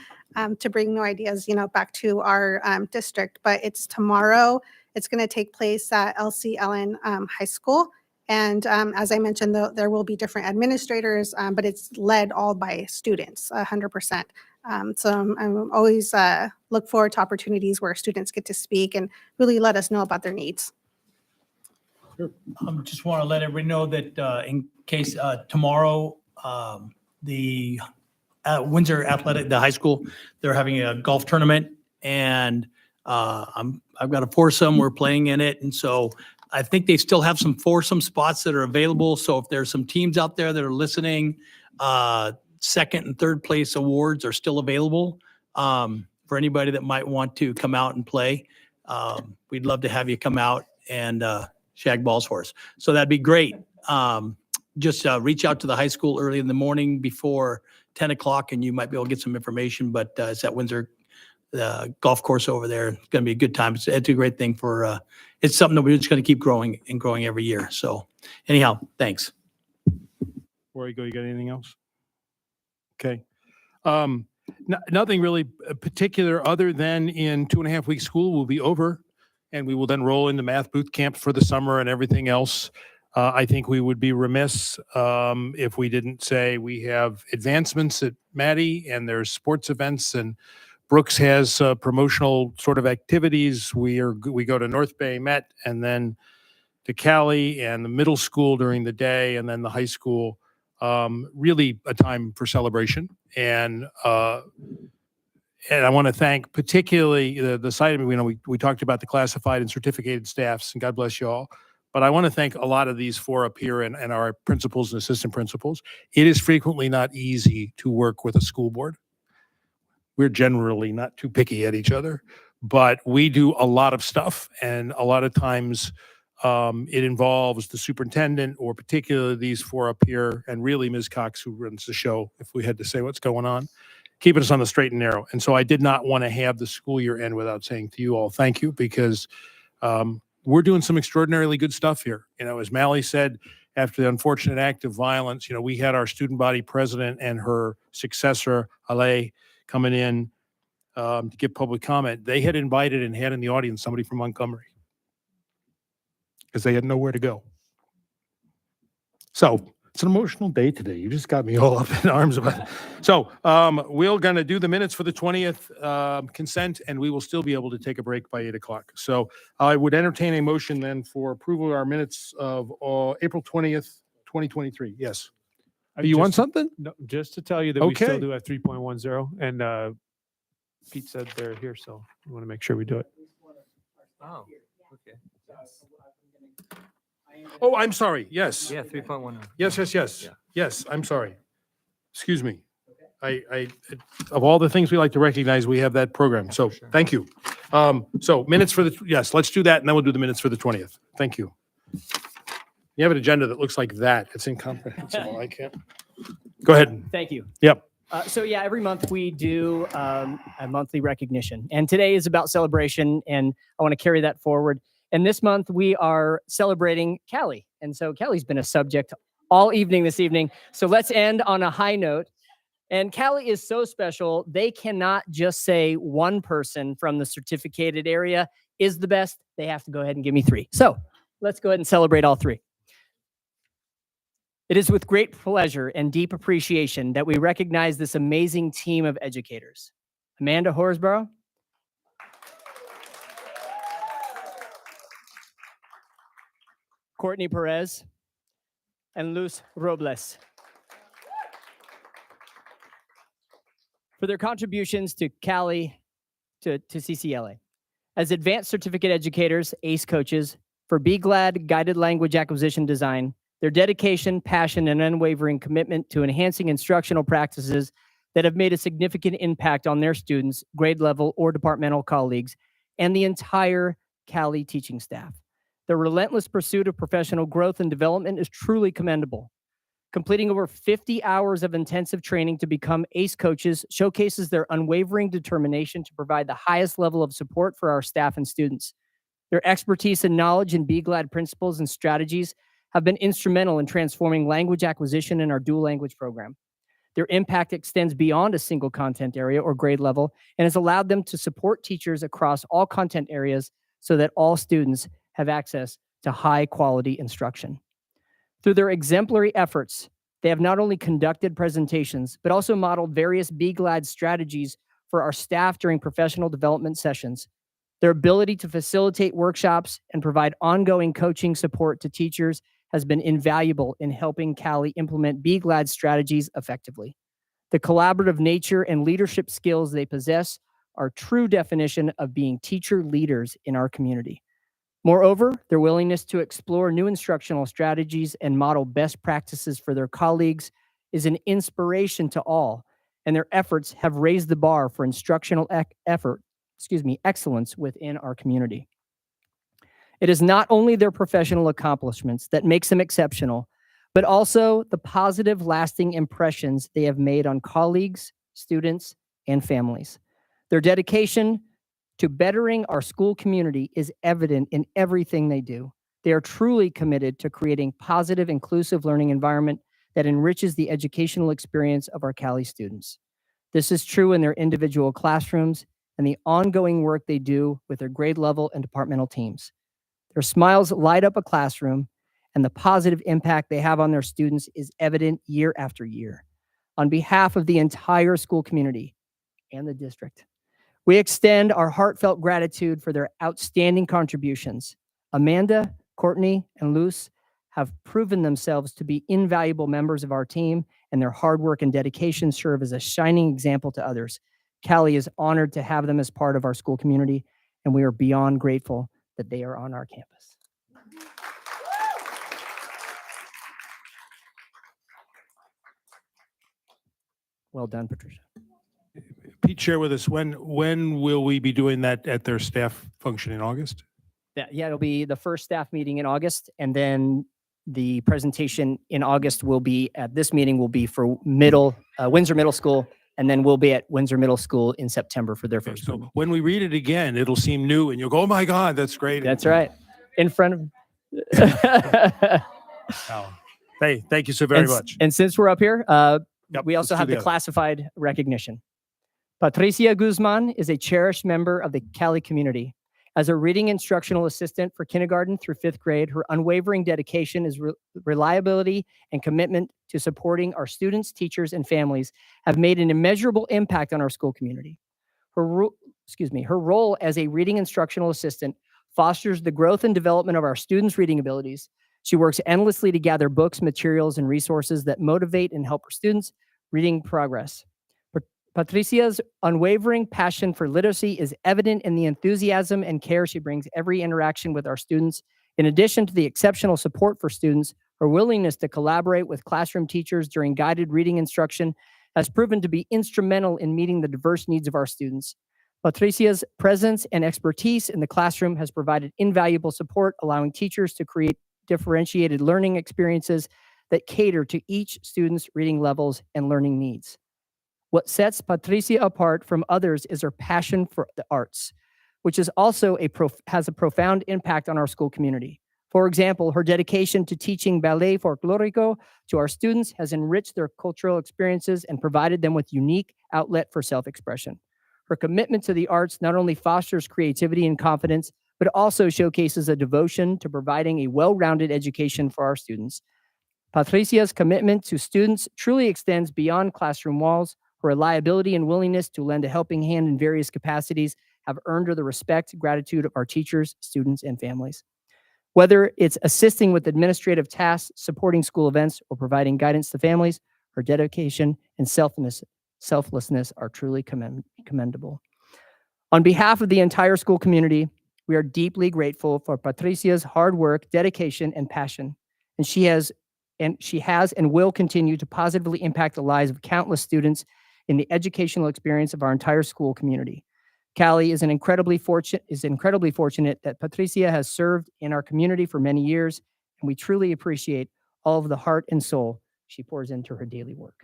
to bring new ideas, back to our district. But it's tomorrow. It's going to take place at LC Ellen High School. And as I mentioned, there will be different administrators, but it's led all by students, 100%. So I'm always look forward to opportunities where students get to speak and really let us know about their needs. Just want to let everybody know that in case tomorrow, the Windsor Athletic, the high school, they're having a golf tournament, and I've got a foursome. We're playing in it, and so I think they still have some foursome spots that are available. So if there's some teams out there that are listening, second and third place awards are still available for anybody that might want to come out and play. We'd love to have you come out and shag balls for us. So that'd be great. Just reach out to the high school early in the morning before 10 o'clock and you might be able to get some information, but it's at Windsor golf course over there. It's going to be a good time. It's a great thing for, it's something that we're just going to keep growing and growing every year. So anyhow, thanks. Before you go, you got anything else? Okay. Nothing really particular other than in 2.5 weeks school will be over and we will then roll into math boot camp for the summer and everything else. I think we would be remiss if we didn't say we have advancements at Maddie and there's sports events, and Brooks has promotional sort of activities. We go to North Bay Met and then to Cali and the middle school during the day and then the high school. Really a time for celebration. And I want to thank particularly the site. We talked about the classified and certificated staffs, and God bless you all. But I want to thank a lot of these four up here and our principals and assistant principals. It is frequently not easy to work with a school board. We're generally not too picky at each other, but we do a lot of stuff, and a lot of times it involves the superintendent, or particularly these four up here, and really Ms. Cox, who runs the show, if we had to say what's going on, keeping us on the straight and narrow. And so I did not want to have the school year end without saying to you all thank you, because we're doing some extraordinarily good stuff here. As Mally said, after the unfortunate act of violence, we had our student body president and her successor, Ale, coming in to give public comment. They had invited and had in the audience somebody from Montgomery because they had nowhere to go. So it's an emotional day today. You just got me all up in arms about it. So we're going to do the minutes for the 20th consent, and we will still be able to take a break by 8 o'clock. So I would entertain a motion then for approval of our minutes of April 20th, 2023. Yes. Do you want something? No, just to tell you that we still Okay. do have 3.10, and Pete said they're here, so we want to make sure we do it. Oh, okay. Oh, I'm sorry. Yes. Yeah, 3.10. Yes. Yeah. Yes, I'm sorry. Excuse me. I of all the things we like to recognize, we have that program. So thank you. So minutes for yes, let's do that, and then we'll do the minutes for the 20th. Thank you. You have an agenda that looks like that. It's incomprehensible. I can't. Go ahead. Thank you. Yep. So yeah, every month we do a monthly recognition, and today is about celebration, and I want to carry that forward. And this month we are celebrating Callie, and so Callie's been a subject all evening this evening. So let's end on a high note. And Callie is so special, they cannot just say one person from the certificated area is the best. They have to go ahead and give me three. So let's go ahead and celebrate all three. It is with great pleasure and deep appreciation that we recognize this amazing team of educators. Amanda Horsborough, Courtney Perez, and Luz Robles for their contributions to Cali, to CCLA. As advanced certificate educators, ACE coaches, for Be Glad guided language acquisition design, their dedication, passion, and unwavering commitment to enhancing instructional practices that have made a significant impact on their students, grade level, or departmental colleagues, and the entire Cali teaching staff. Their relentless pursuit of professional growth and development is truly commendable. Completing over 50 hours of intensive training to become ACE coaches showcases their unwavering determination to provide the highest level of support for our staff and students. Their expertise and knowledge in Be Glad principles and strategies have been instrumental in transforming language acquisition in our dual language program. Their impact extends beyond a single content area or grade level and has allowed them to support teachers across all content areas so that all students have access to high-quality instruction. Through their exemplary efforts, they have not only conducted presentations, but also modeled various Be Glad strategies for our staff during professional development sessions. Their ability to facilitate workshops and provide ongoing coaching support to teachers has been invaluable in helping Cali implement Be Glad strategies effectively. The collaborative nature and leadership skills they possess are true definition of being teacher leaders in our community. Moreover, their willingness to explore new instructional strategies and model best practices for their colleagues is an inspiration to all, and their efforts have raised the bar for instructional excellence within our community. It is not only their professional accomplishments that makes them exceptional, but also the positive, lasting impressions they have made on colleagues, students, and families. Their dedication to bettering our school community is evident in everything they do. They are truly committed to creating positive, inclusive learning environment that enriches the educational experience of our Cali students. This is true in their individual classrooms and the ongoing work they do with their grade level and departmental teams. Their smiles light up a classroom, and the positive impact they have on their students is evident year after year. On behalf of the entire school community and the district, we extend our heartfelt gratitude for their outstanding contributions. Amanda, Courtney, and Luce have proven themselves to be invaluable members of our team, and their hard work and dedication serve as a shining example to others. Cali is honored to have them as part of our school community, and we are beyond grateful that they are on our campus. Well done, Patricia. Pete, share with us, when will we be doing that at their staff function in August? Yeah, it'll be the first staff meeting in August, and then the presentation in August will be at this meeting will be for Windsor Middle School, and then we'll be at Windsor Middle School in September for their first meeting. So when we read it again, it'll seem new and you'll go, oh my God, that's great. That's right. In front of. Hey, thank you so very much. And since we're up here, we also let's have do the the other. classified recognition. Patricia Guzman is a cherished member of the Cali community. As a reading instructional assistant for kindergarten through 5th grade, her unwavering dedication is reliability and commitment to supporting our students, teachers, and families have made an immeasurable impact on our school community. Her role as a reading instructional assistant fosters the growth and development of our students' reading abilities. She works endlessly to gather books, materials, and resources that motivate and help her students' reading progress. Patricia's unwavering passion for literacy is evident in the enthusiasm and care she brings every interaction with our students. In addition to the exceptional support for students, her willingness to collaborate with classroom teachers during guided reading instruction has proven to be instrumental in meeting the diverse needs of our students. Patricia's presence and expertise in the classroom has provided invaluable support, allowing teachers to create differentiated learning experiences that cater to each student's reading levels and learning needs. What sets Patricia apart from others is her passion for the arts, which is also has a profound impact on our school community. For example, her dedication to teaching ballet folklorico to our students has enriched their cultural experiences and provided them with unique outlet for self-expression. Her commitment to the arts not only fosters creativity and confidence, but also showcases a devotion to providing a well-rounded education for our students. Patricia's commitment to students truly extends beyond classroom walls. Her reliability and willingness to lend a helping hand in various capacities have earned her the respect and gratitude of our teachers, students, and families. Whether it's assisting with administrative tasks, supporting school events, or providing guidance to families, her dedication and selflessness are truly commendable. On behalf of the entire school community, we are deeply grateful for Patricia's hard work, dedication, and passion. And she has and will continue to positively impact the lives of countless students in the educational experience of our entire school community. Callie is incredibly fortunate that Patricia has served in our community for many years, and we truly appreciate all of the heart and soul she pours into her daily work.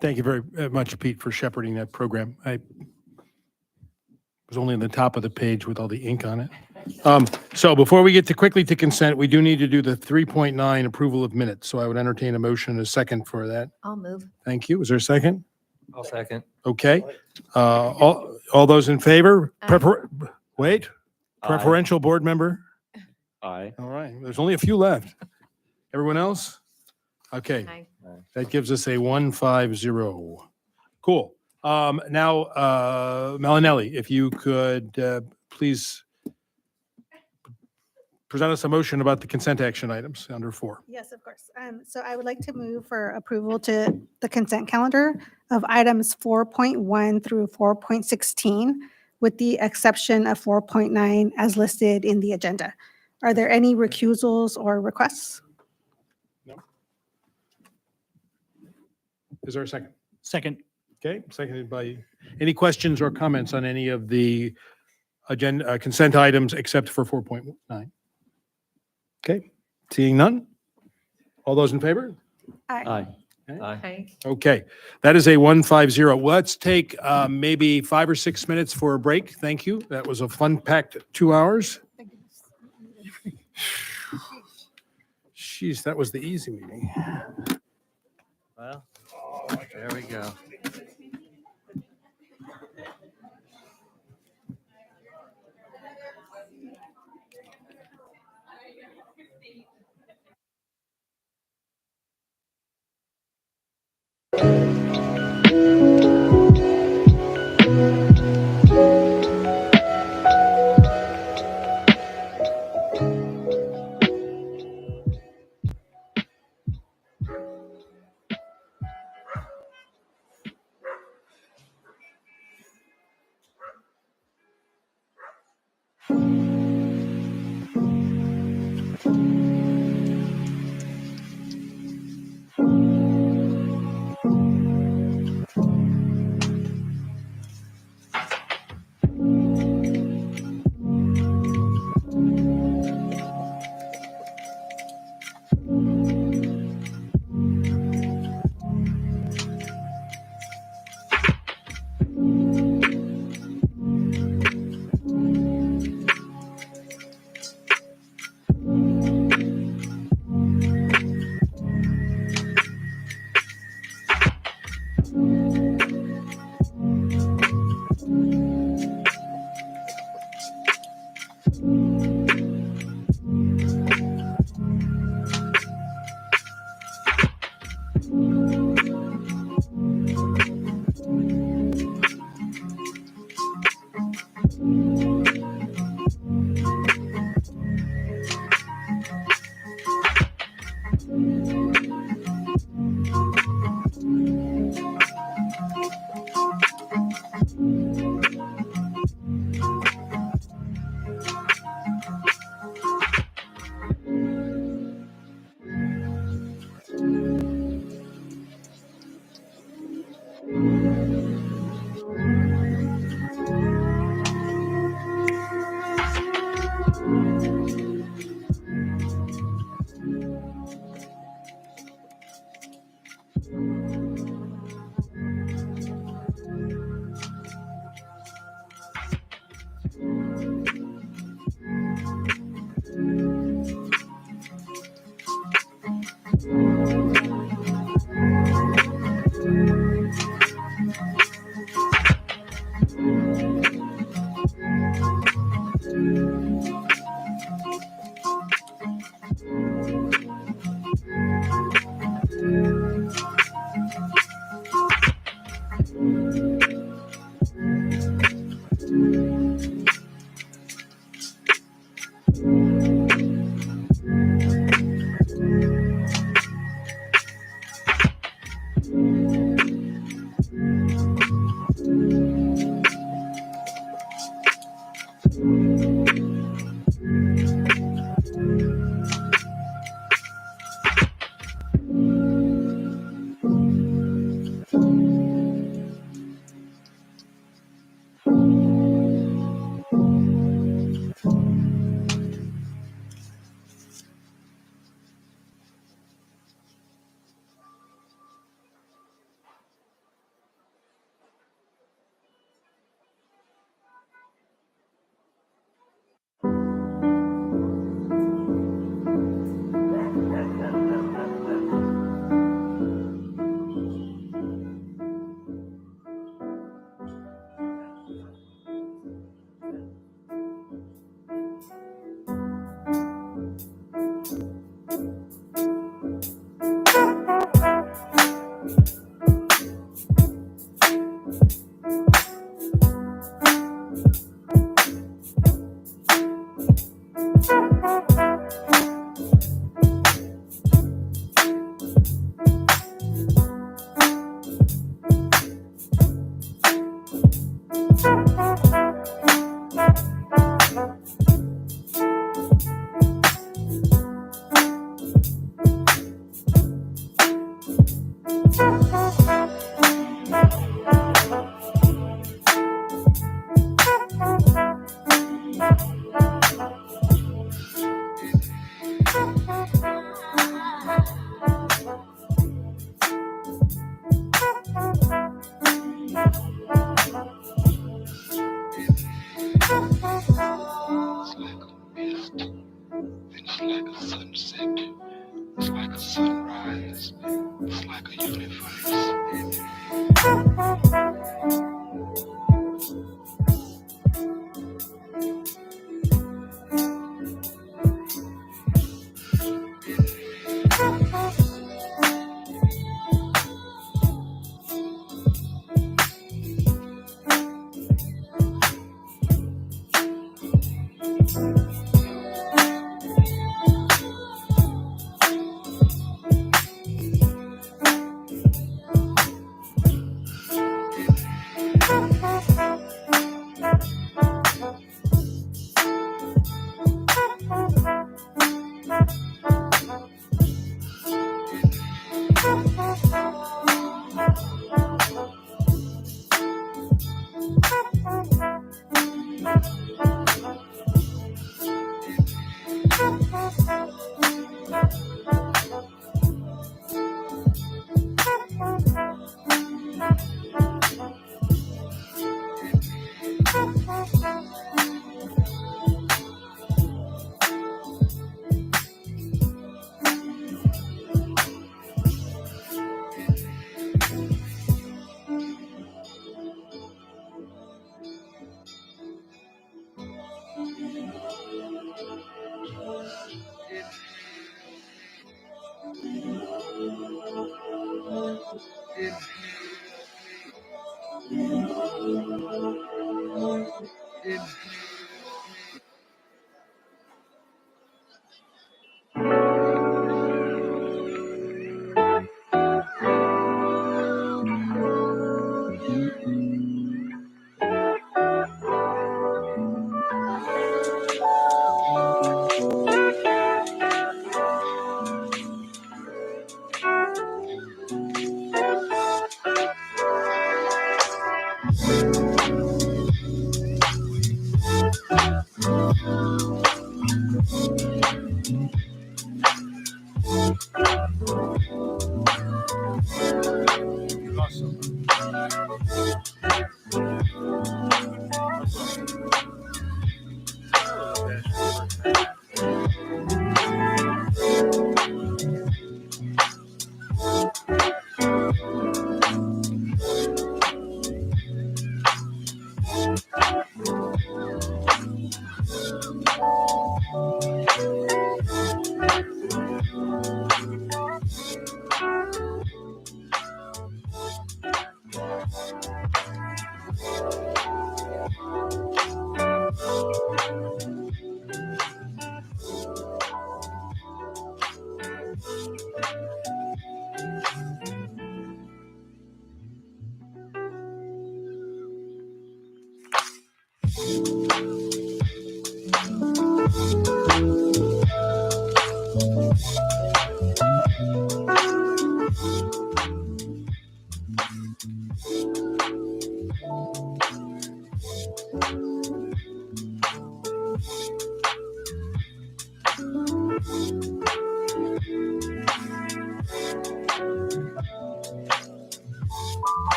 Thank you very much, Pete, for shepherding that program. I was only on the top of the page with all the ink on it. So before we get quickly to consent, we do need to do the 3.9 approval of minutes. So I would entertain a motion and a second for that. I'll move. Thank you. Is there a second? I'll second. Okay. All those in favor? Aye. Wait. Aye. Preferential board member? Aye. All right. There's only a few left. Everyone else? Okay. Aye. That gives us a 1-5-0. Cool. Now, Malinelli, if you could please present us a motion about the consent action items under 4. Yes, of course. So I would like to move for approval to the consent calendar of items 4.1 through 4.16, with the exception of 4.9 as listed in the agenda. Are there any recusals or requests? Is there a second? Second. Okay, seconded by, any questions or comments on any of the agenda consent items except for 4.9? Okay, seeing none? All those in favor? Aye. Aye. Okay, that is a 1-5-0. Let's take maybe 5 or 6 minutes for a break. Thank you. That was a fun-packed 2 hours. Jeez, that was the easy meeting. Well, there we go.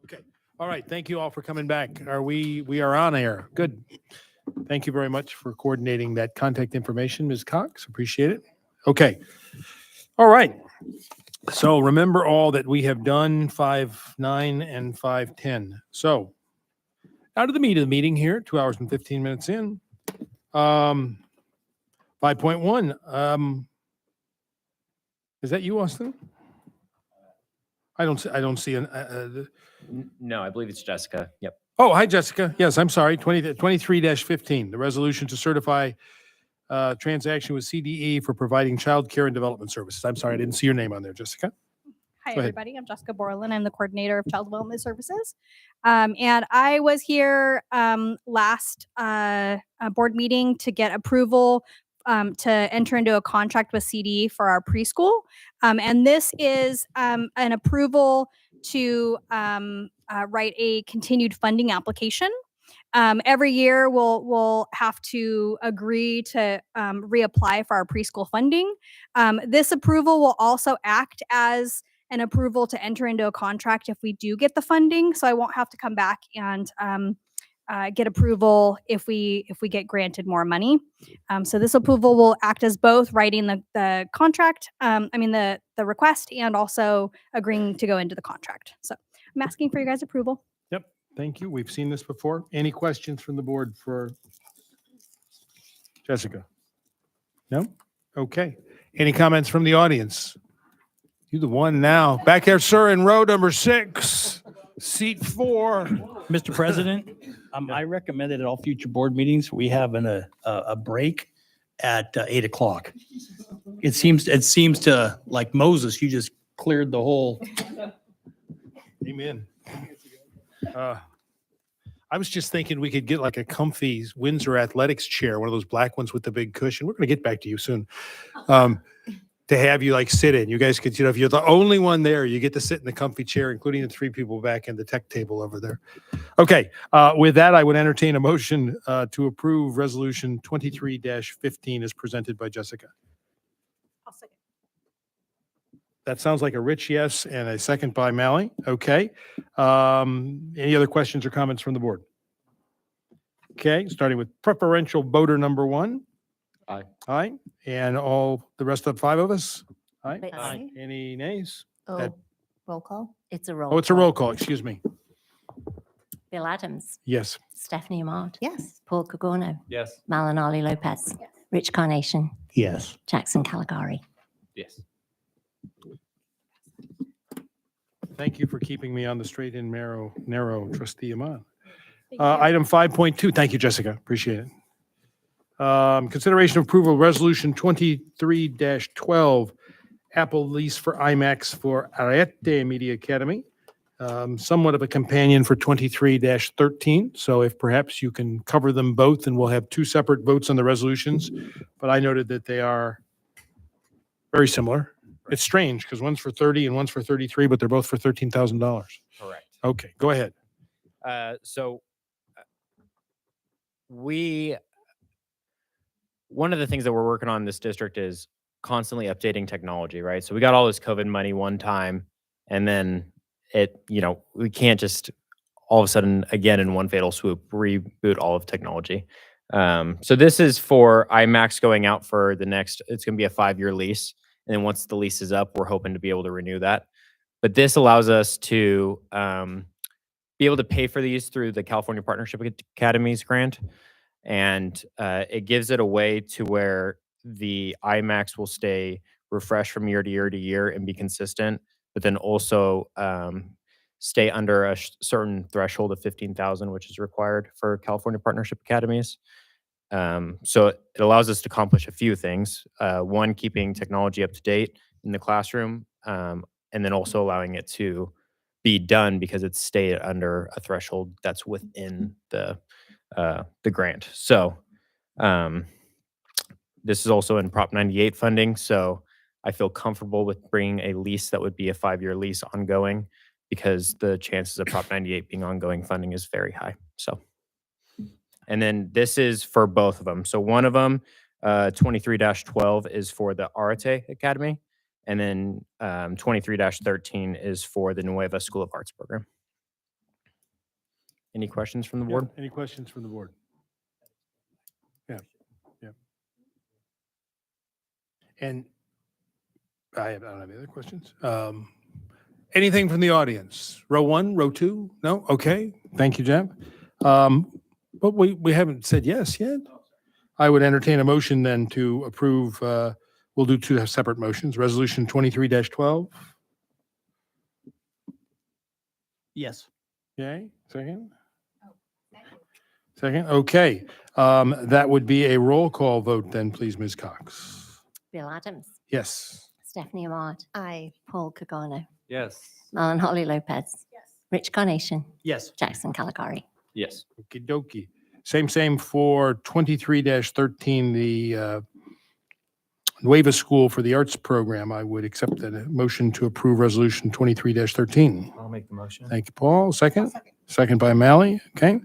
Okay. All right. Thank you all for coming back. We are on air. Good. Thank you very much for coordinating that contact information, Ms. Cox. Appreciate it. Okay. All right. So remember all that we have done 5:09 and 5:10. So out of the meat of the meeting here, 2 hours and 15 minutes in. 5.1. Is that you, Austin? I don't see an. No, I believe it's Jessica. Yep. Oh, hi, Jessica. Yes, I'm sorry. 23-15, the resolution to certify transaction with CDE for providing child care and development services. I'm sorry, I didn't see your name on there, Jessica. Hi, Go ahead. everybody. I'm Jessica Borland. I'm the coordinator of Child Development Services. And I was here last board meeting to get approval to enter into a contract with CDE for our preschool. And this is an approval to write a continued funding application. Every year we'll have to agree to reapply for our preschool funding. This approval will also act as an approval to enter into a contract if we do get the funding. So I won't have to come back and get approval if we get granted more money. So this approval will act as both writing the contract, the request, and also agreeing to go into the contract. So I'm asking for your guys' approval. Yep. Thank you. We've seen this before. Any questions from the board for Jessica? No? Okay. Any comments from the audience? You the one now. Back there, sir, in row number 6, seat 4. Mr. President, I recommend that at all future board meetings, we have a break at 8 o'clock. It seems to, like Moses, you just cleared the whole. Amen. I was just thinking we could get like a comfy Windsor Athletics chair, one of those black ones with the big cushion. We're going to get back to you soon. To have you like sit in. You guys could, if you're the only one there, you get to sit in the comfy chair, including the 3 people back in the tech table over there. Okay. With that, I would entertain a motion to approve resolution 23-15 as presented by Jessica. I'll second. That sounds like a Rich yes and a second by Mally. Okay. Any other questions or comments from the board? Okay. Starting with preferential voter number 1. Aye. Aye. And all the rest of 5 of us? Aye. Wait, Aye. Any nays? Oh, That- roll call? It's a roll. Oh, it's a roll call. Excuse me. Bill Adams. Yes. Stephanie Amard. Yes. Paul Cogorno. Yes. Malinali Lopez. Rich Carnation. Yes. Jackson Caligari. Yes. Thank you for keeping me on the straight and narrow, trustee Ahmad. Item 5.2, thank you, Jessica, appreciate it. Consideration of approval of resolution 23-12, Apple lease for IMAX for Arete Media Academy. Somewhat of a companion for 23-13. So if perhaps you can cover them both, and we'll have two separate votes on the resolutions. But I noted that they are very similar. It's strange because one's for 30 and one's for 33, but they're both for $13,000. Correct. Okay, go ahead. One of the things that we're working on in this district is constantly updating technology, right? So we got all this COVID money one time, and then we can't just all of a sudden, again, in one fatal swoop, reboot all of technology. So this is for IMAX going out for the next, it's going to be a 5-year lease. And then once the lease is up, we're hoping to be able to renew that. But this allows us to be able to pay for these through the California Partnership Academies grant. And it gives it a way to where the IMAX will stay refreshed from year to year to year and be consistent, but then also stay under a certain threshold of 15,000, which is required for California Partnership Academies. So it allows us to accomplish a few things. One, keeping technology up to date in the classroom, and then also allowing it to be done because it's stayed under a threshold that's within the grant. So this is also in Prop 98 funding. So I feel comfortable with bringing a lease that would be a 5-year lease ongoing, because the chances of Prop 98 being ongoing funding is very high. So, and then this is for both of them. So one of them, 23-12 is for the Arete Academy. And then 23-13 is for the Nueva School of Arts program. Any questions from the board? Any questions from the board? Yeah. And I don't have any other questions. Anything from the audience? Row 1, row 2? No? Okay. Thank you, Jeff. But we haven't said yes yet. I would entertain a motion then to approve. We'll do two separate motions. Resolution 23-12. Yes. Okay. Second. Second. Okay. That would be a roll call vote then, please, Ms. Cox. Bill Adams. Yes. Stephanie Ahmad. Aye. Paul Cagano. Yes. Marlon Holly Lopez. Yes. Rich Carnation. Yes. Jackson Caligari. Yes. Okie dokie. Same for 23-13, the Nueva School for the Arts program. I would accept that motion to approve resolution 23-13. I'll make the motion. Thank you, Paul. Second? Second by Mally. Okay.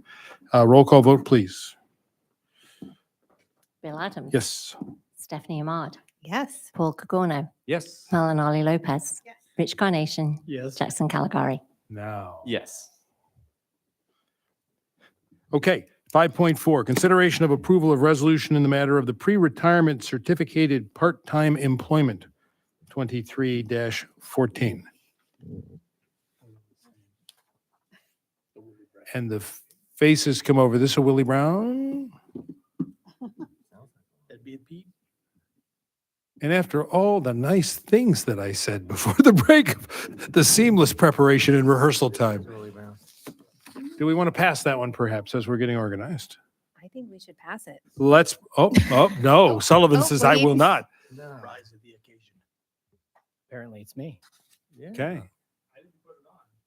Roll call vote, please. Bill Adams. Yes. Stephanie Ahmad. Yes. Paul Cagano. Yes. Marlon Holly Lopez. Yes. Rich Carnation. Yes. Jackson Caligari. Now. Yes. Okay. 5.4, consideration of approval of resolution in the matter of the pre-retirement certificated part-time employment, 23-14. And the faces come over. This a Willie Brown? That'd be a Pete. And after all the nice things that I said before the break, the seamless preparation and rehearsal time. Do we want to pass that one perhaps as we're getting organized? I think we should pass it. Let's, no, Sullivan says I will wait. not. Rise of the occasion. Apparently it's me. Okay.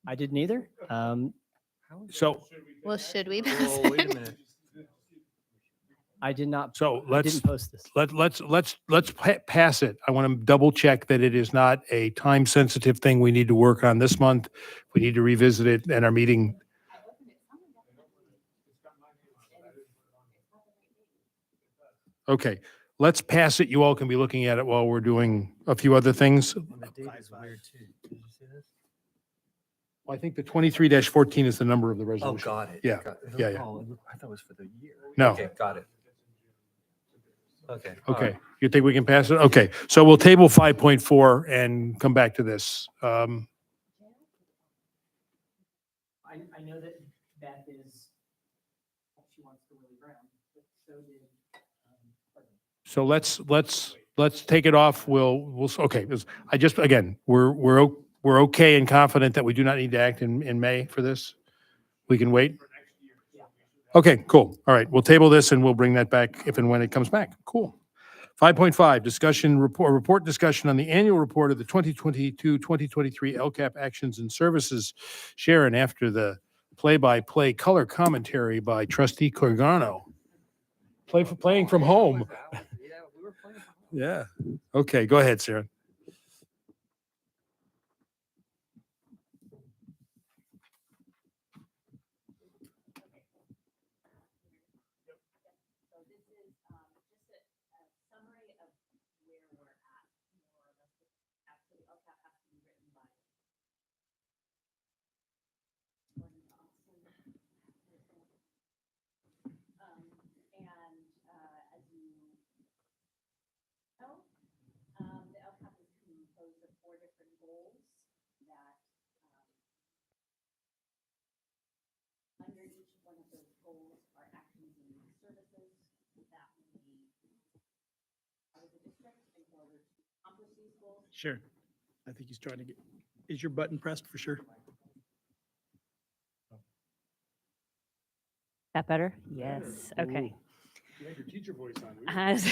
I didn't either. So, Well, should we pass Oh, wait a it? minute. I did not. so I let's, didn't post this. let's pass it. I want to double check that it is not a time sensitive thing we need to work on this month. We need to revisit it in our meeting. Okay, let's pass it. You all can be looking at it while we're doing a few other things. And the date is weird too. Did you see this? I think the 23-14 is the number of the resolution. Oh, got it. Yeah, yeah. Oh, I thought it was for the year. No. Okay, got it. Okay. all Okay, right. you think we can pass it? Okay, so we'll table 5.4 and come back to this. I know that Beth is, she wants the Willie Brown, but so did. So let's let's take it off. Okay. Again, we're okay and confident that we do not need to act in May for this. We can wait. Okay, cool. All right, we'll table this and we'll bring that back if and when it comes back. Cool. 5.5, report discussion on the annual report of the 2022-2023 LCAP actions and services. Sharon, after the play-by-play color commentary by Trustee Corgano. Playing from home. Yeah. Okay, go ahead, Sarah. Sure. I think he's trying to get, is your button pressed for sure? That better? Yes. Okay. You had your teacher voice on. Has-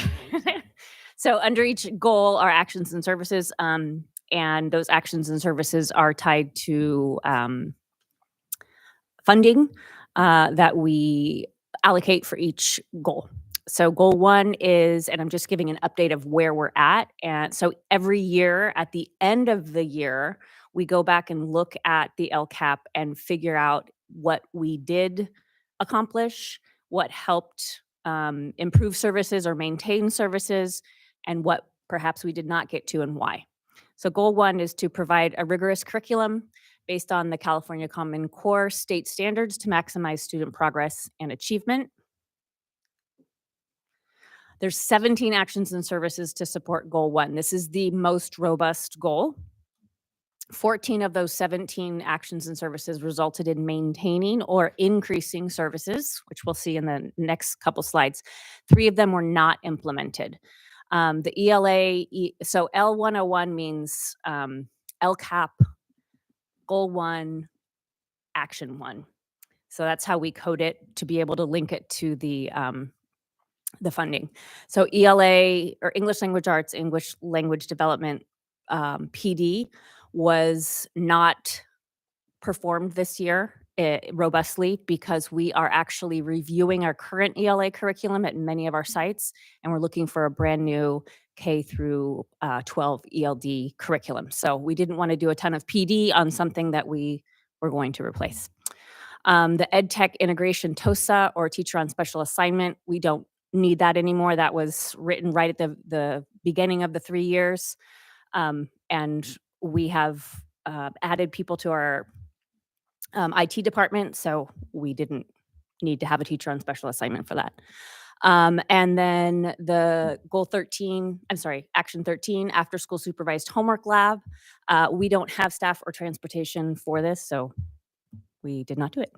So under each goal are actions and services, and those actions and services are tied to funding that we allocate for each goal. So goal 1 is, and I'm just giving an update of where we're at. And so every year at the end of the year, we go back and look at the LCAP and figure out what we did accomplish, what helped improve services or maintain services, and what perhaps we did not get to and why. So goal 1 is to provide a rigorous curriculum based on the California Common Core state standards to maximize student progress and achievement. There's 17 actions and services to support goal 1. This is the most robust goal. 14 of those 17 actions and services resulted in maintaining or increasing services, which we'll see in the next couple slides. 3 of them were not implemented. The ELA, so L101 means LCAP, Goal 1, Action 1. So that's how we code it to be able to link it to the funding. So ELA, or English Language Arts, English Language Development, PD, was not performed this year robustly because we are actually reviewing our current ELA curriculum at many of our sites, and we're looking for a brand new K through 12 ELD curriculum. So we didn't want to do a ton of PD on something that we were going to replace. The EdTech integration TOSA, or teacher on special assignment, we don't need that anymore. That was written right at the beginning of the 3 years. And we have added people to our IT department, so we didn't need to have a teacher on special assignment for that. And then the Action 13, after school supervised homework lab. We don't have staff or transportation for this, so we did not do it.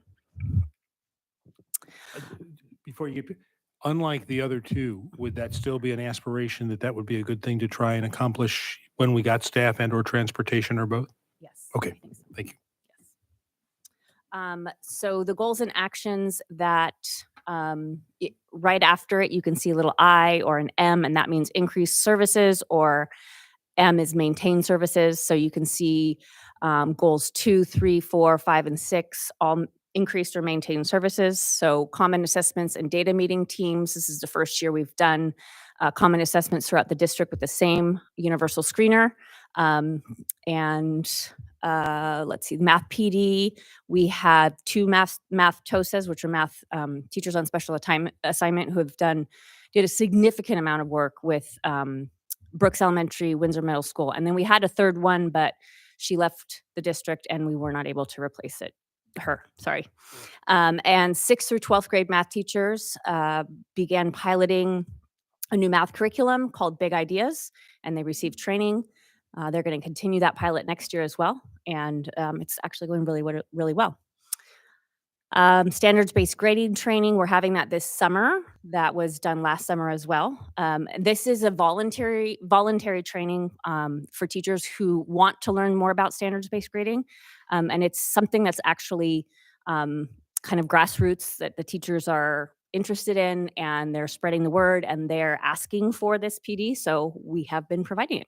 Before you get, unlike the other 2, would that still be an aspiration that would be a good thing to try and accomplish when we got staff and or transportation or both? Yes. Okay, thank you. So the goals and actions that right after it, you can see a little I or an M, and that means increased services, or M is maintain services. So you can see goals 2, 3, 4, 5, and 6, all increased or maintained services. So common assessments and data meeting teams. This is the first year we've done common assessments throughout the district with the same universal screener. Let's see, math PD, we had 2 math TOSAs, which are math teachers on special assignment, who did a significant amount of work with Brooks Elementary, Windsor Middle School. And then we had a 3rd one, but she left the district and we were not able to replace her. And 6th through 12th grade math teachers began piloting a new math curriculum called Big Ideas, and they received training. They're going to continue that pilot next year as well, and it's actually going really, really well. Standards-based grading training, we're having that this summer. That was done last summer as well. This is a voluntary training for teachers who want to learn more about standards-based grading. And it's something that's actually kind of grassroots that the teachers are interested in, and they're spreading the word, and they're asking for this PD, so we have been providing it.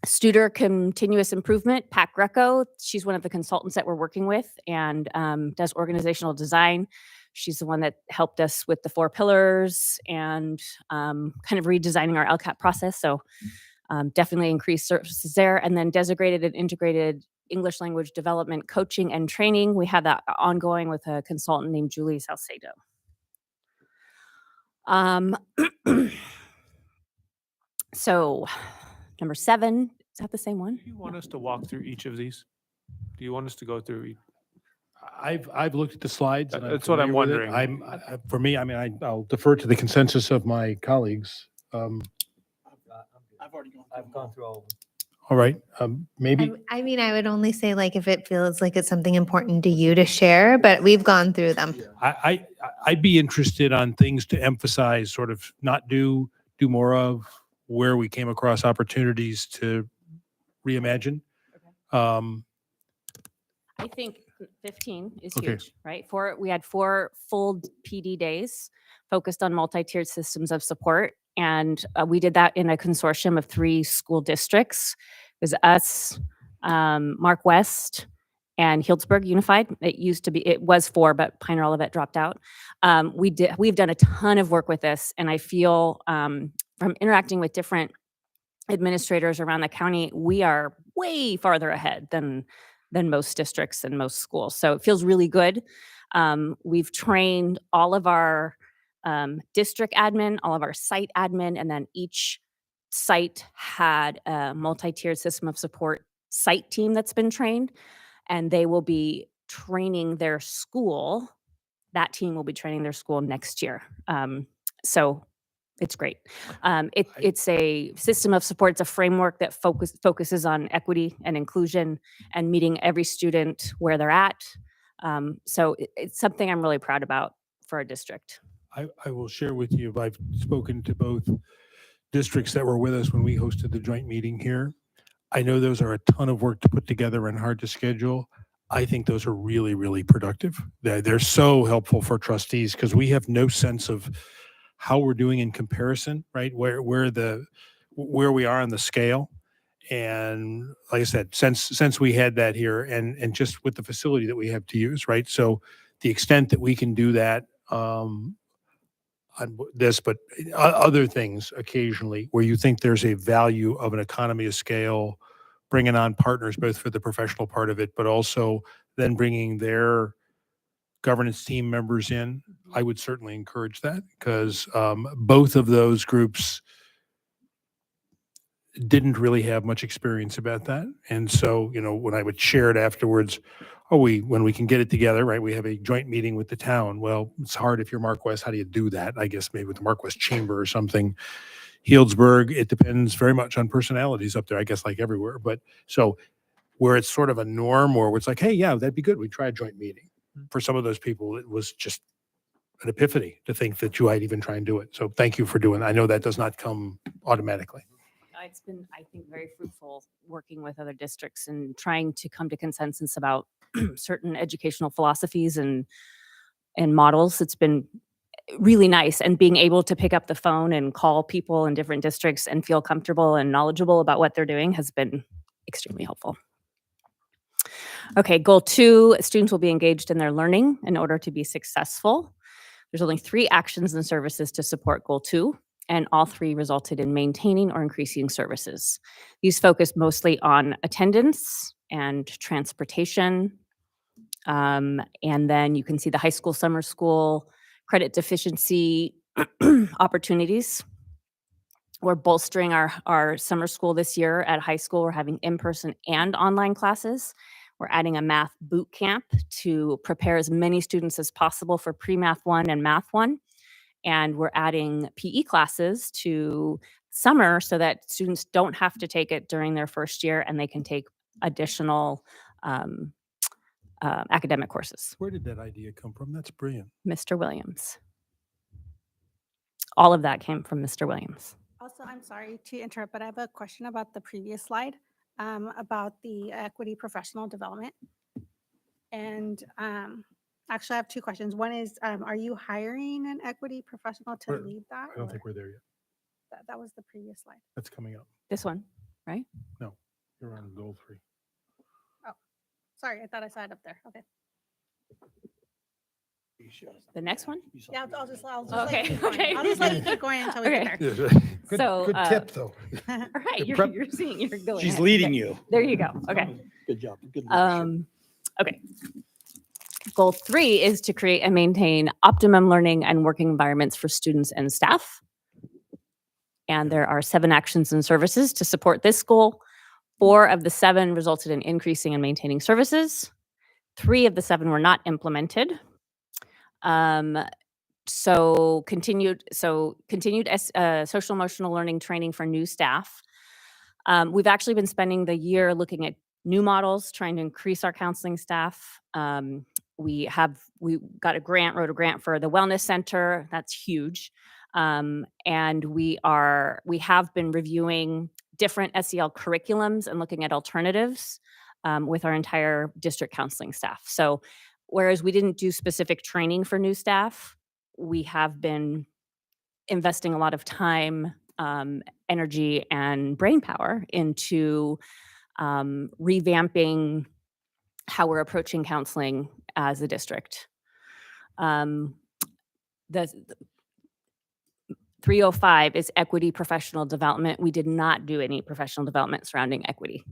Studer Continuous Improvement, Pat Greco, she's one of the consultants that we're working with and does organizational design. She's the one that helped us with the 4 pillars and kind of redesigning our LCAP process. So definitely increased services there. And then designated and integrated English language development, coaching, and training. We have that ongoing with a consultant named Julie Salcedo. So number 7, is that the same one? Do you want us to walk through each of these? Do you want us to go through each? I've looked at the slides. And That's what I'm familiar with it. wondering. For me, I'll defer to the consensus of my colleagues. I've gone through all of them. All right, maybe. I mean, I would only say like if it feels like it's something important to you to share, but we've gone through them. I'd be interested on things to emphasize, sort of not do more of, where we came across opportunities to reimagine. I think 15 is Okay. huge, right? We had 4 full PD days focused on multi-tiered systems of support. And we did that in a consortium of 3 school districts. It was us, Mark West, and Healdsburg Unified. It was 4, but Pioneer Olivet dropped out. We've done a ton of work with this, and I feel from interacting with different administrators around the county, we are way farther ahead than most districts and most schools. So it feels really good. We've trained all of our district admin, all of our site admin, and then each site had a multi-tiered system of support site team that's been trained, and they will be training their school. That team will be training their school next year. So it's great. It's a system of support. It's a framework that focuses on equity and inclusion and meeting every student where they're at. So it's something I'm really proud about for our district. I will share with you, I've spoken to both districts that were with us when we hosted the joint meeting here. I know those are a ton of work to put together and hard to schedule. I think those are really, really productive. They're so helpful for trustees because we have no sense of how we're doing in comparison, right? Where we are on the scale. And like I said, since we had that here and just with the facility that we have to use, right? So the extent that we can do that on this, but other things occasionally where you think there's a value of an economy of scale, bringing on partners, both for the professional part of it, but also then bringing their governance team members in, I would certainly encourage that because both of those groups didn't really have much experience about that. And so, when I would share it afterwards, when we can get it together, right? We have a joint meeting with the town. Well, it's hard if you're Mark West. How do you do that? I guess maybe with the Mark West Chamber or something. Healdsburg, it depends very much on personalities up there, I guess, like everywhere. But so where it's sort of a norm or it's like, hey, yeah, that'd be good. We try a joint meeting. For some of those people, it was just an epiphany to think that you might even try and do it. So thank you for doing that. I know that does not come automatically. It's been, I think, very fruitful working with other districts and trying to come to consensus about certain educational philosophies and models. It's been really nice, and being able to pick up the phone and call people in different districts and feel comfortable and knowledgeable about what they're doing has been extremely helpful. Okay, goal 2, students will be engaged in their learning in order to be successful. There's only 3 actions and services to support goal 2, and all 3 resulted in maintaining or increasing services. These focus mostly on attendance and transportation. And then you can see the high school, summer school, credit deficiency opportunities. We're bolstering our summer school this year at high school. We're having in-person and online classes. We're adding a math boot camp to prepare as many students as possible for pre-math 1 and math 1. And we're adding PE classes to summer so that students don't have to take it during their first year and they can take additional academic courses. Where did that idea come from? That's brilliant. Mr. Williams. All of that came from Mr. Williams. Also, I'm sorry to interrupt, but I have a question about the previous slide, about the equity professional development. And actually, I have two questions. One is, are you hiring an equity professional to We're- lead that? I don't or- think we're there yet. That was the previous slide. That's coming up. This one, right? No, you're on goal 3. Oh, sorry, I thought I saw it up there. Okay. The next one? Yeah, I'll just let Okay, you keep going. okay. I'll just let you keep going until we get Okay. there. Good, So, good tip, though. All right, The you're, prep- you're seeing, you're going. She's ahead. leading Okay. you. There you go. Okay. Good job. Good leadership. Okay. Goal 3 is to create and maintain optimum learning and working environments for students and staff. And there are 7 actions and services to support this goal. 4 of the 7 resulted in increasing and maintaining services. 3 of the 7 were not implemented. Continued social emotional learning training for new staff. We've actually been spending the year looking at new models, trying to increase our counseling staff. We got a grant, wrote a grant for the wellness center. That's huge. And we have been reviewing different SEL curriculums and looking at alternatives with our entire district counseling staff. So whereas we didn't do specific training for new staff, we have been investing a lot of time, energy, and brain power into revamping how we're approaching counseling as a district. The 305 is equity professional development. We did not do any professional development surrounding equity.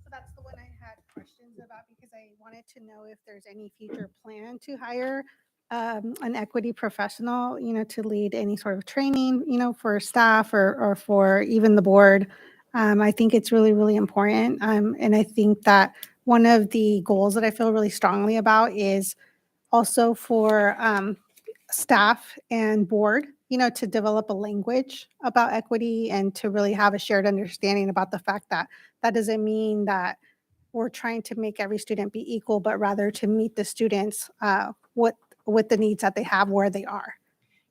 So that's the one I had questions about because I wanted to know if there's any future plan to hire an equity professional, to lead any sort of training, for staff or for even the board. I think it's really, really important. And I think that one of the goals that I feel really strongly about is also for staff and board, to develop a language about equity and to really have a shared understanding about the fact that that doesn't mean that we're trying to make every student be equal, but rather to meet the students with the needs that they have where they are,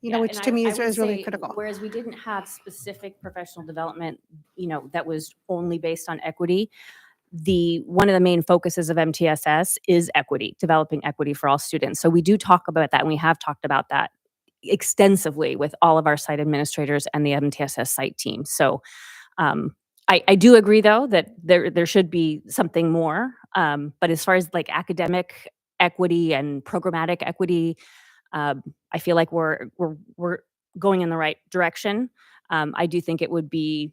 Yeah, which and to me I is would really say, critical. Whereas we didn't have specific professional development, that was only based on equity. One of the main focuses of MTSS is equity, developing equity for all students. So we do talk about that, and we have talked about that extensively with all of our site administrators and the MTSS site team. So I do agree, though, that there should be something more. But as far as like academic equity and programmatic equity, I feel like we're going in the right direction. I do think it would be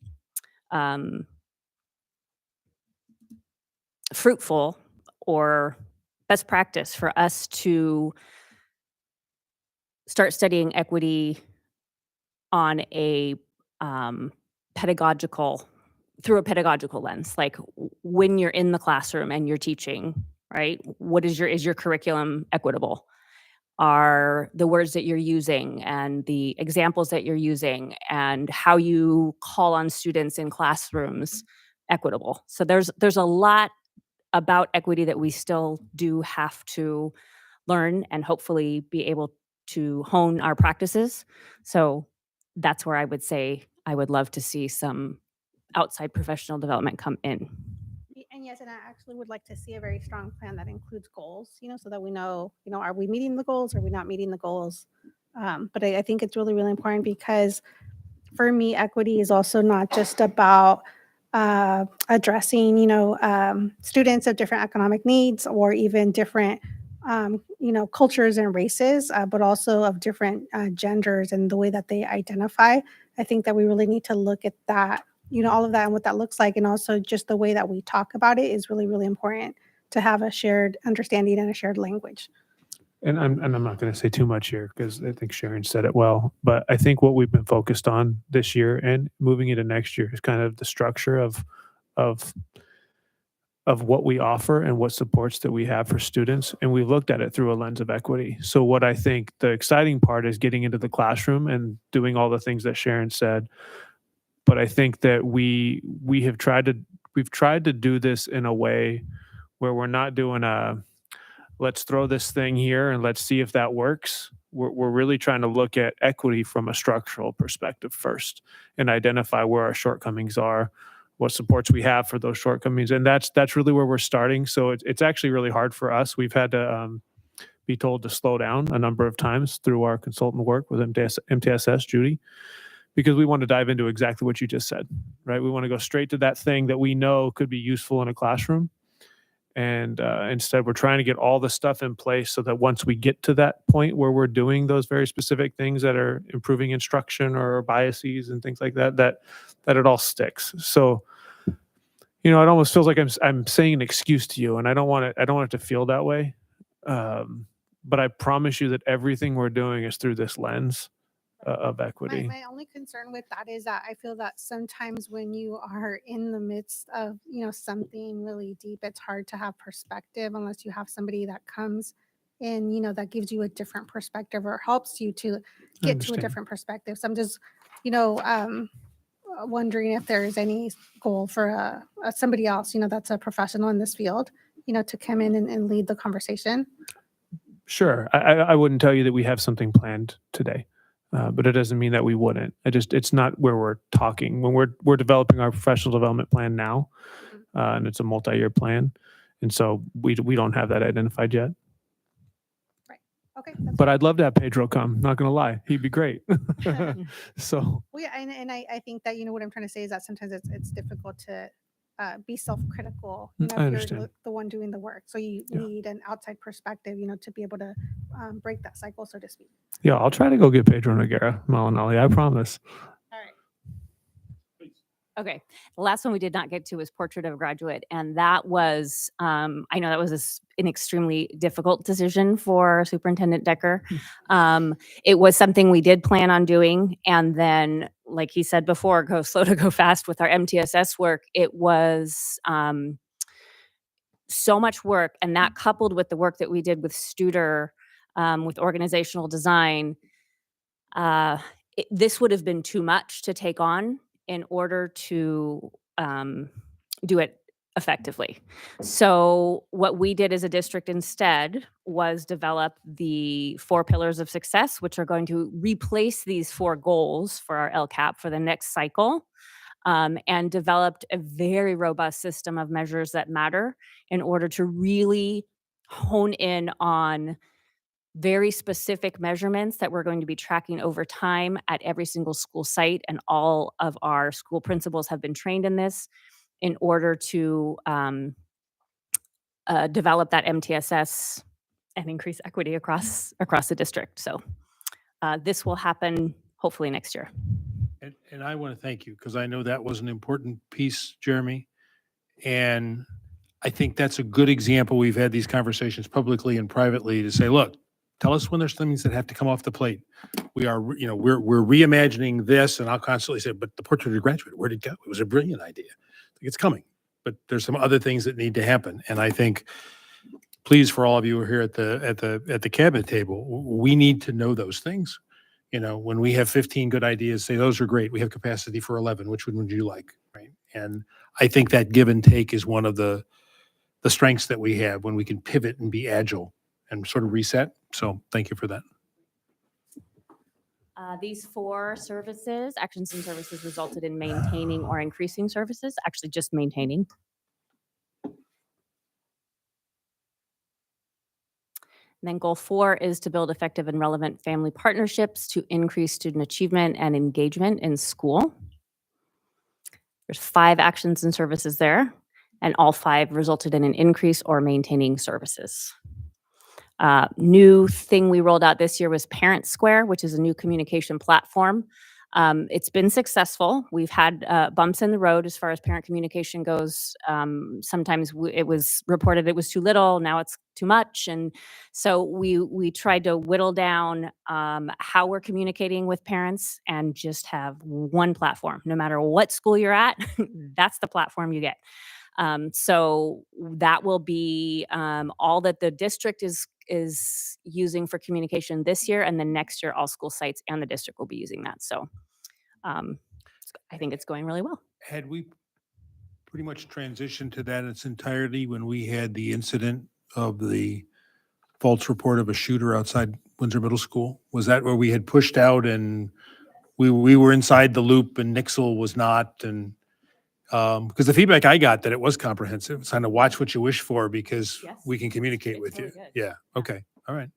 fruitful or best practice for us to start studying equity on a through a pedagogical lens. Like when you're in the classroom and you're teaching, right? Is your curriculum equitable? Are the words that you're using and the examples that you're using and how you call on students in classrooms equitable? So there's a lot about equity that we still do have to learn and hopefully be able to hone our practices. So that's where I would say I would love to see some outside professional development come in. And yes, and I actually would like to see a very strong plan that includes goals, so that we know, are we meeting the goals? Are we not meeting the goals? But I think it's really, really important because for me, equity is also not just about addressing, students of different economic needs or even different, cultures and races, but also of different genders and the way that they identify. I think that we really need to look at that, all of that and what that looks like. And also just the way that we talk about it is really, really important to have a shared understanding and a shared language. And I'm not going to say too much here because I think Sharon said it well. But I think what we've been focused on this year and moving into next year is kind of the structure of what we offer and what supports that we have for students. And we've looked at it through a lens of equity. So what I think the exciting part is getting into the classroom and doing all the things that Sharon said. But I think that we've tried to do this in a way where we're not doing a let's throw this thing here and let's see if that works. We're really trying to look at equity from a structural perspective first and identify where our shortcomings are, what supports we have for those shortcomings. And that's really where we're starting. So it's actually really hard for us. We've had to be told to slow down a number of times through our consultant work with MTSS, Judy, because we want to dive into exactly what you just said, right? We want to go straight to that thing that we know could be useful in a classroom. And instead, we're trying to get all the stuff in place so that once we get to that point where we're doing those very specific things that are improving instruction or biases and things like that, that it all sticks. So, it almost feels like I'm saying an excuse to you, and I don't want it to feel that way. But I promise you that everything we're doing is through this lens of equity. My only concern with that is that I feel that sometimes when you are in the midst of, something really deep, it's hard to have perspective unless you have somebody that comes in, that gives you a different perspective or helps you to get to a understand. different perspective. So I'm just, wondering if there's any goal for somebody else, that's a professional in this field, to come in and lead the conversation. Sure. I wouldn't tell you that we have something planned today, but it doesn't mean that we wouldn't. It's not where we're talking. When we're developing our professional development plan now, and it's a multi-year plan, and so we don't have that identified yet. Okay. But I'd love to have Pedro come. Not going to lie, he'd be great. So Well, yeah, and I think that, what I'm trying to say is that sometimes it's difficult to be self-critical, I if you're understand. the one doing the work. So you need an outside perspective, to be able to break that cycle, so to speak. yeah, I'll try to go get Pedro Noguera, Malinali. I promise. All right. Okay. The last one we did not get to was Portrait of a Graduate. And that was, I know that was an extremely difficult decision for Superintendent Decker. It was something we did plan on doing. And then, like he said before, go slow to go fast with our MTSS work. It was so much work. And that coupled with the work that we did with Studer, with organizational design, this would have been too much to take on in order to do it effectively. So what we did as a district instead was develop the 4 pillars of success, which are going to replace these 4 goals for our LCAP for the next cycle, and developed a very robust system of measures that matter in order to really hone in on very specific measurements that we're going to be tracking over time at every single school site. And all of our school principals have been trained in this in order to develop that MTSS and increase equity across the district. So this will happen hopefully next year. And I want to thank you because I know that was an important piece, Jeremy. And I think that's a good example. We've had these conversations publicly and privately to say, look, tell us when there's things that have to come off the plate. We are, we're reimagining this, and I'll constantly say, but the Portrait of a Graduate, where'd it go? It was a brilliant idea. I think it's coming, but there's some other things that need to happen. And I think, please, for all of you who are here at the cabinet table, we need to know those things. When we have 15 good ideas, say those are great. We have capacity for 11. Which one would you like? Right. And I think that give and take is one of the strengths that we have when we can pivot and be agile and sort of reset. So thank you for that. These 4 services, actions and services, resulted in maintaining or increasing services, actually just maintaining. And then goal 4 is to build effective and relevant family partnerships to increase student achievement and engagement in school. There's 5 actions and services there, and all 5 resulted in an increase or maintaining services. New thing we rolled out this year was Parent Square, which is a new communication platform. It's been successful. We've had bumps in the road as far as parent communication goes. Sometimes it was reported it was too little, now it's too much. And so we tried to whittle down how we're communicating with parents and just have one platform. No matter what school you're at, that's the platform you get. So that will be all that the district is using for communication this year, and then next year all school sites and the district will be using that. So I think it's going really well. Had we pretty much transitioned to that in its entirety when we had the incident of the false report of a shooter outside Windsor Middle School? Was that where we had pushed out and we were inside the loop and Nixle was not? And because the feedback I got that it was comprehensive, it's kind of watch what you wish for because Yes. we can communicate with really you. good. Yeah. Okay. All right.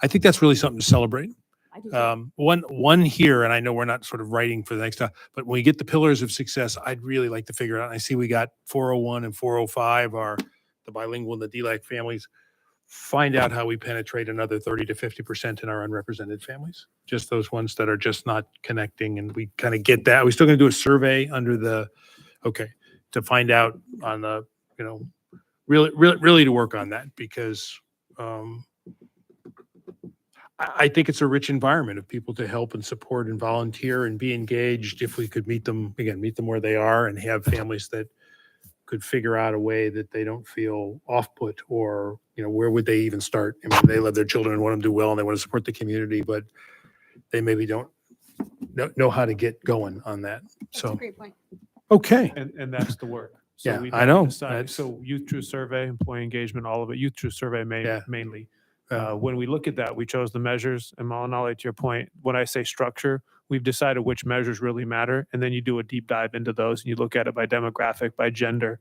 I think that's really something to celebrate. I do too. One here, and I know we're not sort of writing for the next time, but when we get the pillars of success, I'd really like to figure out. I see we got 401 and 405 are the bilingual and the DLAC families. Find out how we penetrate another 30 to 50% in our unrepresented families. Just those ones that are just not connecting, and we kind of get that. We're still going to do a survey under the to find out on the really to work on that because. I think it's a rich environment of people to help and support and volunteer and be engaged. If we could meet them where they are and have families that could figure out a way that they don't feel off put or, where would they even start? I mean, they love their children and want them to do well and they want to support the community, but they maybe don't know how to get going on that. So, Great point. okay. And that's the work. So Yeah, we I had to know. decide- That's- So youth truth survey, employee engagement, all of it, youth truth survey Yeah. mainly. Yeah. When we look at that, we chose the measures, and Malinali, to your point, when I say structure, we've decided which measures really matter, and then you do a deep dive into those, and you look at it by demographic, by gender,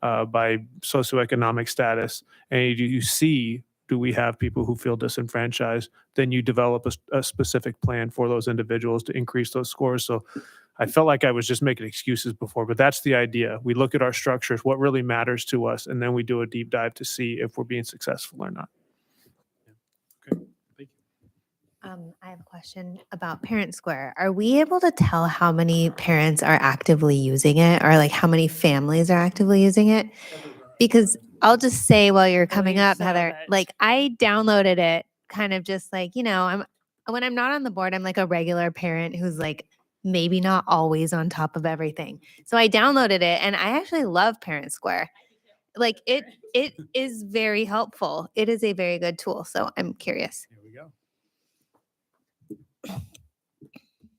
by socioeconomic status, and you see, do we have people who feel disenfranchised? Then you develop a specific plan for those individuals to increase those scores. So I felt like I was just making excuses before, but that's the idea. We look at our structures, what really matters to us, and then we do a deep dive to see if we're being successful or not. I have a question about Parent Square. Are we able to tell how many parents are actively using it or like how many families are actively using it? Because I'll just say while you're coming believe up, so, Heather, but- like I downloaded it kind of just like, when I'm not on the board, I'm like a regular parent who's like maybe not always on top of everything. So I downloaded it and I actually love Parent Square. Like it is very helpful. It is a very good tool. So I'm curious. Here we go.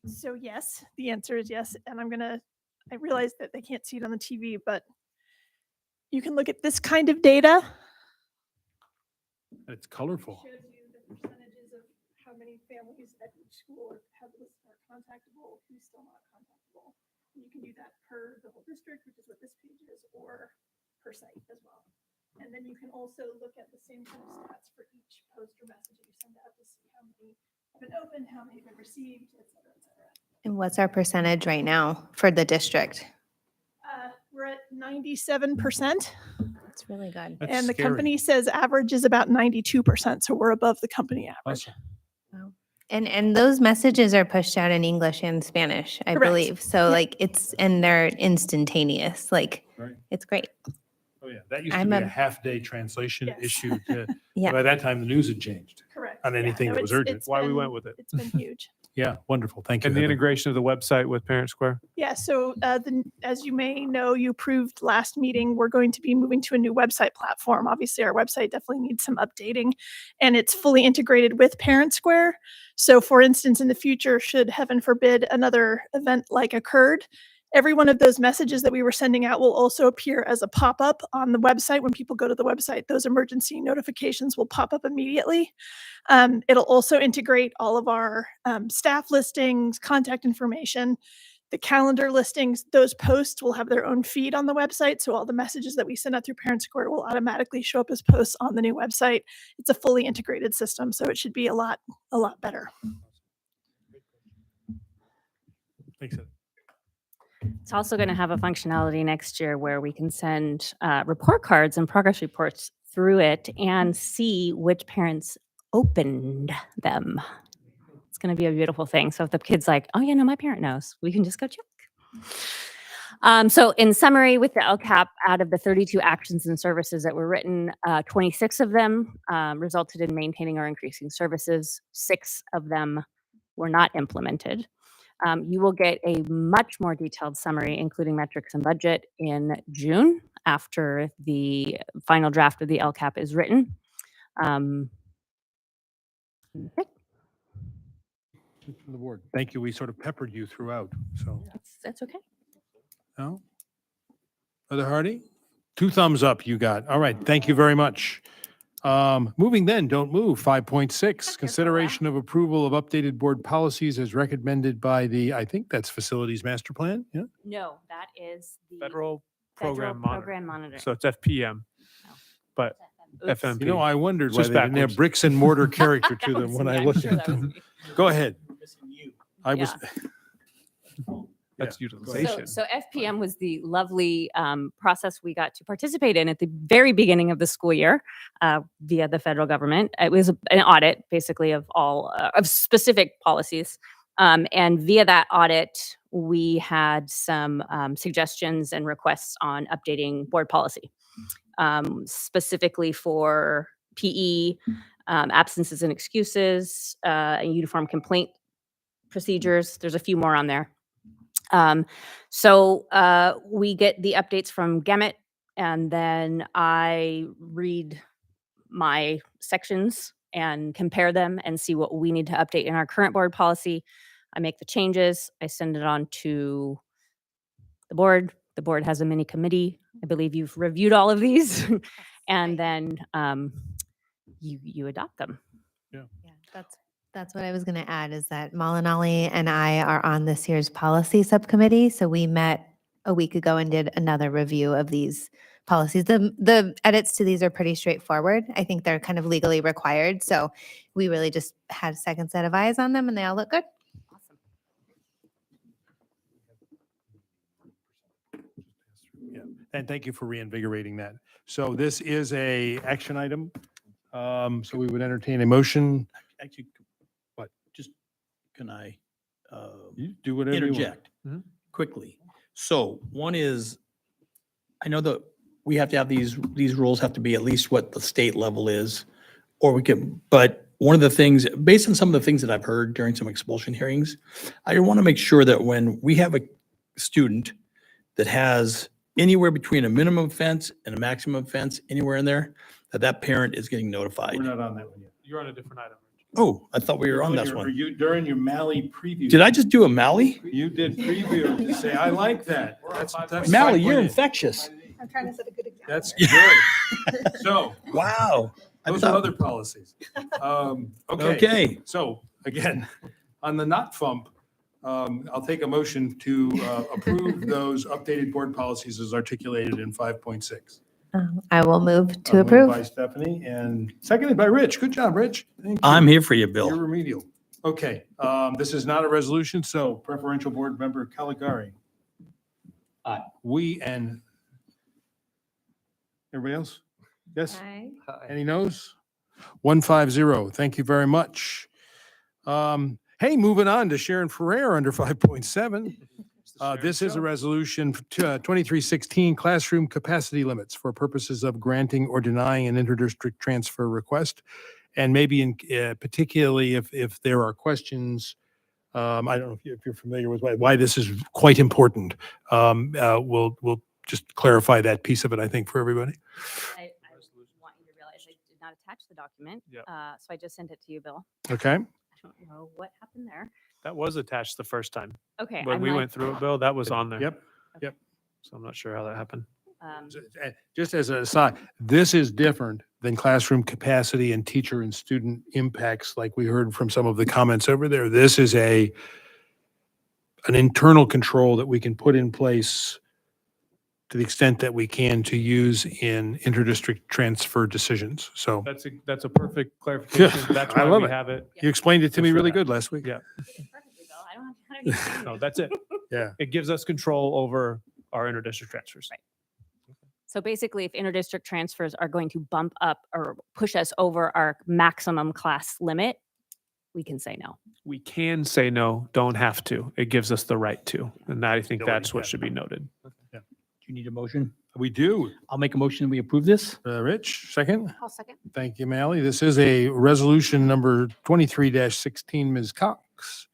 So yes, the answer is yes. And I realize that they can't see it on the TV, but you can look at this kind of data. It's colorful. Shows you the percentages of how many families at each school are contactable, who's still not contactable. And you can do that per the whole district, which is what this page is, or per site as well. And then you can also look at the same kind of stats for each post or message that you send out to see how many have been opened, how many have been received, et cetera, et cetera. And what's our percentage right now for the district? We're at 97%. That's really good. That's And the scary. company says average is about 92%. So we're above the company average. Awesome. And those messages are pushed out in English and Spanish, I Correct. believe. So like and they're instantaneous. Like Right. it's great. Oh, yeah. That used to I'm be a- a half-day translation Yes. issue. Yeah. By that time, the news had changed Correct. on Yeah, anything no, that was it's- urgent. it's Why we been- went with it. It's been huge. Yeah, wonderful. Thank you. And the Heather. integration of the website with Parent Square. Yeah, so as you may know, you approved last meeting, we're going to be moving to a new website platform. Obviously, our website definitely needs some updating, and it's fully integrated with Parent Square. So for instance, in the future, should heaven forbid another event like occurred, every one of those messages that we were sending out will also appear as a pop-up on the website. When people go to the website, those emergency notifications will pop up immediately. It'll also integrate all of our staff listings, contact information, the calendar listings. Those posts will have their own feed on the website. So all the messages that we send out through Parent Square will automatically show up as posts on the new website. It's a fully integrated system, so it should be a lot better. Thanks, Heather. It's also going to have a functionality next year where we can send report cards and progress reports through it and see which parents opened them. It's going to be a beautiful thing. So if the kid's like, oh yeah, no, my parent knows, we can just go check. So in summary, with the LCAP, out of the 32 actions and services that were written, 26 of them resulted in maintaining or increasing services. 6 of them were not implemented. You will get a much more detailed summary, including metrics and budget, in June after the final draft of the LCAP is written. From the board. Thank you. We sort of peppered you throughout. So, That's okay. no? Brother Hardy? 2 thumbs up you got. All right, thank you very much. Moving then, don't move. 5.6, consideration of approval of updated board policies as recommended by the, I think that's Facilities Master Plan, yeah? No, that is the Federal Program Program Monitor. Monitor. So it's FPM, but Oops. FMP. You know, I wondered why Just they didn't have backwards. bricks and mortar character to That them was when me. I I'm looked sure at that was them. me. Go ahead. I was. That's Yeah, utilization. So FPM was the lovely process we got to participate in at the very beginning of the school year via the federal government. It was an audit, basically, of all of specific policies. And via that audit, we had some suggestions and requests on updating board policy, specifically for PE, absences and excuses, and uniform complaint procedures. There's a few more on there. We get the updates from Gamut, and then I read my sections and compare them and see what we need to update in our current board policy. I make the changes. I send it on to the board. The board has a mini committee. I believe you've reviewed all of these, and then you adopt them. Yeah, that's what I was going to add is that Malinali and I are on this year's policy subcommittee. So we met a week ago and did another review of these policies. The edits to these are pretty straightforward. I think they're kind of legally required. So we really just had a second set of eyes on them and they all look good. Yeah, and thank you for reinvigorating that. So this is a action item. So we would entertain a motion. Actually, What? just can I You do whatever you want. interject Mhm. quickly? So one is, I know that we have to have these rules have to be at least what the state level is, or we can, but one of the things, based on some of the things that I've heard during some expulsion hearings, I want to make sure that when we have a student that has anywhere between a minimum offense and a maximum offense, anywhere in there, that parent is getting notified. We're not on that one yet. You're on a different item. Oh, I thought we were on this one. During your Mally preview. Did I just do a Mally? You did preview to say, I like that. That's Mally, you're 5.8. infectious. I'm trying to set a good example. That's good. So Wow. those are other policies. Okay. So again, on the not FUMP, I'll take a motion to approve those updated board policies as articulated in 5.6. I will move to Moved approve. by Stephanie and seconded by Rich. Good job, Rich. Thank you. I'm here for you, You're Bill. remedial. Okay, this is not a resolution, so preferential board member Caligari. Aye. We and everybody else? Yes? Any noes? 150. Thank you very much. Hey, moving on to Sharon Ferrer under 5.7. This is a resolution 2316 classroom capacity limits for purposes of granting or denying an interdistrict transfer request. And maybe particularly if there are questions, I don't know if you're familiar with why this is quite important. We'll just clarify that piece of it, I think, for everybody. I want you to realize I did not attach the document, Yep. so I just sent it to you, Bill. Okay. I don't know what happened there. That was attached the first time. Okay, When I'm we like- went through it, Bill, that was on there. Yep. Yep. So I'm not sure how that happened. Just as an aside, this is different than classroom capacity and teacher and student impacts like we heard from some of the comments over there. This is an internal control that we can put in place to the extent that we can to use in interdistrict transfer decisions. So That's a perfect clarification. That's I why love we it. have it. You explained it to me Just for really that. good last week. Yeah. I don't have No, that's it. Yeah. It gives us control over our interdistrict transfers. Right. So basically, if interdistrict transfers are going to bump up or push us over our maximum class limit, we can say no. We can say no, don't have to. It gives us the right to. And I think that's what should be noted. Do you need a motion? We do. I'll make a motion. We approve this. Rich, second. I'll second. Thank you, Mally. This is a resolution number 23-16. Ms. Cox.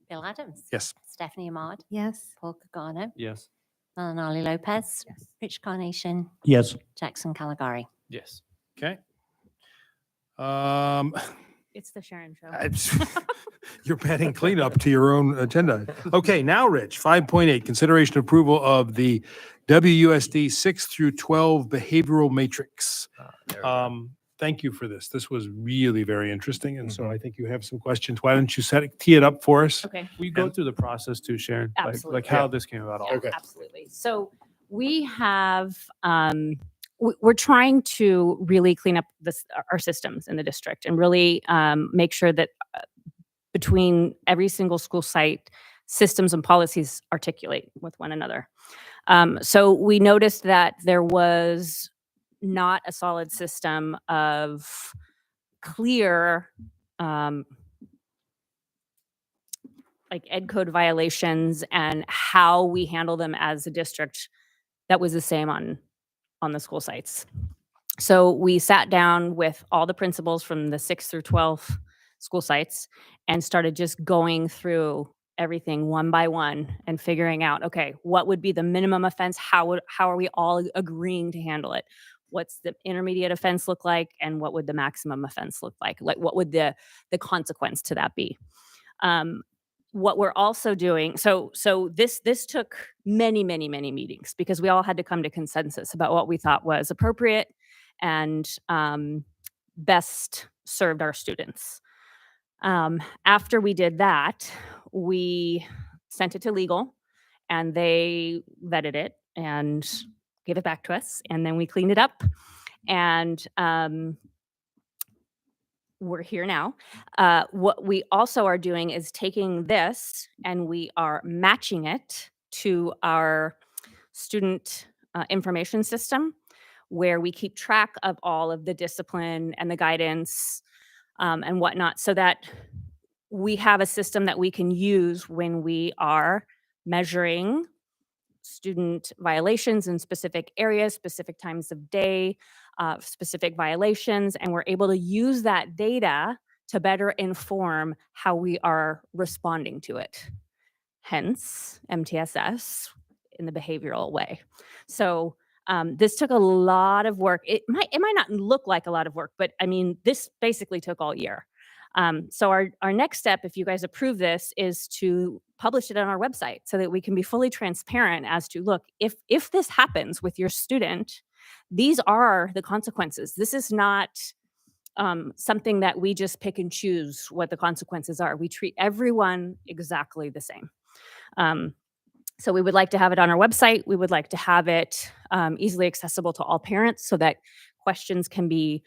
Bill Adams. Yes. Stephanie Ahmad. Yes. Paul Cagano. Yes. Malinali Lopez. Rich Carnation. Yes. Jackson Caligari. Yes. Okay. It's the Sharon show. You're adding cleanup to your own agenda. Okay, now, Rich, 5.8, consideration approval of the WUSD 6 through 12 behavioral matrix. Thank you for this. This was really very interesting. And so I think you have some questions. Why don't you tee it up for us? Okay. We go through the process too, Sharon, Absolutely. like how this came about. all. Yeah, absolutely. So we have, we're trying to really clean up our systems in the district and really make sure that between every single school site, systems and policies articulate with one another. So we noticed that there was not a solid system of clear like ed code violations and how we handle them as a district that was the same on the school sites. So we sat down with all the principals from the 6 through 12 school sites and started just going through everything one by one and figuring out, okay, what would be the minimum offense? How are we all agreeing to handle it? What's the intermediate offense look like? And what would the maximum offense look like? Like what would the consequence to that be? What we're also doing, so this took many meetings because we all had to come to consensus about what we thought was appropriate and best served our students. After we did that, we sent it to legal and they vetted it and gave it back to us, and then we cleaned it up, and we're here now. What we also are doing is taking this and we are matching it to our student information system, where we keep track of all of the discipline and the guidance and whatnot, so that we have a system that we can use when we are measuring student violations in specific areas, specific times of day, specific violations, and we're able to use that data to better inform how we are responding to it. Hence, MTSS in the behavioral way. So this took a lot of work. It might not look like a lot of work, but I mean, this basically took all year. So our next step, if you guys approve this, is to publish it on our website so that we can be fully transparent as to, look, if this happens with your student, these are the consequences. This is not something that we just pick and choose what the consequences are. We treat everyone exactly the same. So we would like to have it on our website. We would like to have it easily accessible to all parents so that questions can be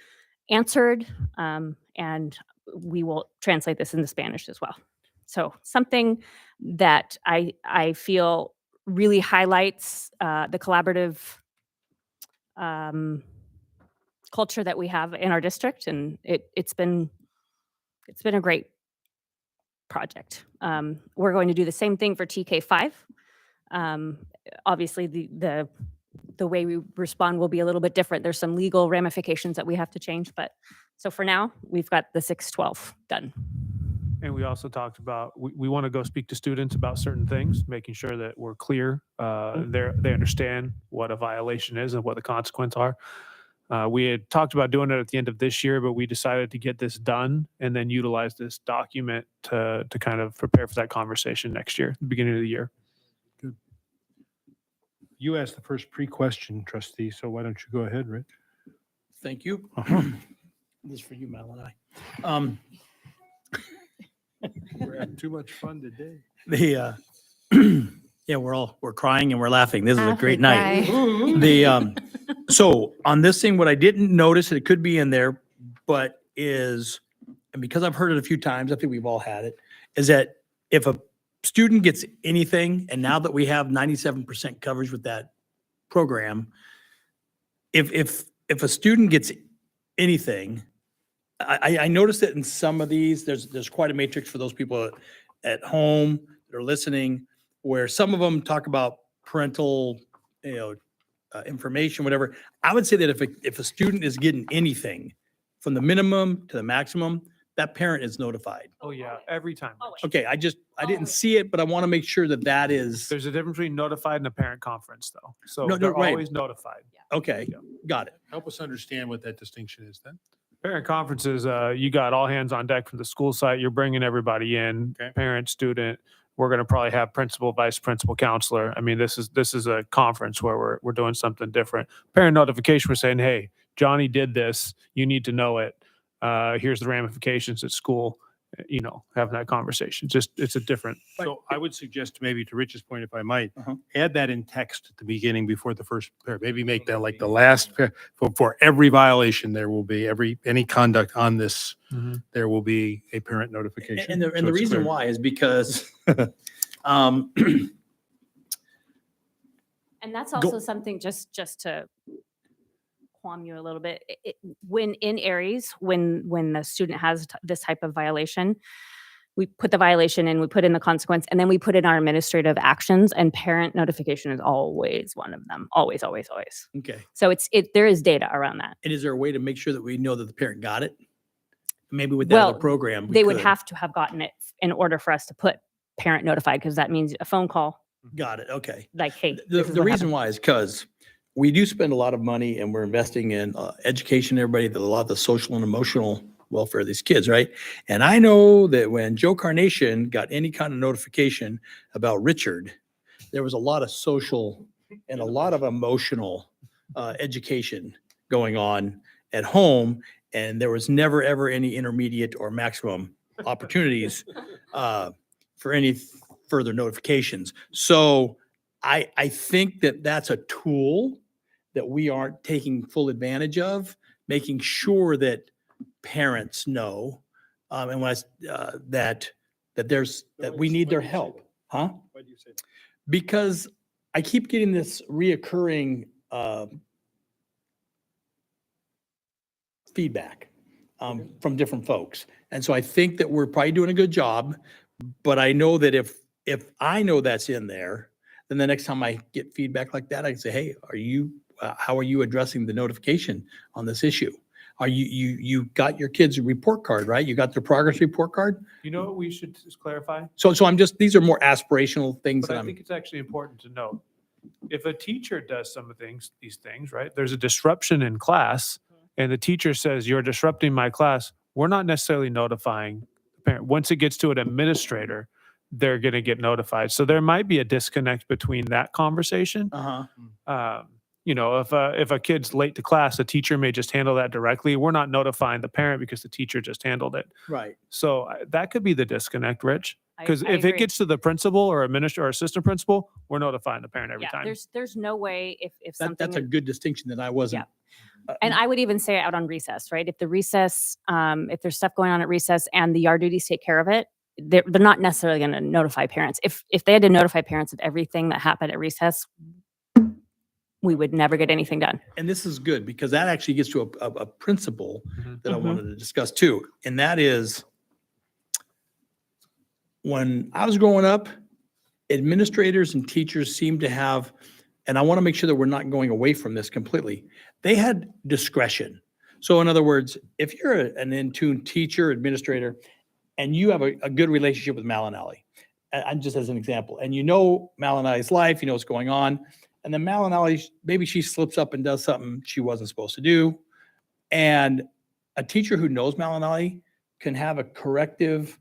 answered, and we will translate this into Spanish as well. So something that I feel really highlights the collaborative culture that we have in our district, and it's been a great project. We're going to do the same thing for TK5. Obviously, the way we respond will be a little bit different. There's some legal ramifications that we have to change, but so for now, we've got the 612 done. And we also talked about, we want to go speak to students about certain things, making sure that we're clear. They understand what a violation is and what the consequences are. We had talked about doing it at the end of this year, but we decided to get this done and then utilize this document to kind of prepare for that conversation next year, the beginning of the year. Good. You asked the first pre-question, trustee, so why don't you go ahead, Rich? Thank you. This is for you, Mel and I. We're having too much fun today. Yeah, we're crying and we're laughing. This is a great night. cry. So on this thing, what I didn't notice, it could be in there, but is, and because I've heard it a few times, I think we've all had it, is that if a student gets anything, and now that we have 97% coverage with that program, if a student gets anything, I noticed that in some of these, there's quite a matrix for those people at home that are listening, where some of them talk about parental, information, whatever. I would say that if a student is getting anything from the minimum to the maximum, that parent is notified. Oh yeah, every time. Okay, I didn't see it, but I want to make sure that that is. There's a difference between notified and a parent conference, though. So No, they're right. always notified. Okay, got it. Help us understand what that distinction is then. Parent conferences, you got all hands on deck from the school site. You're bringing everybody in, parent, student. We're going to probably have principal, vice principal, counselor. I mean, this is a conference where we're doing something different. Parent notification, we're saying, hey, Johnny did this. You need to know it. Here's the ramifications at school. You know, having that conversation. Just it's a different. So I would suggest maybe to Rich's point, if I might, add that in text at the beginning before the first pair. Maybe make that like the last pair. For every violation, there will be any conduct on this, there will be a parent notification. And the So it's reason clear. why is because And that's also something just to qualm you a little bit. When in Aries, when the student has this type of violation, we put the violation in, we put in the consequence, and then we put in our administrative actions, and parent notification is always one of them. Always, always, always. Okay. So there is data around that. And is there a way to make sure that we know that the parent got it? Maybe with that other program. They would could. have to have gotten it in order for us to put parent notified, because that means a phone call. Got it. Okay. Like, hey, The reason why is because we do spend a lot of money and we're investing in education, everybody, a lot of the social and emotional welfare of these kids, right? And I know that when Joe Carnation got any kind of notification about Richard, there was a lot of social and a lot of emotional education going on at home. And there was never, ever any intermediate or maximum opportunities for any further notifications. So I think that that's a tool that we aren't taking full advantage of, making sure that parents know, and when that we need their help, huh? Why do you say that? Because I keep getting this reoccurring feedback from different folks, and so I think that we're probably doing a good job. But I know that if I know that's in there, then the next time I get feedback like that, I can say, hey, how are you addressing the notification on this issue? Are you got your kids' report card, right? You got their progress report card? You know what we should just clarify? So these are more aspirational things But that I think it's actually important to note, if a teacher does some of these things, right? There's a disruption in class and the teacher says, you're disrupting my class. We're not necessarily notifying the parent. Once it gets to an administrator, they're going to get notified. So there might be a disconnect between that conversation. You know, if a kid's late to class, a teacher may just handle that directly. We're not notifying the parent because the teacher just handled it. Right. So that could be the disconnect, Rich. Because I if it agree. gets to the principal or administrator or assistant principal, we're notifying the parent every Yeah, time. there's no way if something. That's a good distinction that I wasn't. And I would even say out on recess, right? If the recess, if there's stuff going on at recess and the yard duties take care of it, they're not necessarily going to notify parents. If they had to notify parents of everything that happened at recess, we would never get anything done. And this is good because that actually gets to a principle that I wanted to discuss too. And that is, when I was growing up, administrators and teachers seemed to have, and I want to make sure that we're not going away from this completely, they had discretion. So in other words, if you're an in-tune teacher, administrator, and you have a good relationship with Malinali, and just as an example, and you know Malinali's life, you know what's going on, and then Malinali, maybe she slips up and does something she wasn't supposed to do, and a teacher who knows Malinali can have a corrective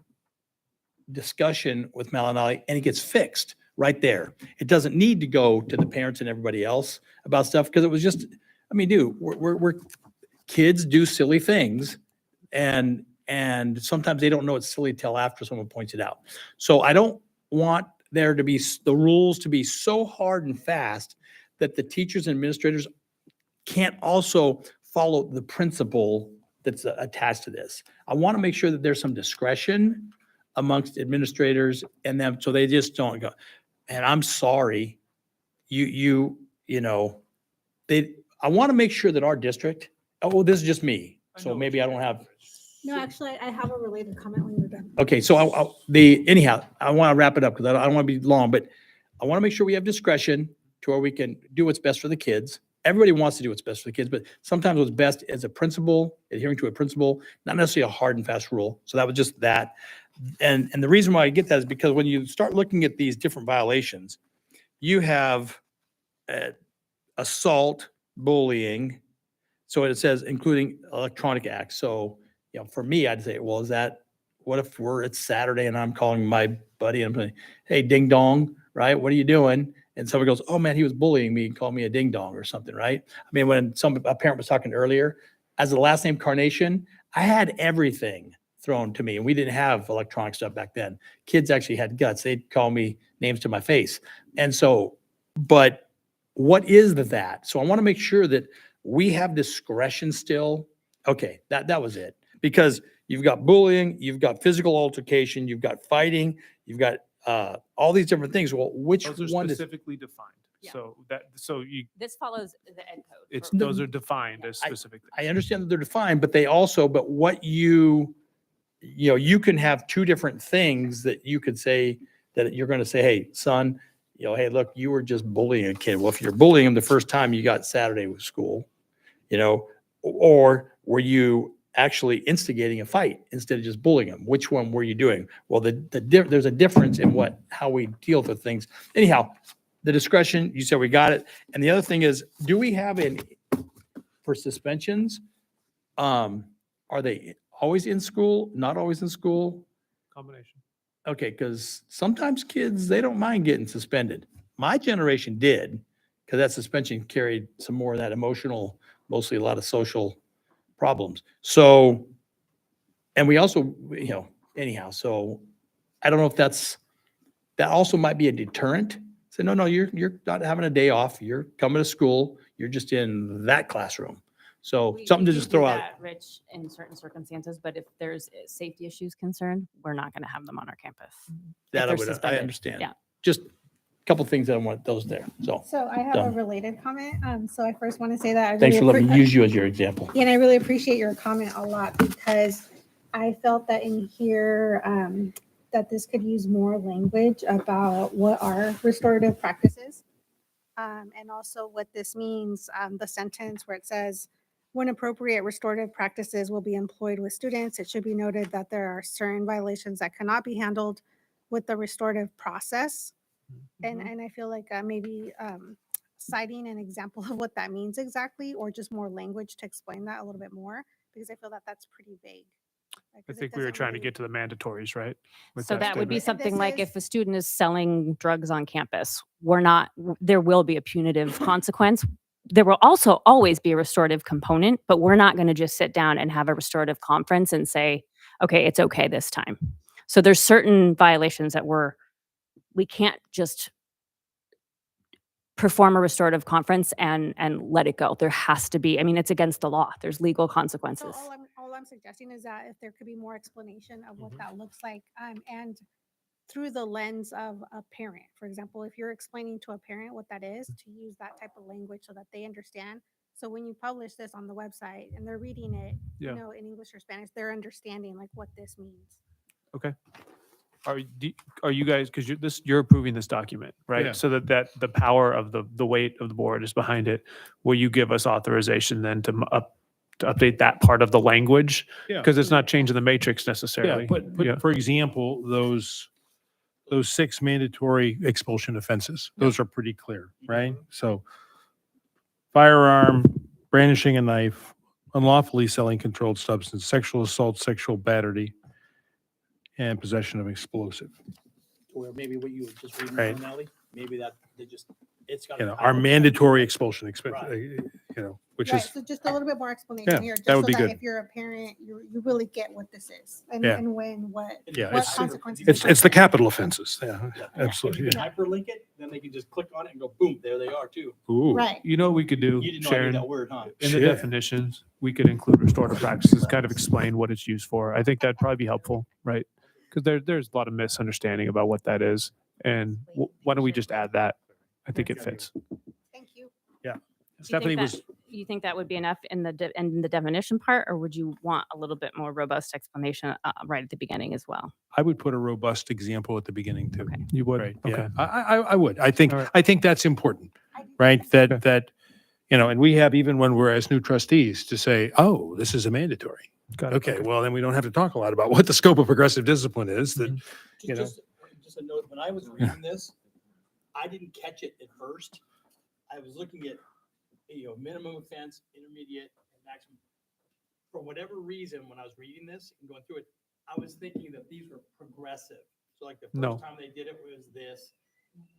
discussion with Malinali, and it gets fixed right there. It doesn't need to go to the parents and everybody else about stuff, because it was just, I mean, dude, we're kids do silly things, and sometimes they don't know it's silly till after someone points it out. So I don't want there to be the rules to be so hard and fast that the teachers and administrators can't also follow the principle that's attached to this. I want to make sure that there's some discretion amongst administrators and them, so they just don't go, and I'm sorry, you know, I want to make sure that our district, oh, this is just me, so maybe I don't have. No, actually, I have a related comment when you're done. Okay, so anyhow, I want to wrap it up because I don't want to be long, but I want to make sure we have discretion to where we can do what's best for the kids. Everybody wants to do what's best for the kids, but sometimes what's best as a principal, adhering to a principle, not necessarily a hard and fast rule. So that was just that. And the reason why I get that is because when you start looking at these different violations, you have assault, bullying, So it says including electronic acts. So, you know, for me, I'd say, well, what if it's Saturday and I'm calling my buddy and I'm saying, hey, ding dong, right? What are you doing? And somebody goes, oh man, he was bullying me and called me a ding dong or something, right? I mean, when a parent was talking earlier, as the last name Carnation, I had everything thrown to me and we didn't have electronic stuff back then. Kids actually had guts. They'd call me names to my face. And so, but what is that? So I want to make sure that we have discretion still. Okay, that was it. Because you've got bullying, you've got physical altercation, you've got fighting, you've got all these different things. Well, which Those are one is specifically defined. Yeah. So you, This follows the ed code. it's, for- those are defined as specific. I understand that they're defined, but but what you can have two different things that you could say that you're going to say, hey, son, hey, look, you were just bullying a kid. Well, if you're bullying him the first time you got Saturday with school, or were you actually instigating a fight instead of just bullying him? Which one were you doing? Well, there's a difference in how we deal with things. Anyhow, the discretion, you said we got it. And the other thing is, do we have for suspensions, are they always in school, not always in school? Combination. Okay, because sometimes kids, they don't mind getting suspended. My generation did, because that suspension carried some more of that emotional, mostly a lot of social problems. So, and we also, anyhow, so I don't know if that also might be a deterrent. Say, no, you're not having a day off. You're coming to school. You're just in that classroom. So We something to do just do throw out. that, Rich, in certain circumstances, but if there's safety issues concerned, we're not going to have them on our campus. if That they're I suspended. understand. Yeah. Just a couple things that I want those there. So So I have done. a related comment. So I first want to say that I Thanks really for letting me use you as your example. and I really appreciate your comment a lot because I felt that in here that this could use more language about what are restorative practices. And also what this means, the sentence where it says, when appropriate, restorative practices will be employed with students. It should be noted that there are certain violations that cannot be handled with the restorative process. And I feel like maybe citing an example of what that means exactly, or just more language to explain that a little bit more, because I feel that that's pretty vague. I think we were trying to get to the mandatories, right? With So that would be statement. something like if a student is selling drugs on campus, there will be a punitive consequence. There will also always be a restorative component, but we're not going to just sit down and have a restorative conference and say, okay, it's okay this time. So there's certain violations that we can't just perform a restorative conference and let it go. There has to be, I mean, it's against the law. There's legal So consequences. all I'm suggesting is that if there could be more explanation of what that looks like, and through the lens of a parent. For example, if you're explaining to a parent what that is, to use that type of language so that they understand. So when you publish this on the website and they're reading it, Yeah. in English or Spanish, they're understanding like what this means. Okay. Are you guys, because you're approving this document, right? Yeah. So that the power of the weight of the board is behind it. Will you give us authorization then to update that part of the language? Yeah. Because it's not changing the matrix Yeah, necessarily. but for example, those 6 mandatory expulsion offenses, those are pretty clear, right? So firearm, brandishing a knife, unlawfully selling controlled substance, sexual assault, sexual battery, and possession of explosive. Or maybe what you were just reading, Right. Nelly, maybe it's got. Our mandatory expulsion, which Right, is, so just a little bit more explanation Yeah, here, that just would so be that good. if you're a parent, you really get what this is and Yeah. what Yeah, what it's- consequences. it's the capital offenses. Yeah, absolutely. You can Yeah. hyperlink it, then they can just click on it and go, boom, there they are too. Ooh. Right. You know what we could do, You didn't know I knew Sharon? that word, huh? In the Shit. definitions, we could include restorative practices, kind of explain what it's used for. I think that'd probably be helpful, right? Because there's a lot of misunderstanding about what that is. And why don't we just add that? I think it fits. Thank you. Yeah. Stephanie was, You think that would be enough in the definition part, or would you want a little bit more robust explanation right at the beginning as well? I would put a robust example at the beginning too. you would? Right. Okay. Yeah. I would. I think All right. I think that's important, right? That and we have, even when we're as new trustees, to say, oh, this is a mandatory. Got it. Okay, well, then we don't have to talk a lot about what the scope of progressive discipline is. That Just a note, when I was reading this, I didn't catch it at first. I was looking at, minimum offense, intermediate, and maximum. For whatever reason, when I was reading this and going through it, I was thinking that these were progressive. So like the No. first time they did it was this.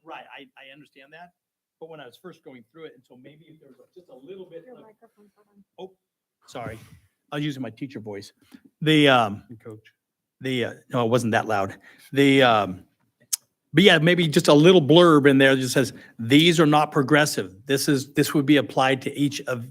Right, I understand that. But when I was first going through it, and so maybe if there was just a little bit of, oh, sorry, I was using my teacher voice. Coach. No, it wasn't that loud. But yeah, maybe just a little blurb in there that just says, these are not progressive. This would be applied to each of,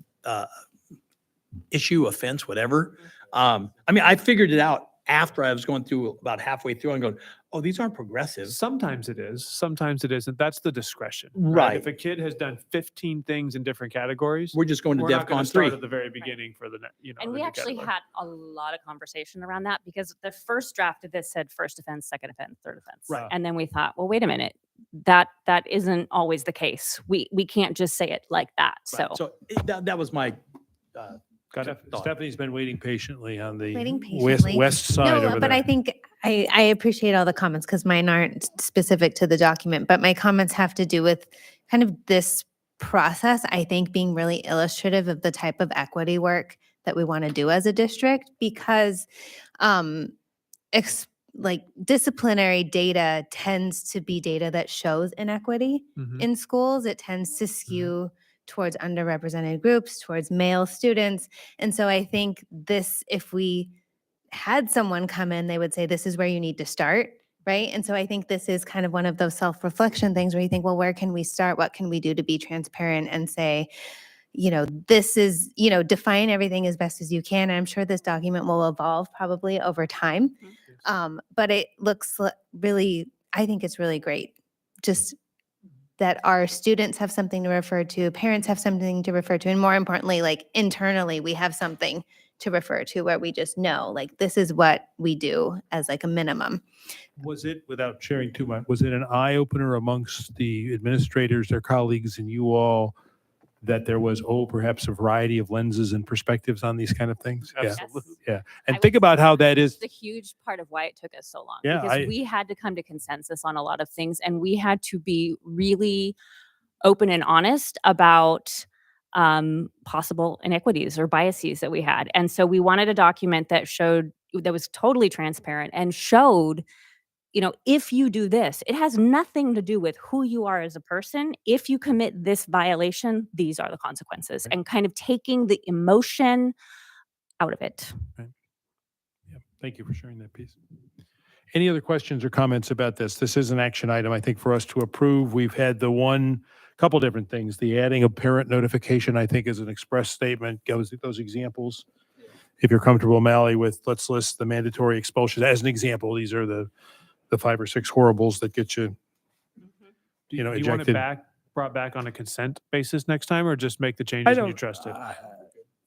issue, offense, whatever. I mean, I figured it out after I was going through about halfway through and going, oh, these aren't progressive. Sometimes it is, sometimes it isn't. That's the discretion. Right. If a kid has done 15 things in different categories, We're just going to we're not gonna DEFCON start 3. at the very beginning for the, And the we new actually category. had a lot of conversation around that because the first draft of this said first offense, second offense, third offense. Right. And then we thought, well, wait a minute, that isn't always the case. We can't just say it like that. Right. So, So that was my, thought. Stephanie's been waiting patiently on the Waiting west, patiently. west side No, over but there. I think I appreciate all the comments because mine aren't specific to the document, but my comments have to do with kind of this process, I think, being really illustrative of the type of equity work that we want to do as a district because like disciplinary data tends to be data that shows inequity Mhm. in schools. It tends to skew towards underrepresented groups, towards male students. And so I think this, if we had someone come in, they would say, this is where you need to start, right? And so I think this is kind of one of those self-reflection things where you think, well, where can we start? What can we do to be transparent and say, this is, define everything as best as you can. And I'm sure this document will evolve probably over time. But it looks really, I think it's really great. Just that our students have something to refer to, parents have something to refer to, and more importantly, like internally, we have something to refer to where we just know, like, this is what we do as like a minimum. Was it, without sharing too much, was it an eye opener amongst the administrators, their colleagues, and you all that there was, perhaps a variety of lenses and perspectives on these kind of things? Absolutely. Yeah. And think about how that is. it's a huge part of why it took us so long Yeah, because we had to come to consensus on a lot of things and we had to be really open and honest about possible inequities or biases that we had. And so we wanted a document that was totally transparent and showed, if you do this, it has nothing to do with who you are as a person. If you commit this violation, these are the consequences, and kind of taking the emotion out of it. Yeah, thank you for sharing that piece. Any other questions or comments about this? This is an action item, I think, for us to approve. We've had couple different things. The adding of parent notification, I think, is an express statement, goes those examples. If you're comfortable, Mally, with let's list the mandatory expulsions as an example. These are the 5 or 6 horribles that get you, Do you want it ejected. brought back on a consent basis next time or just make the changes and you trust it?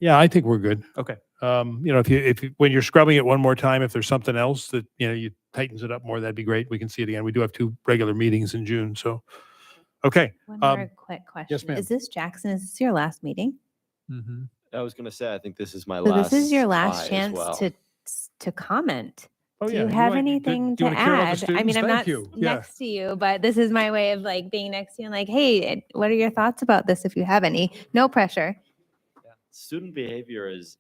Yeah, I think we're good. Okay. If you, when you're scrubbing it one more time, if there's something else that, you tightens it up more, that'd be great. We can see it again. We do have 2 regular meetings in June, so. Okay. One more quick question. yes, ma'am. Is this Jackson? Is this your last meeting? Mm-hmm. I was going to say, I think this is my So last. this is your try last as chance well. to comment. Oh, Do yeah. you have want- anything do you to wanna care about the add? I mean, students? I'm Thank not you. Yeah. next to you, but this is my way of like being next to you and like, hey, what are your thoughts about this if you have any? No pressure. Student behavior is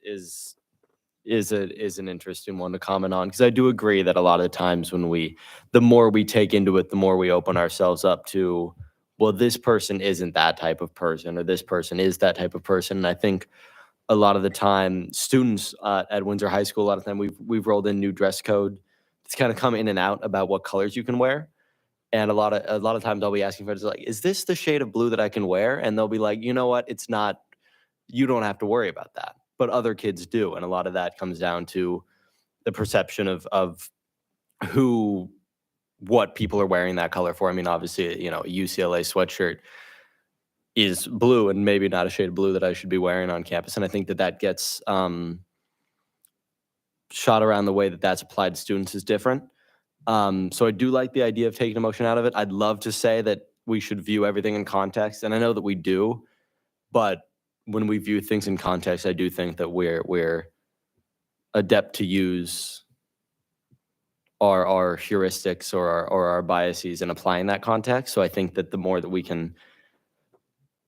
an interesting one to comment on because I do agree that a lot of the times the more we take into it, the more we open ourselves up to, well, this person isn't that type of person or this person is that type of person. And I think a lot of the time students at Windsor High School, a lot of the time we've rolled in new dress code. It's kind of come in and out about what colors you can wear. And a lot of times I'll be asking friends like, is this the shade of blue that I can wear? And they'll be like, you know what? It's not, you don't have to worry about that. But other kids do. And a lot of that comes down to the perception of what people are wearing that color for. I mean, obviously, a UCLA sweatshirt is blue and maybe not a shade of blue that I should be wearing on campus. And I think that gets shot around the way that that's applied to students is different. So I do like the idea of taking emotion out of it. I'd love to say that we should view everything in context. And I know that we do, but when we view things in context, I do think that we're adept to use our heuristics or our biases in applying that context. So I think that the more that we can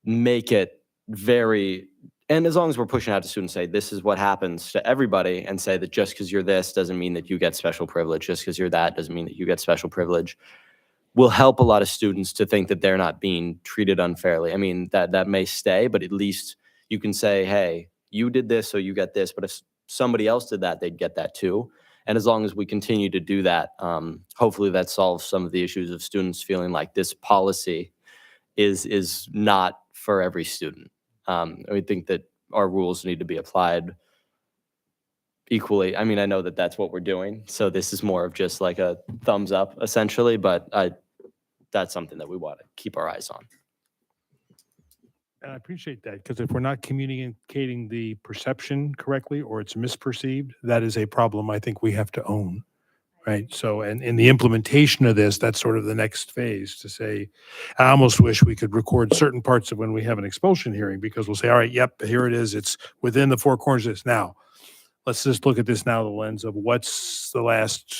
make it very And as long as we're pushing out to students, say this is what happens to everybody, and say that just because you're this doesn't mean that you get special privilege. Just because you're that doesn't mean that you get special privilege. Will help a lot of students to think that they're not being treated unfairly. I mean, that may stay, but at least you can say, hey, you did this, so you get this. But if somebody else did that, they'd get that too. And as long as we continue to do that, hopefully that solves some of the issues of students feeling like this policy is not for every student. We think that our rules need to be applied equally. I mean, I know that that's what we're doing. So this is more of just like a thumbs up essentially, but that's something that we want to keep our eyes on. And I appreciate that, because if we're not communicating the perception correctly or it's misperceived, that is a problem I think we have to own, right? So, and in the implementation of this, that's sort of the next phase to say, I almost wish we could record certain parts of when we have an expulsion hearing, because we'll say, all right, yep, here it is. It's within the four corners of this. Now, let's just look at this now, the lens of what's the last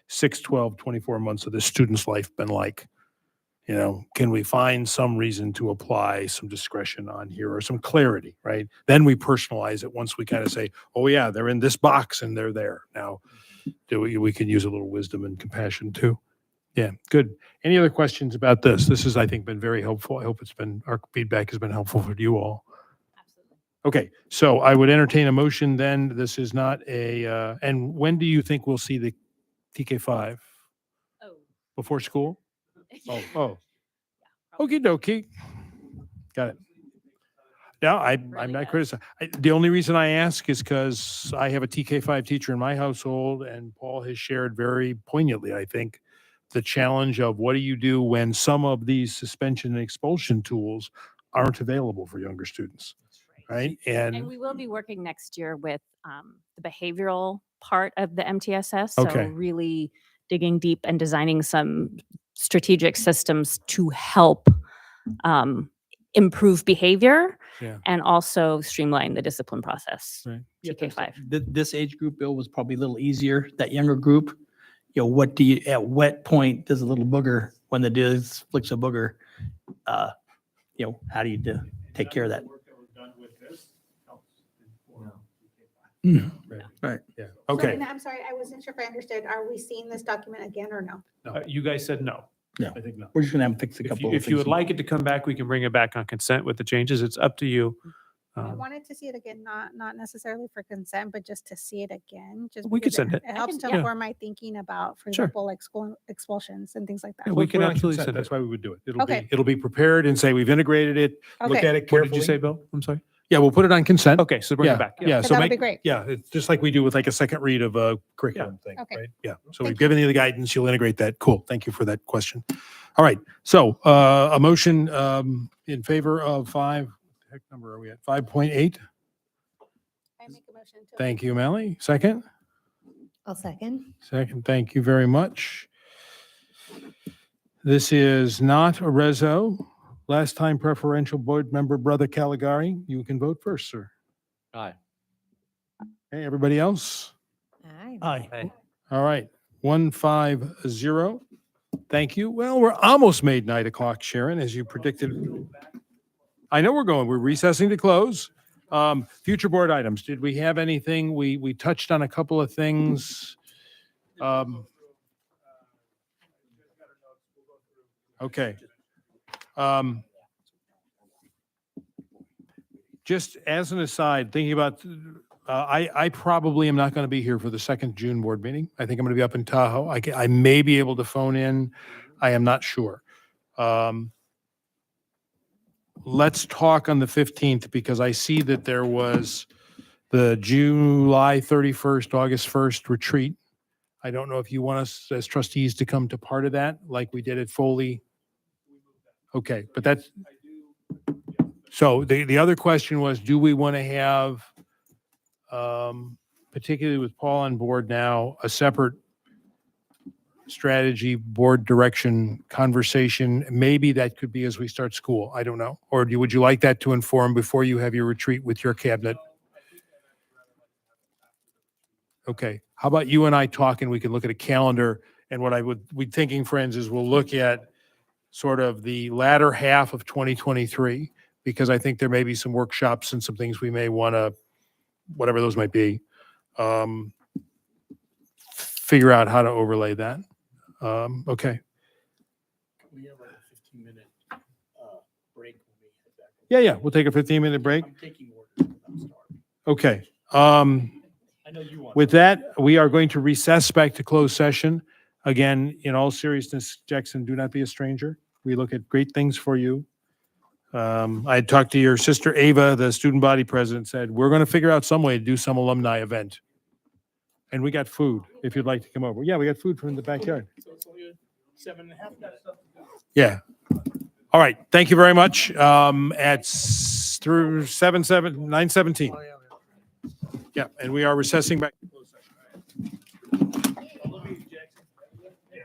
6, 12, 24 months of this student's life been like? You know, can we find some reason to apply some discretion on here or some clarity, right? Then we personalize it once we kind of say, oh yeah, they're in this box and they're there. Now, we can use a little wisdom and compassion too. Yeah, good. Any other questions about this? This has, I think, been very helpful. I hope our feedback has been helpful for you all. Okay, so I would entertain a motion then. This is not and when do you think we'll see the TK5? Oh. Before school? Oh. Okie dokie. Got it. Yeah, I'm not criticizing. The only reason I ask is because I have a TK5 teacher in my household, and Paul has shared very poignantly, I think, the challenge of what do you do when some of these suspension and expulsion tools aren't available for younger students, right? And we will be working next year with the behavioral part of the MTSS. So Okay. really digging deep and designing some strategic systems to help improve behavior and also streamline the discipline process. Right. TK5. This age group, Bill, was probably a little easier. That younger group, you know, at what point does a little booger, when the does flicks a booger, you know, how do you take care of that? Right. Yeah. Okay. So, I'm sorry, I wasn't sure if I understood. Are we seeing this document again or no? You guys said no. No. I think no. We're just gonna have to fix a couple of If you would things. like it to come back, we can bring it back on consent with the changes. It's up to you. I wanted to see it again, not necessarily for consent, but just to see it again. Just We could because send it. It helps to yeah. inform my thinking about, for Sure. example, like school expulsions and things like that. Yeah, we can Put it on absolutely consent. send That's it. why we would do it. Okay. It'll be prepared and say we've integrated it. Look Okay. at it What carefully. did you say, Bill? I'm sorry. Yeah, we'll put it on consent. Okay, so bring Yeah, it back. yeah. So That'd be great. Yeah, it's just like we do with like a second read of a curriculum thing, Okay. right? Yeah. So Thank we've given you the guidance. You'll integrate that. Cool. Thank you for that question. All right. So a motion in favor of what the heck number are we at? 5.8. I make a motion to. Thank you, Melly. Second. I'll second. Second. Thank you very much. This is not a reso. Last time preferential board member, Brother Caligari, you can vote first, sir. Aye. Hey, everybody else? Aye. Aye. All right, 150. Thank you. Well, we're almost made 9 o'clock, Sharon, as you predicted. I know we're recessing to close. Future board items. Did we have anything? We touched on a couple of things. Okay. Just as an aside, thinking about, I probably am not going to be here for the second June board meeting. I think I'm going to be up in Tahoe. I may be able to phone in. I am not sure. Let's talk on the 15th, because I see that there was the July 31st, August 1st retreat. I don't know if you want us as trustees to come to part of that like we did at Foley. Okay, but that's, so the other question was, do we want to have, particularly with Paul on board now, a separate strategy board direction conversation? Maybe that could be as we start school. I don't know. Or would you like that to inform before you have your retreat with your cabinet? Okay. How about you and I talk, and we can look at a calendar, and what I would be thinking, friends, is we'll look at sort of the latter half of 2023, because I think there may be some workshops and some things we may want to, whatever those might be, figure out how to overlay that. Okay. We have like a 15-minute break when we head back. Yeah, we'll take a 15-minute break. I'm taking orders. I'm sorry. Okay. I know you want. With that, we are going to recess back to closed session. Again, in all seriousness, Jackson, do not be a stranger. We look at great things for you. I had talked to your sister Ava, the student body president, said, we're going to figure out some way to do some alumni event. And we got food, if you'd like to come over. Yeah, we got food from the backyard. So it's only 7.5 minutes. Yeah. All right. Thank you very much. Through 9:17. Yeah, and we are recessing back. I love you, Jackson. Yeah.